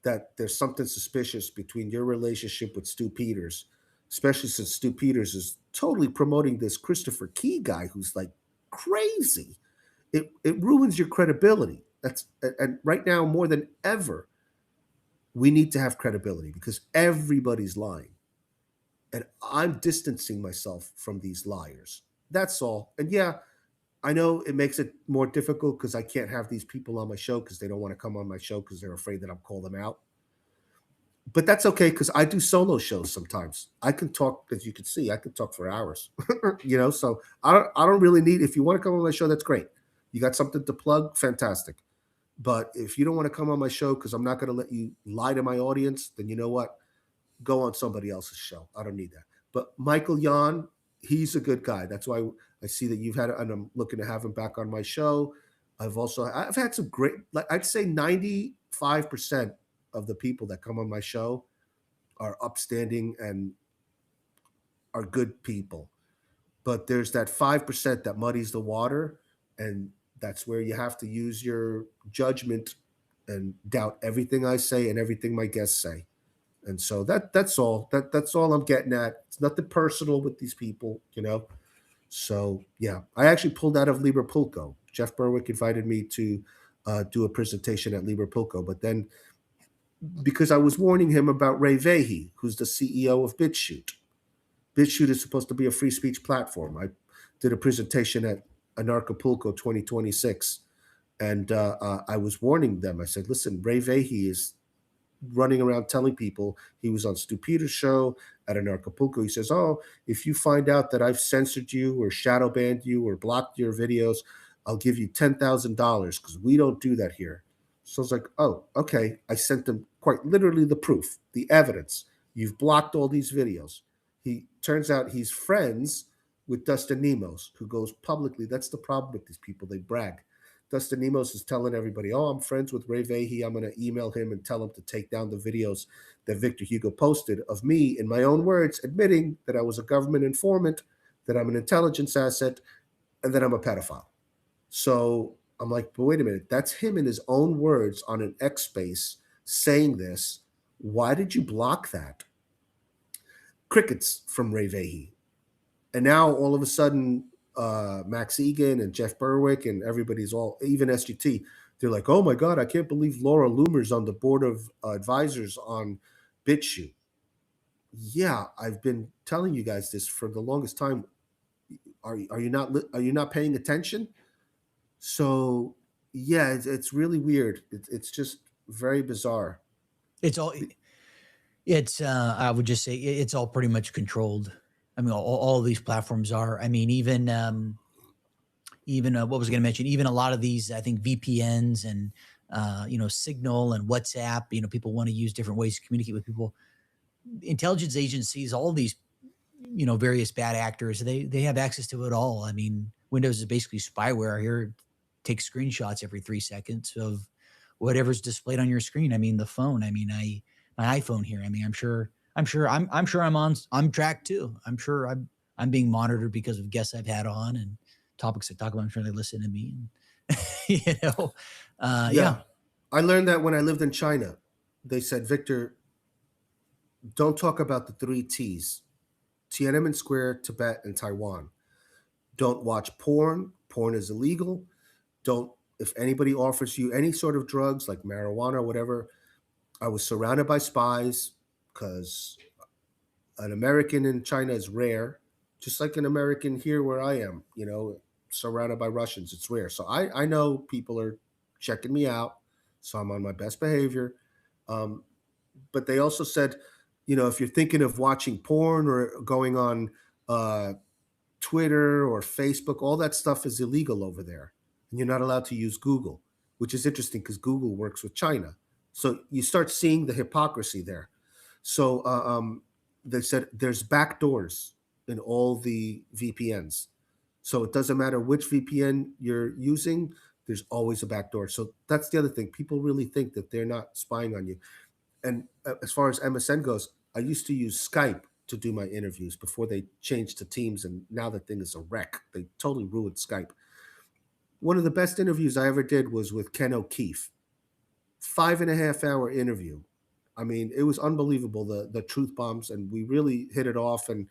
that there's something suspicious between your relationship with Stu Peters, especially since Stu Peters is totally promoting this Christopher Key guy who's like crazy. It ruins your credibility. That's and right now more than ever, we need to have credibility because everybody's lying. And I'm distancing myself from these liars. That's all. And yeah, I know it makes it more difficult because I can't have these people on my show because they don't want to come on my show because they're afraid that I'll call them out. But that's okay because I do solo shows sometimes. I can talk, as you can see, I can talk for hours. So I don't really need. If you want to come on my show, that's great. You got something to plug, fantastic. But if you don't want to come on my show because I'm not going to let you lie to my audience, then you know what? Go on somebody else's show. I don't need that. But Michael Yon, he's a good guy. That's why I see that you've had, and I'm looking to have him back on my show. I've had some great, like I'd say 95% of the people that come on my show are upstanding and are good people. But there's that 5% that muddies the water, and that's where you have to use your judgment and doubt everything I say and everything my guests say. And so that's all. That's all I'm getting at. It's nothing personal with these people. So yeah, I actually pulled out of Liverpulco. Jeff Berwick invited me to do a presentation at Liverpulco, but then because I was warning him about Ray Vahey, who's the CEO of BitChute. BitChute is supposed to be a free speech platform. I did a presentation at Anarchapulco 2026, and I was warning them. I said, listen, Ray Vahey is running around telling people he was on Stu Peters' show at Anarchapulco. He says, oh, if you find out that I've censored you or shadow banned you or blocked your videos, I'll give you $10,000 because we don't do that here. So I was like, oh, okay. I sent them quite literally the proof, the evidence. You've blocked all these videos. He turns out he's friends with Dustin Nemos, who goes publicly. That's the problem with these people. They brag. Dustin Nemos is telling everybody, oh, I'm friends with Ray Vahey. I'm going to email him and tell him to take down the videos that Victor Hugo posted of me, in my own words, admitting that I was a government informant, that I'm an intelligence asset, and that I'm a pedophile. So I'm like, but wait a minute, that's him in his own words on an X space saying this. Why did you block that? Crickets from Ray Vahey. And now all of a sudden, Max Egan and Jeff Berwick and everybody's all, even SGT, they're like, oh my God, I can't believe Laura Loomer's on the board of advisors on BitChute. Yeah, I've been telling you guys this for the longest time. Are you not paying attention? So yeah, it's really weird. It's just very bizarre. It's all it's I would just say it's all pretty much controlled. I mean, all these platforms are. I mean, even what was I going to mention? Even a lot of these, I think VPNs and Signal and WhatsApp. People want to use different ways to communicate with people. Intelligence agencies, all these various bad actors, they have access to it all. I mean, Windows is basically spyware. Here, take screenshots every 3 seconds of whatever's displayed on your screen. I mean, the phone. I mean, my iPhone here. I mean, I'm tracked too. I'm sure I'm being monitored because of guests I've had on and topics I talk about. I'm sure they listen to me. And, Yeah, yeah, I learned that when I lived in China. They said, Victor, don't talk about the three T's: Tiananmen Square, Tibet, and Taiwan. Don't watch porn. Porn is illegal. Don't, if anybody offers you any sort of drugs like marijuana or whatever. I was surrounded by spies because an American in China is rare, just like an American here where I am, surrounded by Russians. It's rare. So I know people are checking me out. So I'm on my best behavior. Um, but they also said, if you're thinking of watching porn or going on uh, Twitter or Facebook, all that stuff is illegal over there. And you're not allowed to use Google, which is interesting because Google works with China. So you start seeing the hypocrisy there. So they said there's back doors in all the VPNs. So it doesn't matter which VPN you're using, there's always a back door. So that's the other thing. People really think that they're not spying on you. And as far as MSN goes, I used to use Skype to do my interviews before they changed to Teams, and now the thing is a wreck. They totally ruined Skype. One of the best interviews I ever did was with Ken O'Keefe. 5.5 hour interview. I mean, it was unbelievable, the truth bombs, and we really hit it off, and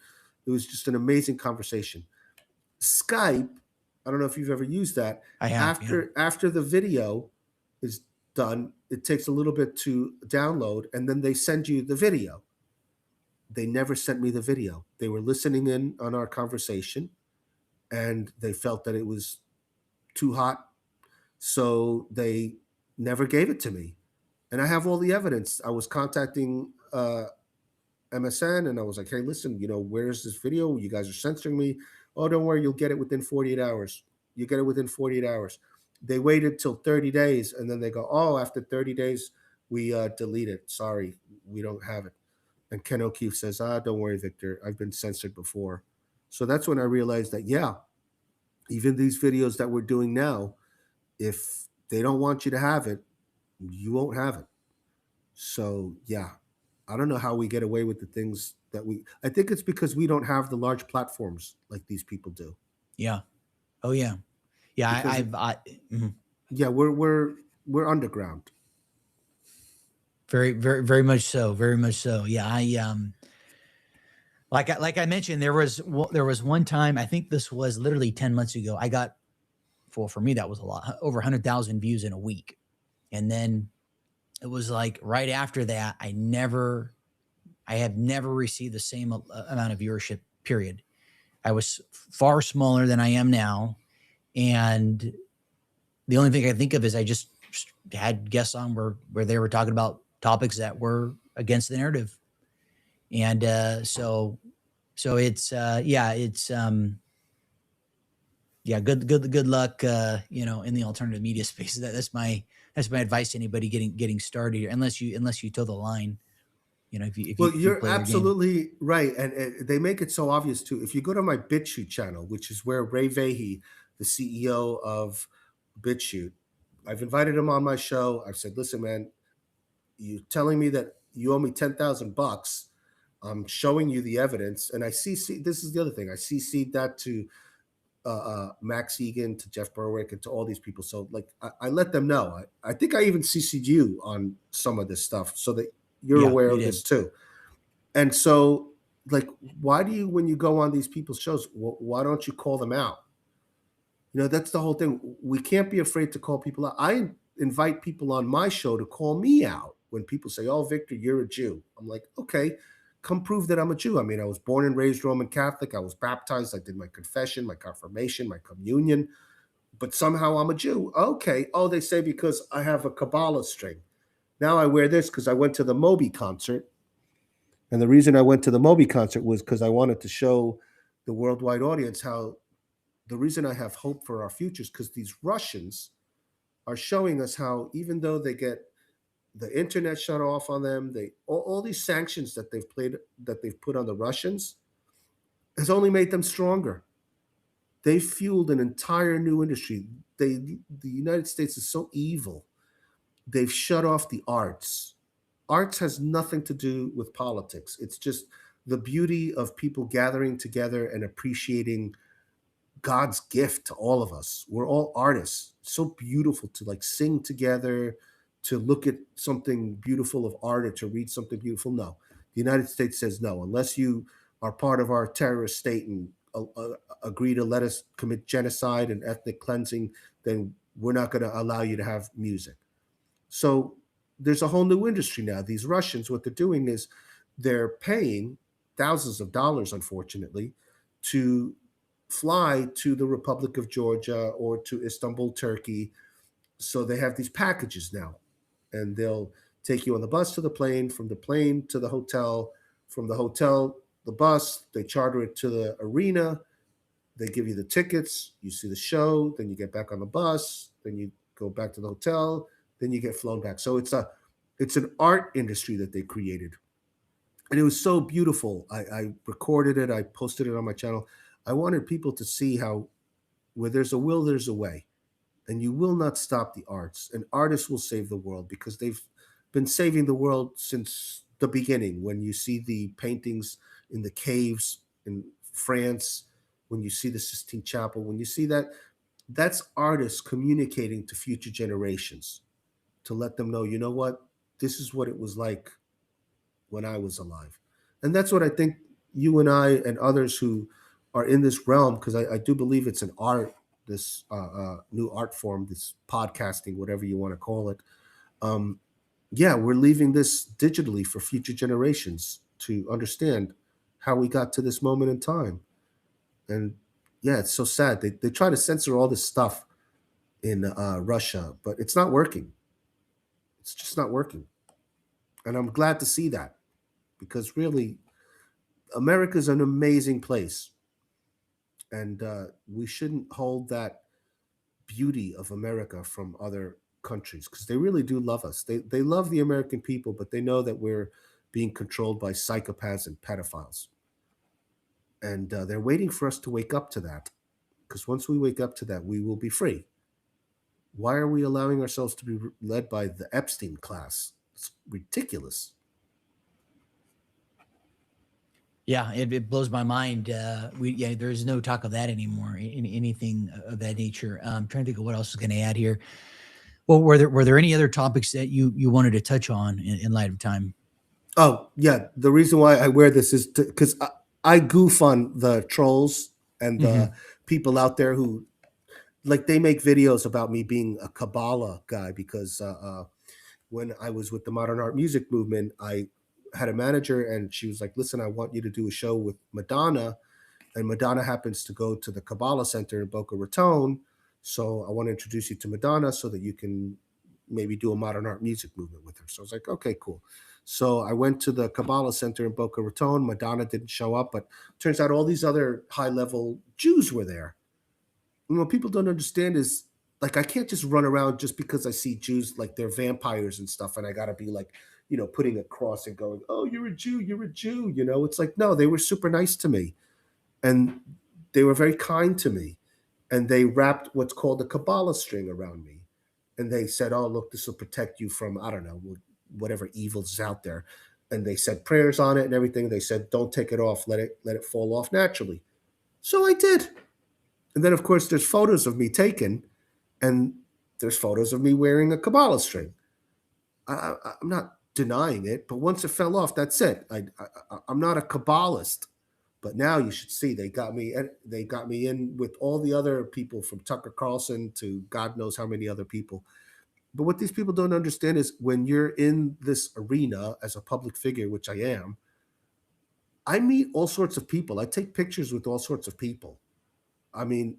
it was just an amazing conversation. Skype, I don't know if you've ever used that. I have. Yeah, After the video is done, it takes a little bit to download, and then they send you the video. They never sent me the video. They were listening in on our conversation, and they felt that it was too hot, so they never gave it to me. And I have all the evidence. I was contacting MSN, and I was like, "Hey, listen, where's this video? You guys are censoring me. Oh, don't worry, you'll get it within 48 hours. You get it within 48 hours." They waited till 30 days, and then they go, "Oh, after 30 days, we delete it. Sorry, we don't have it." And Ken O'Keefe says, don't worry, Victor. I've been censored before. So that's when I realized that, yeah, even these videos that we're doing now, if they don't want you to have it, you won't have it. So, yeah, I don't know how we get away with the things that I think it's because we don't have the large platforms like these people do. yeah. Oh yeah, yeah. Because, Mhm. yeah, we're underground. Very, very, very much so. Very much so. Yeah, like I mentioned, there was one time. I think this was literally 10 months ago. I got, well, for me that was a lot, over 100,000 views in a week, and then it was like right after that, I have never received the same amount of viewership. Period. I was far smaller than I am now, and the only thing I think of is I just had guests on where they were talking about topics that were against the narrative, and so it's yeah, it's Yeah, good luck, in the alternative media space. That's my advice to anybody getting started. Unless you toe the line, Well, if you you're play your game. absolutely right, and they make it so obvious too. If you go to my BitChute channel, which is where Ray Vahey, the CEO of BitChute, I've invited him on my show. I've said, "Listen, man, you're telling me that you owe me $10,000. I'm showing you the evidence, and I CC. This is the other thing. I CC'd that to Max Egan, to Jeff Berwick, and to all these people. So like I let them know. I think I even CC'd you on some of this stuff so that you're Yeah, aware you of did. this too. And so, like, why do you, when you go on these people's shows, why don't you call them out? That's the whole thing. We can't be afraid to call people out. I invite people on my show to call me out when people say, "Oh, Victor, you're a Jew." I'm like, okay, come prove that I'm a Jew. I mean, I was born and raised Roman Catholic. I was baptized. I did my confession, my confirmation, my communion, but somehow I'm a Jew. Okay. Oh, they say because I have a Kabbalah string. Now I wear this because I went to the Moby concert. And the reason I went to the Moby concert was because I wanted to show the worldwide audience how the reason I have hope for our futures, because these Russians are showing us how even though they get the internet shut off on them, they all these sanctions that they've put on the Russians has only made them stronger. They fueled an entire new industry. The United States is so evil. They've shut off the arts. Arts has nothing to do with politics. It's just the beauty of people gathering together and appreciating God's gift to all of us. We're all artists. It's so beautiful to like sing together, to look at something beautiful of art, or to read something beautiful. No, the United States says no. Unless you are part of our terrorist state and agree to let us commit genocide and ethnic cleansing, then we're not going to allow you to have music. So there's a whole new industry now. These Russians, what they're doing is they're paying thousands of dollars, unfortunately, to fly to the Republic of Georgia or to Istanbul, Turkey. So they have these packages now, and they'll take you on the bus to the plane, from the plane to the hotel, from the hotel, the bus, they charter it to the arena, they give you the tickets, you see the show, then you get back on the bus, then you go back to the hotel, then you get flown back. So it's an art industry that they created. And it was so beautiful. I recorded it, I posted it on my channel. I wanted people to see how where there's a will, there's a way. And you will not stop the arts. And artists will save the world because they've been saving the world since the beginning. When you see the paintings in the caves in France, when you see the Sistine Chapel, when you see that, that's artists communicating to future generations to let them know, you know what, this is what it was like when I was alive. And that's what I think you and I and others who are in this realm, because I do believe it's an art, this new art form, this podcasting, whatever you want to call it. Um, yeah, we're leaving this digitally for future generations to understand how we got to this moment in time. And yeah, it's so sad. They try to censor all this stuff in Russia, but it's not working. It's just not working. And I'm glad to see that because really, America's an amazing place. And we shouldn't hold that beauty of America from other countries because they really do love us. They love the American people, but they know that we're being controlled by psychopaths and pedophiles. And they're waiting for us to wake up to that because once we wake up to that, we will be free. Why are we allowing ourselves to be led by the Epstein class? It's ridiculous. Yeah, it blows my mind. There's no talk of that anymore. Anything of that nature. I'm trying to think of what else is going to add here. Well, were there any other topics that you wanted to touch on in light of time? Oh, yeah. The reason why I wear this is because I goof on the trolls and the Hmm. people out there who like they make videos about me being a Kabbalah guy because when I was with the modern art music movement, I had a manager and she was like, "Listen, I want you to do a show with Madonna." And Madonna happens to go to the Kabbalah Center in Boca Raton. So I want to introduce you to Madonna so that you can maybe do a modern art music movement with her. So I was like, okay, cool. So I went to the Kabbalah Center in Boca Raton. Madonna didn't show up, but turns out all these other high level Jews were there. And what people don't understand is, like, I can't just run around just because I see Jews like they're vampires and stuff, and I gotta be like, putting a cross and going, "Oh, you're a Jew, you're a Jew." It's like, no, they were super nice to me, and they were very kind to me, and they wrapped what's called a Kabbalah string around me, and they said, "Oh, look, this will protect you from, I don't know, whatever evils is out there." And they said prayers on it and everything. They said, "Don't take it off. Let it fall off naturally." So I did. And then, of course, there's photos of me taken, and there's photos of me wearing a Kabbalah string. I'm not denying it, but once it fell off, that's it. I'm not a Kabbalist, but now you should see they got me in with all the other people from Tucker Carlson to God knows how many other people. But what these people don't understand is when you're in this arena as a public figure, which I am, I meet all sorts of people. I take pictures with all sorts of people. I mean,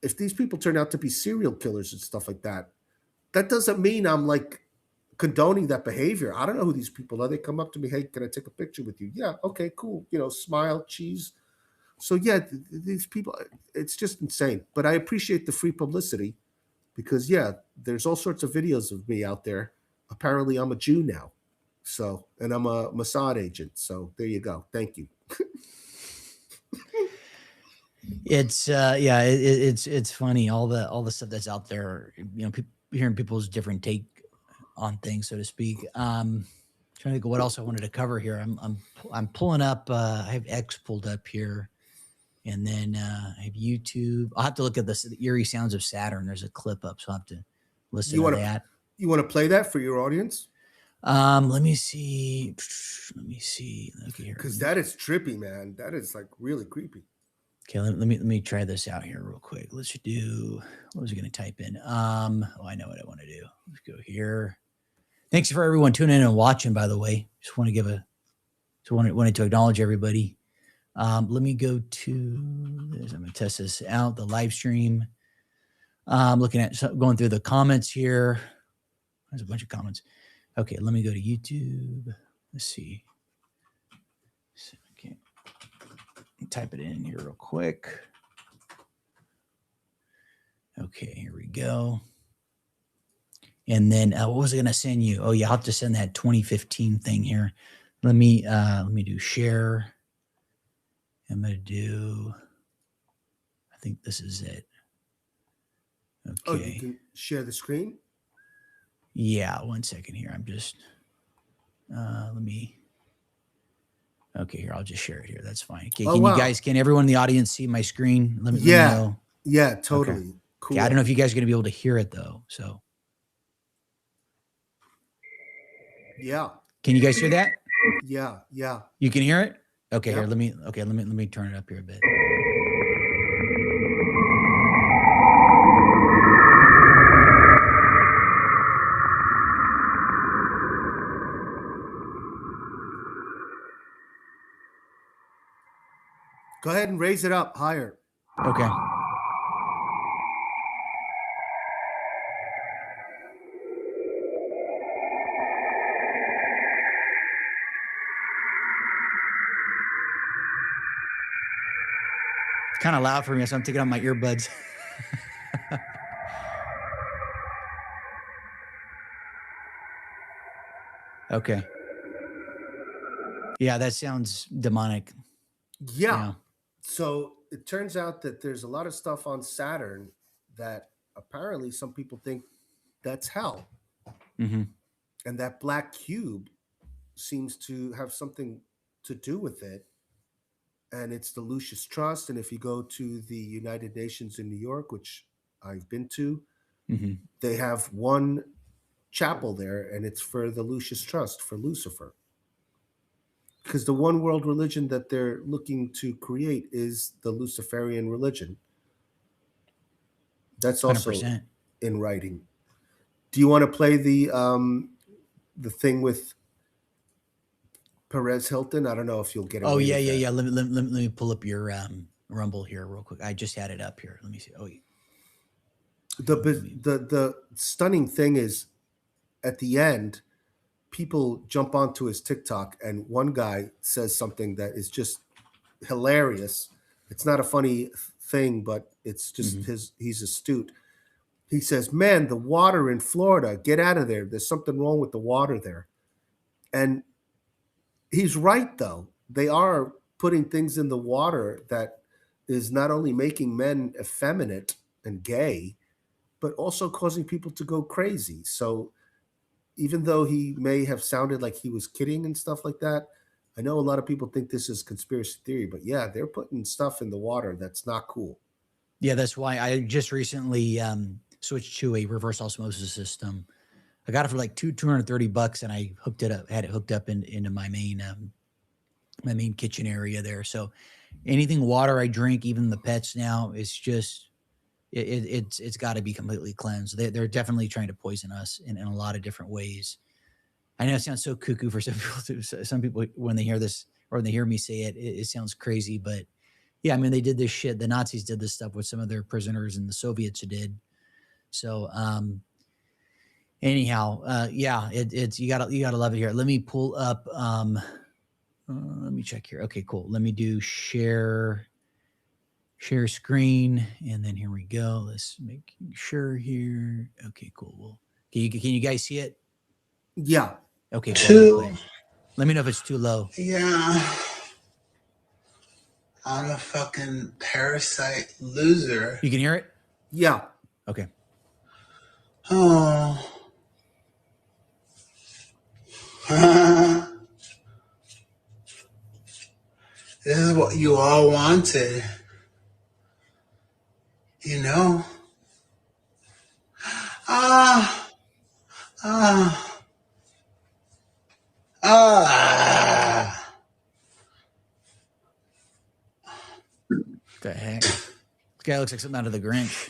if these people turn out to be serial killers and stuff like that, that doesn't mean I'm like condoning that behavior. I don't know who these people are. They come up to me, "Hey, can I take a picture with you?" Yeah, okay, cool. Smile, cheese. So yeah, these people, it's just insane. But I appreciate the free publicity because yeah, there's all sorts of videos of me out there. Apparently, I'm a Jew now. So, and I'm a Mossad agent. So there you go. Thank you. It's yeah, it's funny all the stuff that's out there. Hearing people's different take on things, so to speak. Trying to think of what else I wanted to cover here. I'm pulling up. I have X pulled up here, and then I have YouTube. I'll have to look at this. The eerie sounds of Saturn. There's a clip up, so I'll have to listen You to want to that. you want to play that for your audience? Let me see. Let me see. Okay, here. Because that is trippy, man. That is like really creepy. Okay, let me try this out here real quick. Let's do. What was I going to type in? Oh, I know what I want to do. Let's go here. Thanks for everyone tuning in and watching. By the way, just want to give a. So wanted to acknowledge everybody. Let me go to this. I'm going to test this out. The live stream. Looking at going through the comments here. There's a bunch of comments. Okay, let me go to YouTube. Let's see. Okay, type it in here real quick. Okay, here we go. And then what was I going to send you? Oh yeah, I'll have to send that 2015 thing here. Let me do share. I'm going to do. I think this is it. Oh, you Okay. can share the screen? Yeah, 1 second here. I'm just let me. Okay, here I'll just share it here. That's fine. Okay, Oh, wow. can everyone in the audience see my screen? Let me Yeah. know. Yeah, Okay. totally. Okay, I don't know Cool. if you guys are going to be able to hear it though. So, Yeah. can you guys hear that? Yeah. Yeah. You can hear it? Okay, here, Yep. let me turn it up here a bit. Go ahead and raise it up higher. Okay. It's kind of loud for me, so I'm taking out my earbuds. Okay. Yeah, that sounds demonic. Yeah. Yeah. So it turns out that there's a lot of stuff on Saturn that apparently some people think that's hell. Mm-hmm. And that black cube seems to have something to do with it. And it's the Lucius Trust. And if you go to the United Nations in New York, which I've been to, Mm-hmm. they have one chapel there, and it's for the Lucius Trust, for Lucifer. Because the one world religion that they're looking to create is the Luciferian religion. That's also 100%. in writing. Do you want to play the thing with Perez Hilton? I don't know if you'll get Oh away yeah, with yeah, that. yeah. Let me pull up your Rumble here real quick. I just had it up here. Let me see. Oh, The let me. the stunning thing is at the end, people jump onto his TikTok, and one guy says something that is just hilarious. It's not a funny thing, but it's just Mhm. his. He's astute. He says, "Man, the water in Florida, get out of there. There's something wrong with the water there." And he's right, though. They are putting things in the water that is not only making men effeminate and gay, but also causing people to go crazy. So even though he may have sounded like he was kidding and stuff like that, I know a lot of people think this is conspiracy theory, but yeah, they're putting stuff in the water that's not cool. Yeah, that's why I just recently switched to a reverse osmosis system. I got it for like 230 bucks, and I hooked it up, had it hooked up into my main kitchen area there. So anything water I drink, even the pets now, it's just it's got to be completely cleansed. They're definitely trying to poison us in a lot of different ways. I know it sounds so cuckoo for some people. Some people, when they hear this or when they hear me say it, it sounds crazy. But yeah, I mean, they did this shit. The Nazis did this stuff with some of their prisoners, and the Soviets did. So anyhow, yeah, it's you gotta love it here. Let me pull up. Let me check here. Okay, cool. Let me do share screen, and then here we go. Let's make sure here. Okay, cool. Well, can you guys see it? Yeah. Okay, cool. I'm gonna Two. play. Let me know if it's too low. Yeah. I'm a fucking parasite loser. You can hear it. Yeah. Okay. Oh. This is what you all wanted. You know? Ah. Ah. Ah. The heck. This guy looks like something out of the Grinch.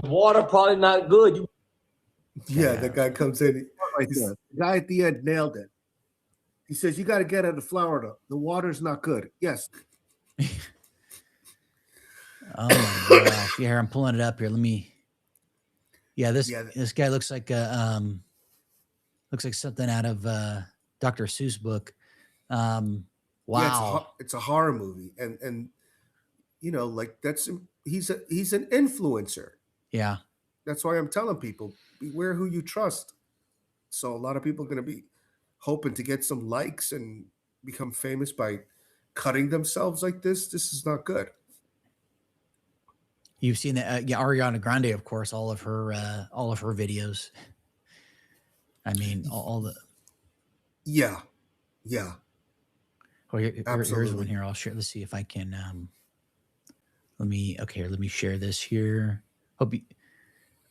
Water probably not good. You Yeah, the guy comes in right there. The guy at the end nailed it. He says, "You got to get out of Florida. The water's not good." Yes. Oh my gosh. Yeah, I'm pulling it up here. Let me. Yeah, this Yeah. this guy looks like something out of Dr. Seuss book. Um, Yeah. wow. It's a horror movie, and like he's an influencer. Yeah. That's why I'm telling people beware who you trust. So a lot of people are going to be hoping to get some likes and become famous by cutting themselves like this. This is not good. You've seen that, yeah, Ariana Grande, of course, all of her videos. I mean, all the. Yeah. Yeah. Oh, here's one Absolutely. here. I'll share. Let's see if I can. Let me. Okay, let me share this here. Hope you.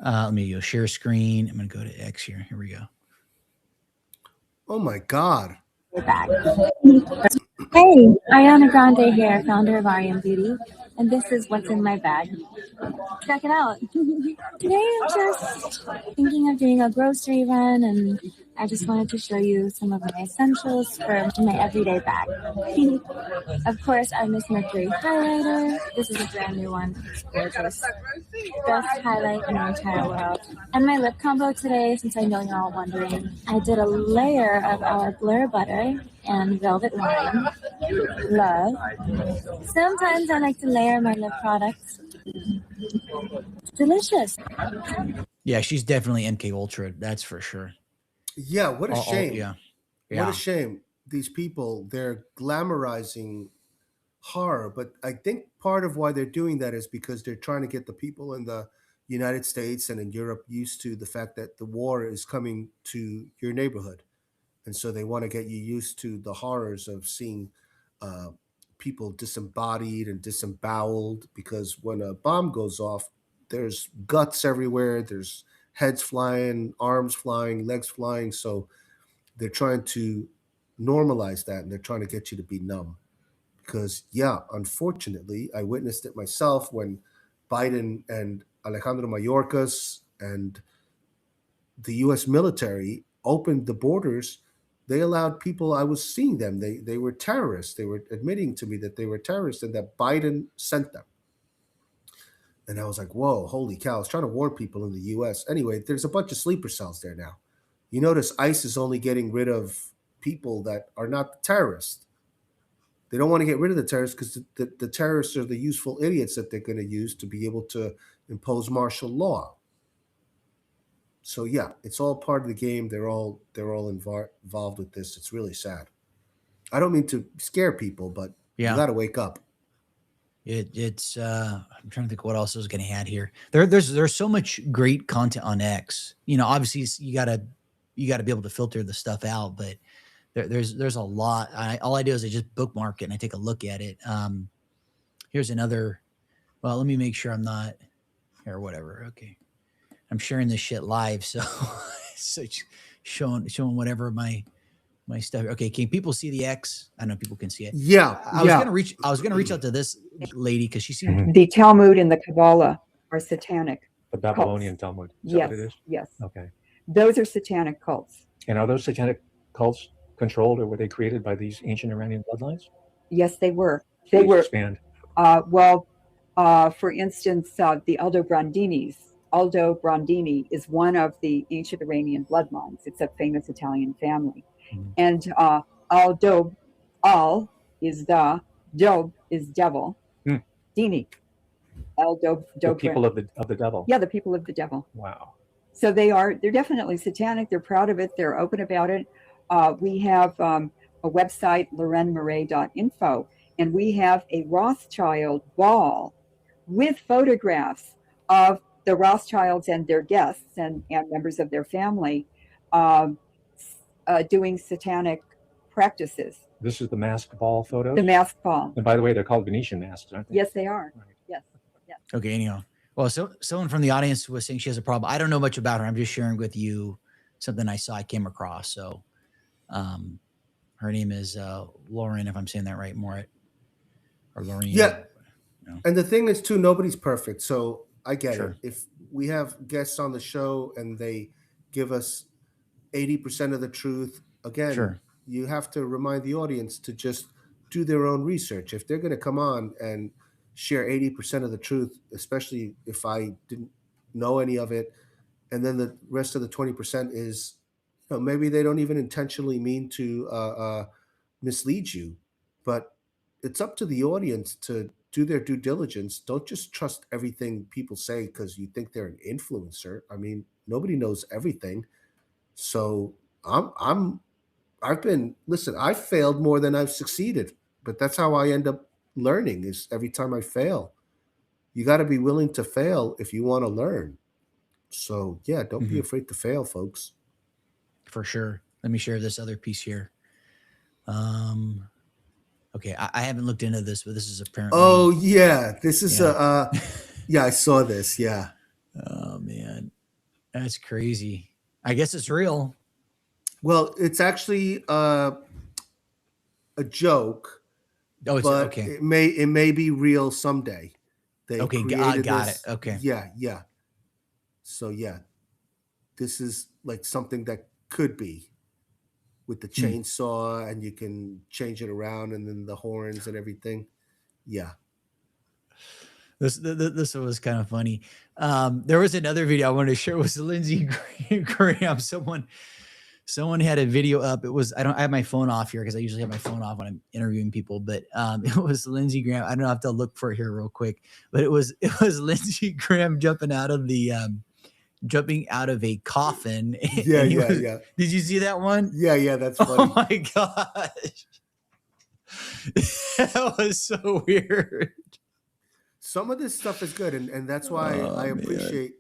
Let me go share screen. I'm gonna go to X here. Here we go. Oh my God. Back. Hey, Ariana Grande here, founder of Arian Beauty, and this is what's in my bag. Check it out. Today I'm just thinking of doing a grocery run, and I just wanted to show you some of my essentials for my everyday bag. Of course, I Miss Mercury highlighter. This is a brand new one. It's gorgeous. Best highlight in the entire world. And my lip combo today, since I know you're all wondering, I did a layer of our Blur butter and velvet wine. Love. Sometimes I like to layer my lip products. Delicious. Yeah, she's definitely MK Ultra. That's for sure. Yeah. What a shame. Yeah, What a yeah. shame. These people, they're glamorizing horror, but I think part of why they're doing that is because they're trying to get the people in the United States and in Europe used to the fact that the war is coming to your neighborhood. And so they want to get you used to the horrors of seeing uh, people disembodied and disemboweled, because when a bomb goes off, there's guts everywhere, there's heads flying, arms flying, legs flying. So they're trying to normalize that, and they're trying to get you to be numb. Because yeah, unfortunately, I witnessed it myself when Biden and Alejandro Mayorkas and the U.S. military opened the borders. They allowed people. I was seeing them. They were terrorists. They were admitting to me that they were terrorists and that Biden sent them. And I was like, whoa, holy cow! I was trying to warn people in the U.S. Anyway, there's a bunch of sleeper cells there now. You notice ICE is only getting rid of people that are not terrorists. They don't want to get rid of the terrorists because the terrorists are the useful idiots that they're going to use to be able to impose martial law. So yeah, it's all part of the game. They're all involved with this. It's really sad. I don't mean to scare people, but you Yeah. got to wake up. It's I'm trying to think what else I was going to add here. There's so much great content on X. Obviously you gotta be able to filter the stuff out, but there's a lot. All I do is I just bookmark it and I take a look at it. Here's another. Well, let me make sure I'm not or whatever. Okay, I'm sharing this shit live, so so showing whatever my stuff. Okay, can people see the X? I know people can see it. Yeah, I was gonna reach out to this lady because she seemed The Talmud and the Kabbalah are satanic. The Babylonian cults. Talmud. Is Yes, that what it is? yes. Okay. Those are satanic cults. And are those satanic cults controlled, or were they created by these ancient Iranian bloodlines? Yes, they were. They Please were. expand. For instance, the Aldo Brandini is one of the ancient Iranian bloodlines. It's a famous Italian family. Mhm. And Al is the, Dob is devil, Dini. Aldo The people of the devil. Yeah, the people of the devil. Wow. So they're definitely satanic. They're proud of it. They're open about it. We have a website, lorenmarais.info, and we have a Rothschild ball with photographs of the Rothschilds and their guests and members of their family doing satanic practices. This is the masked ball photos? The masked ball. And by the way, they're called Venetian masks, aren't they? Yes, they are. Right. Yes. okay. Anyhow, well, so someone from the audience was saying she has a problem. I don't know much about her. I'm just sharing with you something I came across. So, her name is Lauren, if I'm saying that right, Morit or Lauren. Yeah. And the thing is, too, nobody's perfect. So I get Sure. it. If we have guests on the show and they give us 80% of the truth, again, Sure. you have to remind the audience to just do their own research. If they're going to come on and share 80% of the truth, especially if I didn't know any of it, and then the rest of the 20% is, maybe they don't even intentionally mean to mislead you, but it's up to the audience to do their due diligence. Don't just trust everything people say because you think they're an influencer. I mean, nobody knows everything. So I've failed more than I've succeeded, but that's how I end up learning is every time I fail. You got to be willing to fail if you want to learn. So yeah, don't be afraid to fail, folks. For sure. Let me share this other piece here. Okay, I haven't looked into this, but this is apparently. Oh yeah, this is yeah, I saw this. Yeah. Oh man, that's crazy. I guess it's real. Well, it's actually a joke. Oh, it's but okay. It may be real someday. They Okay, created got this. it. Okay. Yeah. So yeah, this is like something that could be with the chainsaw, and you can change it around, and then the horns and everything. Yeah. This was kind of funny. There was another video I wanted to share. It was Lindsey Graham. Someone had a video up. It was I have my phone off here because I usually have my phone off when I'm interviewing people. But it was Lindsey Graham. I don't know. I have to look for it here real quick. But it was Lindsey Graham jumping out of a coffin. Yeah. Did you see that one? Yeah. That's funny. Oh my gosh, that was so weird. Some of this stuff is good, and that's why I appreciate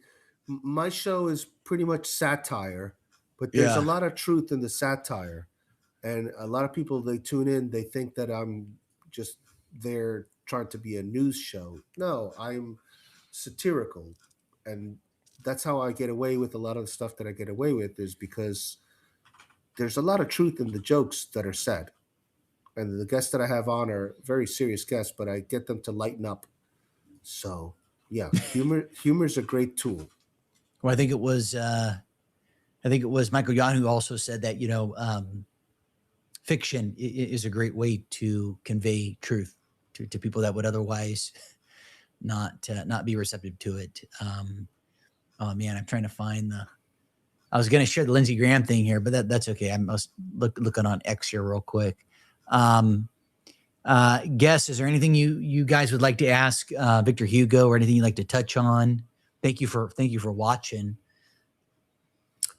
my show is pretty much satire, but there's a lot of truth in the satire, and a lot of people, they tune in, they think that I'm just there trying to be a news show. No, I'm satirical, and that's how I get away with a lot of the stuff that I get away with, is because there's a lot of truth in the jokes that are said, and the guests that I have on are very serious guests, but I get them to lighten up. So yeah, humor is a great tool. Well, I think it was Michael Yon who also said that fiction is a great way to convey truth to people that would otherwise not be receptive to it. Oh man, I'm trying to find I was going to share the Lindsey Graham thing here, but that's okay. I must looking on X here real quick. Guess, is there anything you guys would like to ask Victor Hugo, or anything you'd like to touch on? Thank you for watching.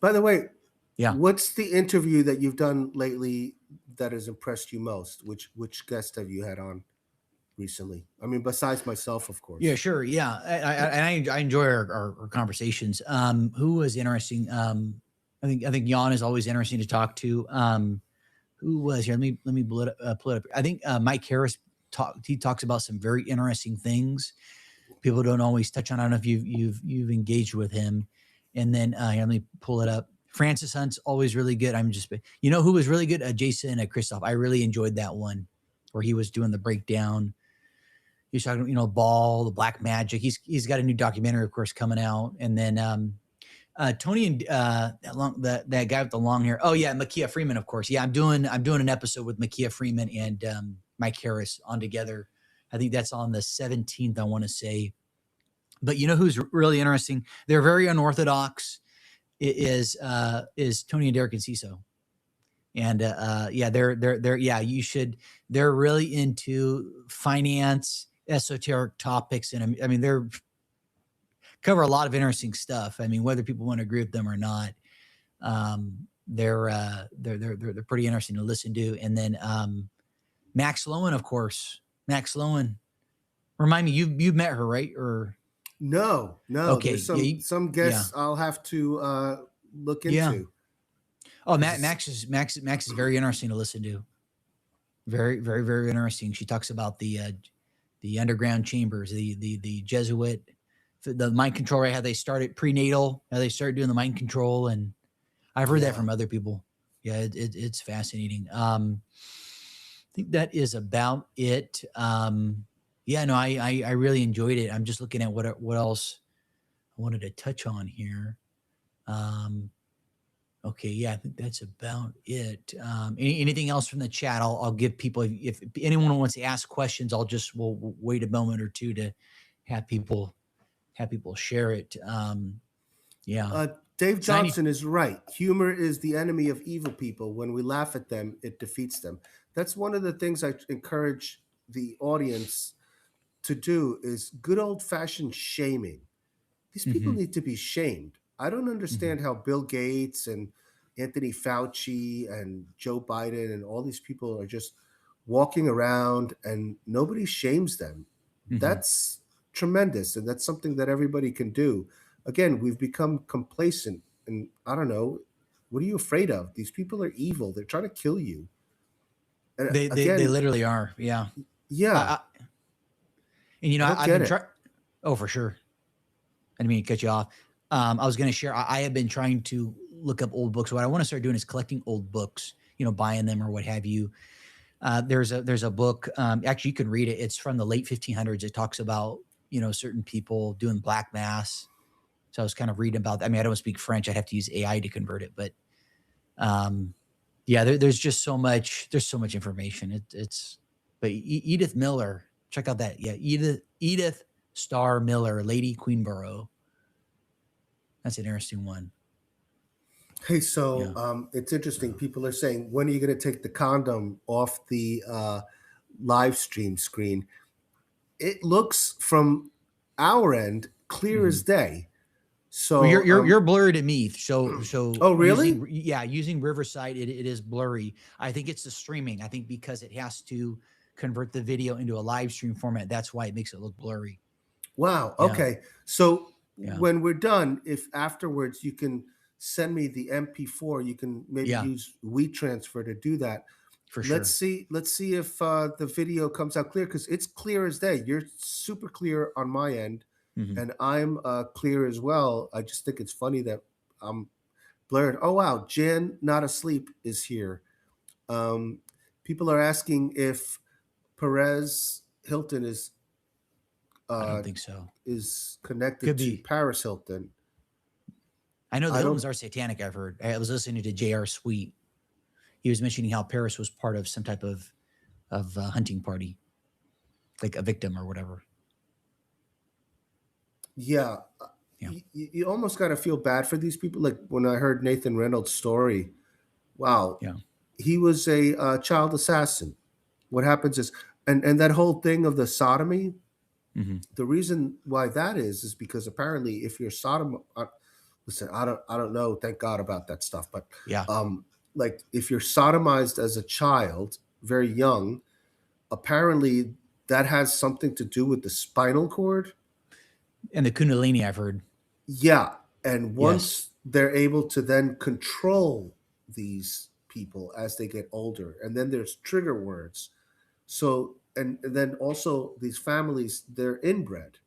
By the way, Yeah. what's the interview that you've done lately that has impressed you most? Which guest have you had on recently? I mean, besides myself, of Yeah, course. sure. Yeah, I enjoy our conversations. Who was interesting? I think Jan is always interesting to talk to. Who was here? Let me pull it up. I think Mike Harris talks about some very interesting things. People don't always touch on. I don't know if you've engaged with him. And then here, let me pull it up. Francis Hunt's always really good. Who was really good? Jason Christoph. I really enjoyed that one where he was doing the breakdown. He's talking, Ball, the Black Magic. He's got a new documentary, of course, coming out. And then Tony and that guy with the long hair. Oh yeah, Makia Freeman, of course. Yeah, I'm doing an episode with Makia Freeman and Mike Harris on together. I think that's on the 17th, I want to say. But you know who's really interesting? They're very unorthodox. It is Tony and Derek and CISO. And yeah, they're yeah, you should. They're really into finance, esoteric topics, and I mean they're cover a lot of interesting stuff. I mean, whether people want to agree with them or not, they're pretty interesting to listen to. And then Max Lowen, of course. Max Lowen. Remind me, you've met her, right? Or No. okay, There's some guests I'll have to look into. Yeah. Oh, Max is very interesting to listen to. Very, very, very interesting. She talks about the underground chambers, the Jesuit, the mind control, right? How they started prenatal, how they started doing the mind control, and I've heard that from other people. Yeah, it's fascinating. I think that is about it. Yeah, no, I really enjoyed it. I'm just looking at what else I wanted to touch on here. Okay, yeah, I think that's about it. Anything else from the chat? I'll give people, if anyone wants to ask questions, we'll wait a moment or two to have people share it. Yeah. Dave Johnson is right. Humor is the enemy of evil people. When we laugh at them, it defeats them. That's one of the things I encourage the audience to do is good old-fashioned shaming. These people need to be shamed. I don't understand how Bill Gates and Anthony Fauci and Joe Biden and all these people are just walking around and nobody shames them. That's tremendous. And that's something that everybody can do. Again, we've become complacent. And I don't know, what are you afraid of? These people are evil. They're trying to kill you. And They literally are. Yeah. Yeah. And I've been trying. Oh, for sure. I didn't mean to cut you off. I was going to share. I have been trying to look up old books. What I want to start doing is collecting old books. Buying them or what have you. There's a book. Actually, you can read it. It's from the late 1500s. It talks about certain people doing black mass. So I was kind of reading about that. I mean, I don't speak French. I'd have to use AI to convert it. But yeah, there's just so much. There's so much information. But Edith Miller. Check out that. Yeah, Edith Starr Miller, Lady Queenborough. That's an interesting one. Hey, so it's interesting. People are saying, when are you going to take the condom off the live stream screen? It looks from our end clear as day. So well, you're blurry to me. So oh really? Using Riverside, it is blurry. I think it's the streaming. I think because it has to convert the video into a live stream format. That's why it makes it look blurry. Wow. Yeah. Okay. So when we're done, if afterwards you can send me the MP4, you can maybe use WeTransfer to do that. For sure. Let's see if the video comes out clear, because it's clear as day. You're super clear on my end, and I'm clear as well. I just think it's funny that I'm blurred. Oh wow, Jan Not Asleep is here. People are asking if Perez Hilton is. I don't think so. Is connected to Paris Hilton. I know the Hiltons are satanic. I've heard. I was listening to J.R. Sweet. He was mentioning how Paris was part of some type of hunting party, like a victim or whatever. Yeah. You almost got to feel bad for these people. Like when I heard Nathan Reynolds' story, wow. Yeah. He was a child assassin. What happens is And that whole thing of the sodomy, Hmm. the reason why that is because apparently if you're listen, I don't know, thank God about that stuff, but Yeah, um like if you're sodomized as a child very young, apparently that has something to do with the spinal cord. and the Kundalini I've heard. Yeah, and Yes. once they're able to then control these people as they get older, and then there's trigger words. So and then also these families, they're inbred.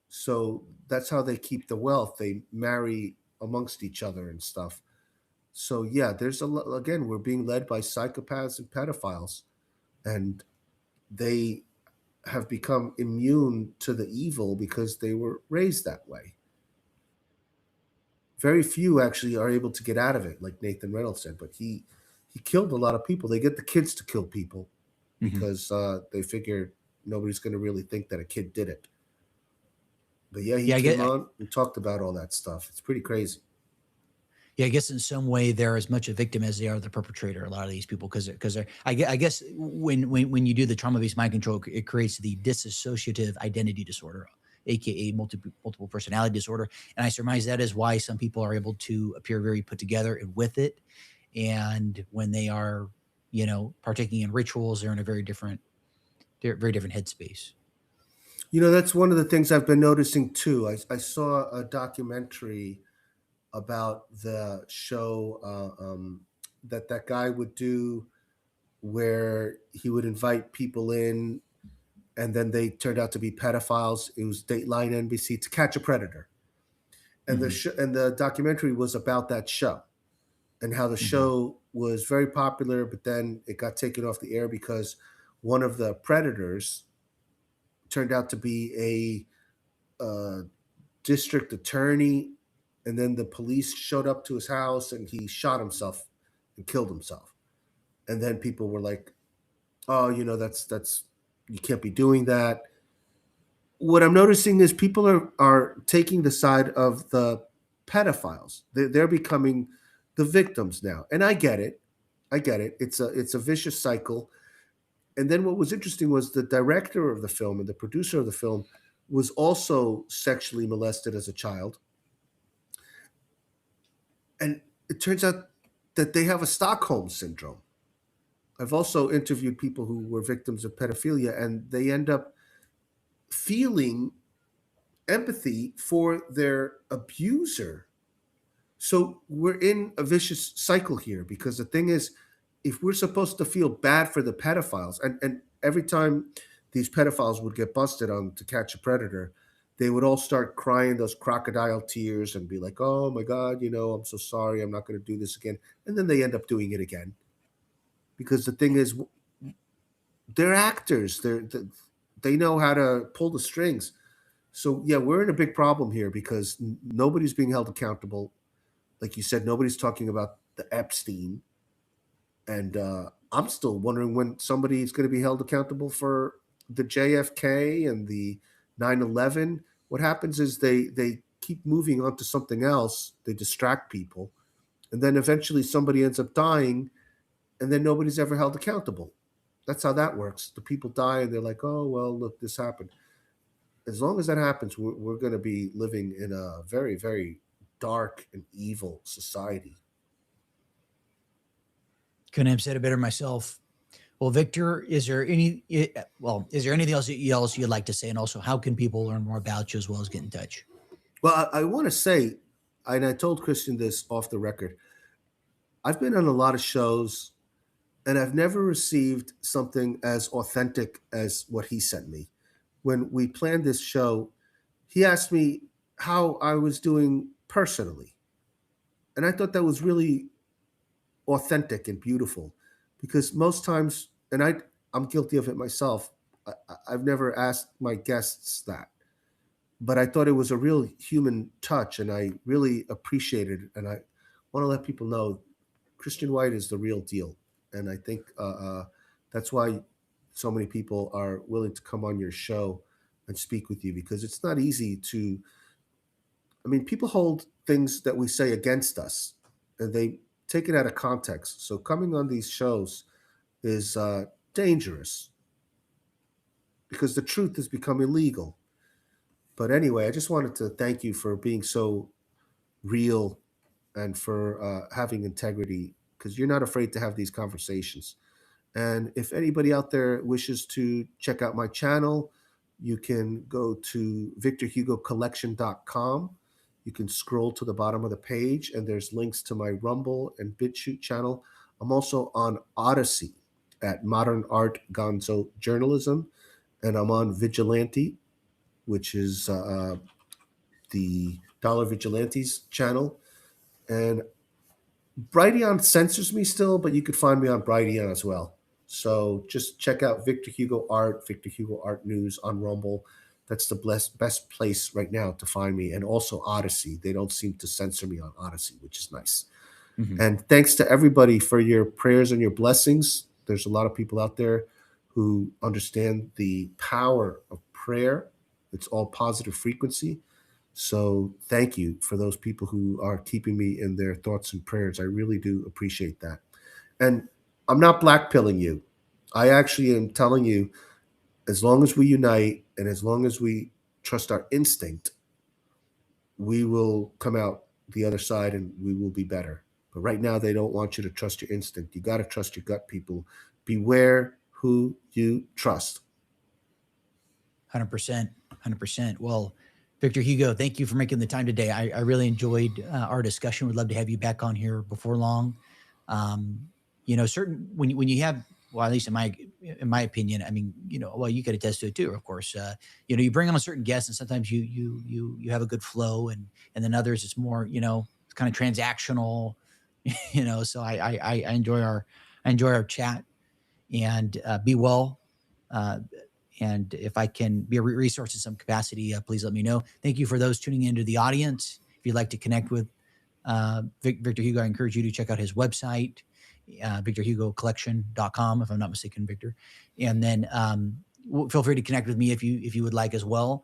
So that's how they keep the wealth. They marry amongst each other and stuff. So yeah, again, we're being led by psychopaths and pedophiles, and they have become immune to the evil because they were raised that way. Very few actually are able to get out of it, like Nathan Reynolds said. But he killed a lot of people. They get the kids to kill people Hmm. because they figure nobody's going to really think that a kid did it. But yeah, he Yeah, came on and talked about all that stuff. It's pretty crazy. yeah, I guess in some way they're as much a victim as they are the perpetrator. A lot of these people, because I guess when you do the trauma based mind control, it creates the dissociative identity disorder, aka multiple personality disorder, and I surmise that is why some people are able to appear very put together and with it, and when they are, partaking in rituals, they're in a very different headspace. That's one of the things I've been noticing too. I saw a documentary about the show that guy would do, where he would invite people in and then they turned out to be pedophiles. It was Dateline NBC, To Catch a Predator, and Hmm. the documentary was about that show and how the Hmm. show was very popular, but then it got taken off the air because one of the predators turned out to be a district attorney, and then the police showed up to his house and he shot himself and killed himself. And then people were like, "Oh, that's you can't be doing that." What I'm noticing is people are taking the side of the pedophiles. They're becoming the victims now, and I get it. I get it. It's a vicious cycle. And then what was interesting was the director of the film and the producer of the film was also sexually molested as a child, and it turns out that they have a Stockholm syndrome. I've also interviewed people who were victims of pedophilia, and they end up feeling empathy for their abuser. So we're in a vicious cycle here because the thing is, if we're supposed to feel bad for the pedophiles, and every time these pedophiles would get busted on To Catch a Predator, they would all start crying those crocodile tears and be like, "Oh my God, I'm so sorry. I'm not going to do this again." And then they end up doing it again because the thing is, they're actors. They know how to pull the strings. So yeah, we're in a big problem here because nobody's being held accountable. Like you said, nobody's talking about the Epstein, and I'm still wondering when somebody is going to be held accountable for the JFK and the 9/11. What happens is they keep moving on to something else. They distract people, and then eventually somebody ends up dying, and then nobody's ever held accountable. That's how that works. The people die, and they're like, "Oh well, look, this happened." As long as that happens, we're going to be living in a very, very dark and evil society. Couldn't have said it better myself. Well, Victor, is there anything else you'd like to say? And also, how can people learn more about you as well as get in touch? Well, I want to say, and I told Christian this off the record, I've been on a lot of shows and I've never received something as authentic as what he sent me. When we planned this show, he asked me how I was doing personally. And I thought that was really authentic and beautiful because most times, and I'm guilty of it myself, I've never asked my guests that. But I thought it was a real human touch and I really appreciated it. And I want to let people know Christian White is the real deal. And I think that's why so many people are willing to come on your show and speak with you because it's not easy to, I mean, people hold things that we say against us and they take it out of context. So coming on these shows is dangerous. because the truth has become illegal. But anyway, I just wanted to thank you for being so real and for having integrity, because you're not afraid to have these conversations. And if anybody out there wishes to check out my channel, you can go to victorhugocollection.com. You can scroll to the bottom of the page, and there's links to my Rumble and BitChute channel. I'm also on Odyssey at Modern Art Gonzo Journalism, and I'm on Vigilante, which is the Dollar Vigilantes channel. And Brighteon censors me still, but you could find me on Brighteon as well. So just check out Victor Hugo Art, Victor Hugo Art News on Rumble. That's the best place right now to find me. And also Odyssey. They don't seem to censor me on Odyssey, which is nice. Mm-hmm. And thanks to everybody for your prayers and your blessings. There's a lot of people out there who understand the power of prayer. It's all positive frequency. So thank you for those people who are keeping me in their thoughts and prayers. I really do appreciate that. And I'm not blackpilling you. I actually am telling you, as long as we unite and as long as we trust our instinct, we will come out the other side and we will be better. But right now, they don't want you to trust your instinct. You got to trust your gut, people. Beware who you trust. 100%. 100%. Well, Victor Hugo, thank you for making the time today. I really enjoyed our discussion. Would love to have you back on here before long. Certain when you have, well, at least in my opinion, I mean, well, you could attest to it too, of course. You bring on a certain guest, and sometimes you have a good flow, and then others it's more, it's kind of transactional, So I enjoy our chat, and be well. And if I can be a resource in some capacity, please let me know. Thank you for those tuning into the audience. If you'd like to connect with Victor Hugo, I encourage you to check out his website, victorhugocollection.com, if I'm not mistaken, Victor. And then feel free to connect with me if you would like as well.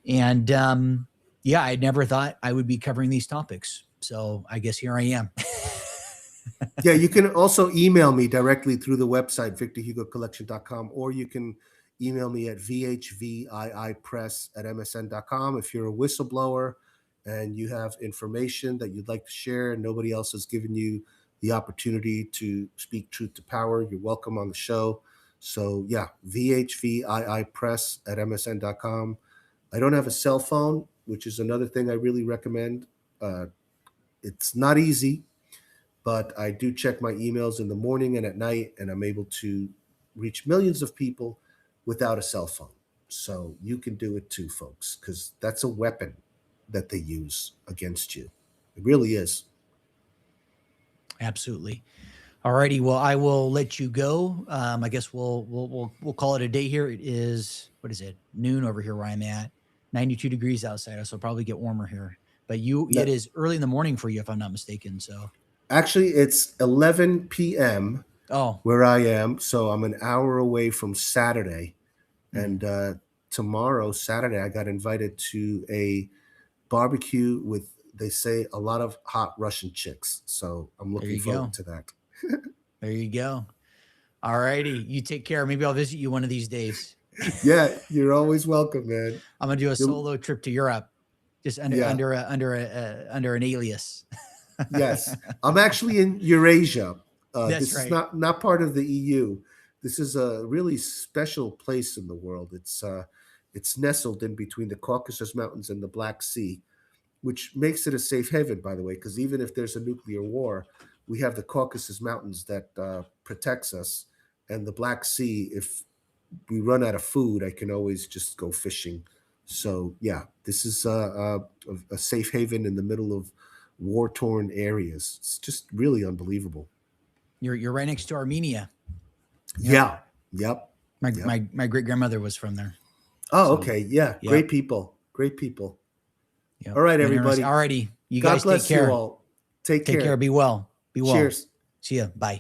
And I never thought I would be covering these topics. So I guess here I am. Yeah, you can also email me directly through the website, victorhugocollection.com, or you can email me at vhviipress@msn.com. If you're a whistleblower and you have information that you'd like to share and nobody else has given you the opportunity to speak truth to power, you're welcome on the show. So yeah, vhviipress@msn.com. I don't have a cell phone, which is another thing I really recommend. It's not easy, but I do check my emails in the morning and at night, and I'm able to reach millions of people without a cell phone. So you can do it too, folks, because that's a weapon that they use against you. It really is. Absolutely. All righty. Well, I will let you go. I guess we'll call it a day here. It is, what is it? Noon over here where I'm at. 92 degrees outside, so it'll probably get warmer here. But it is early in the morning for you, if I'm not mistaken. So actually, it's 11 p.m. Where I am. So I'm an hour away from Saturday. And tomorrow, Saturday, I got invited to a barbecue with, they say, a lot of hot Russian chicks. So I'm looking forward to that. There you go. All righty. You take care. Maybe I'll visit you one of these days. Yeah, you're always welcome, man. I'm gonna do a solo trip to Europe, just under an alias. Yes, I'm actually in Eurasia. That's this right. is not part of the EU. This is a really special place in the world. It's nestled in between the Caucasus Mountains and the Black Sea, which makes it a safe haven, by the way, because even if there's a nuclear war, we have the Caucasus Mountains that protects us, and the Black Sea. If we run out of food, I can always just go fishing. So yeah, this is a safe haven in the middle of war-torn areas. It's just really unbelievable. You're right next to Armenia. Yep. Yeah. Yep. My great grandmother was from there. Oh, okay. Yeah. Yep. Great people. Great people. Yep. All right, everybody. All righty. You God guys bless take care. You all. Take care. Be well. Be well. Cheers. See ya. Bye.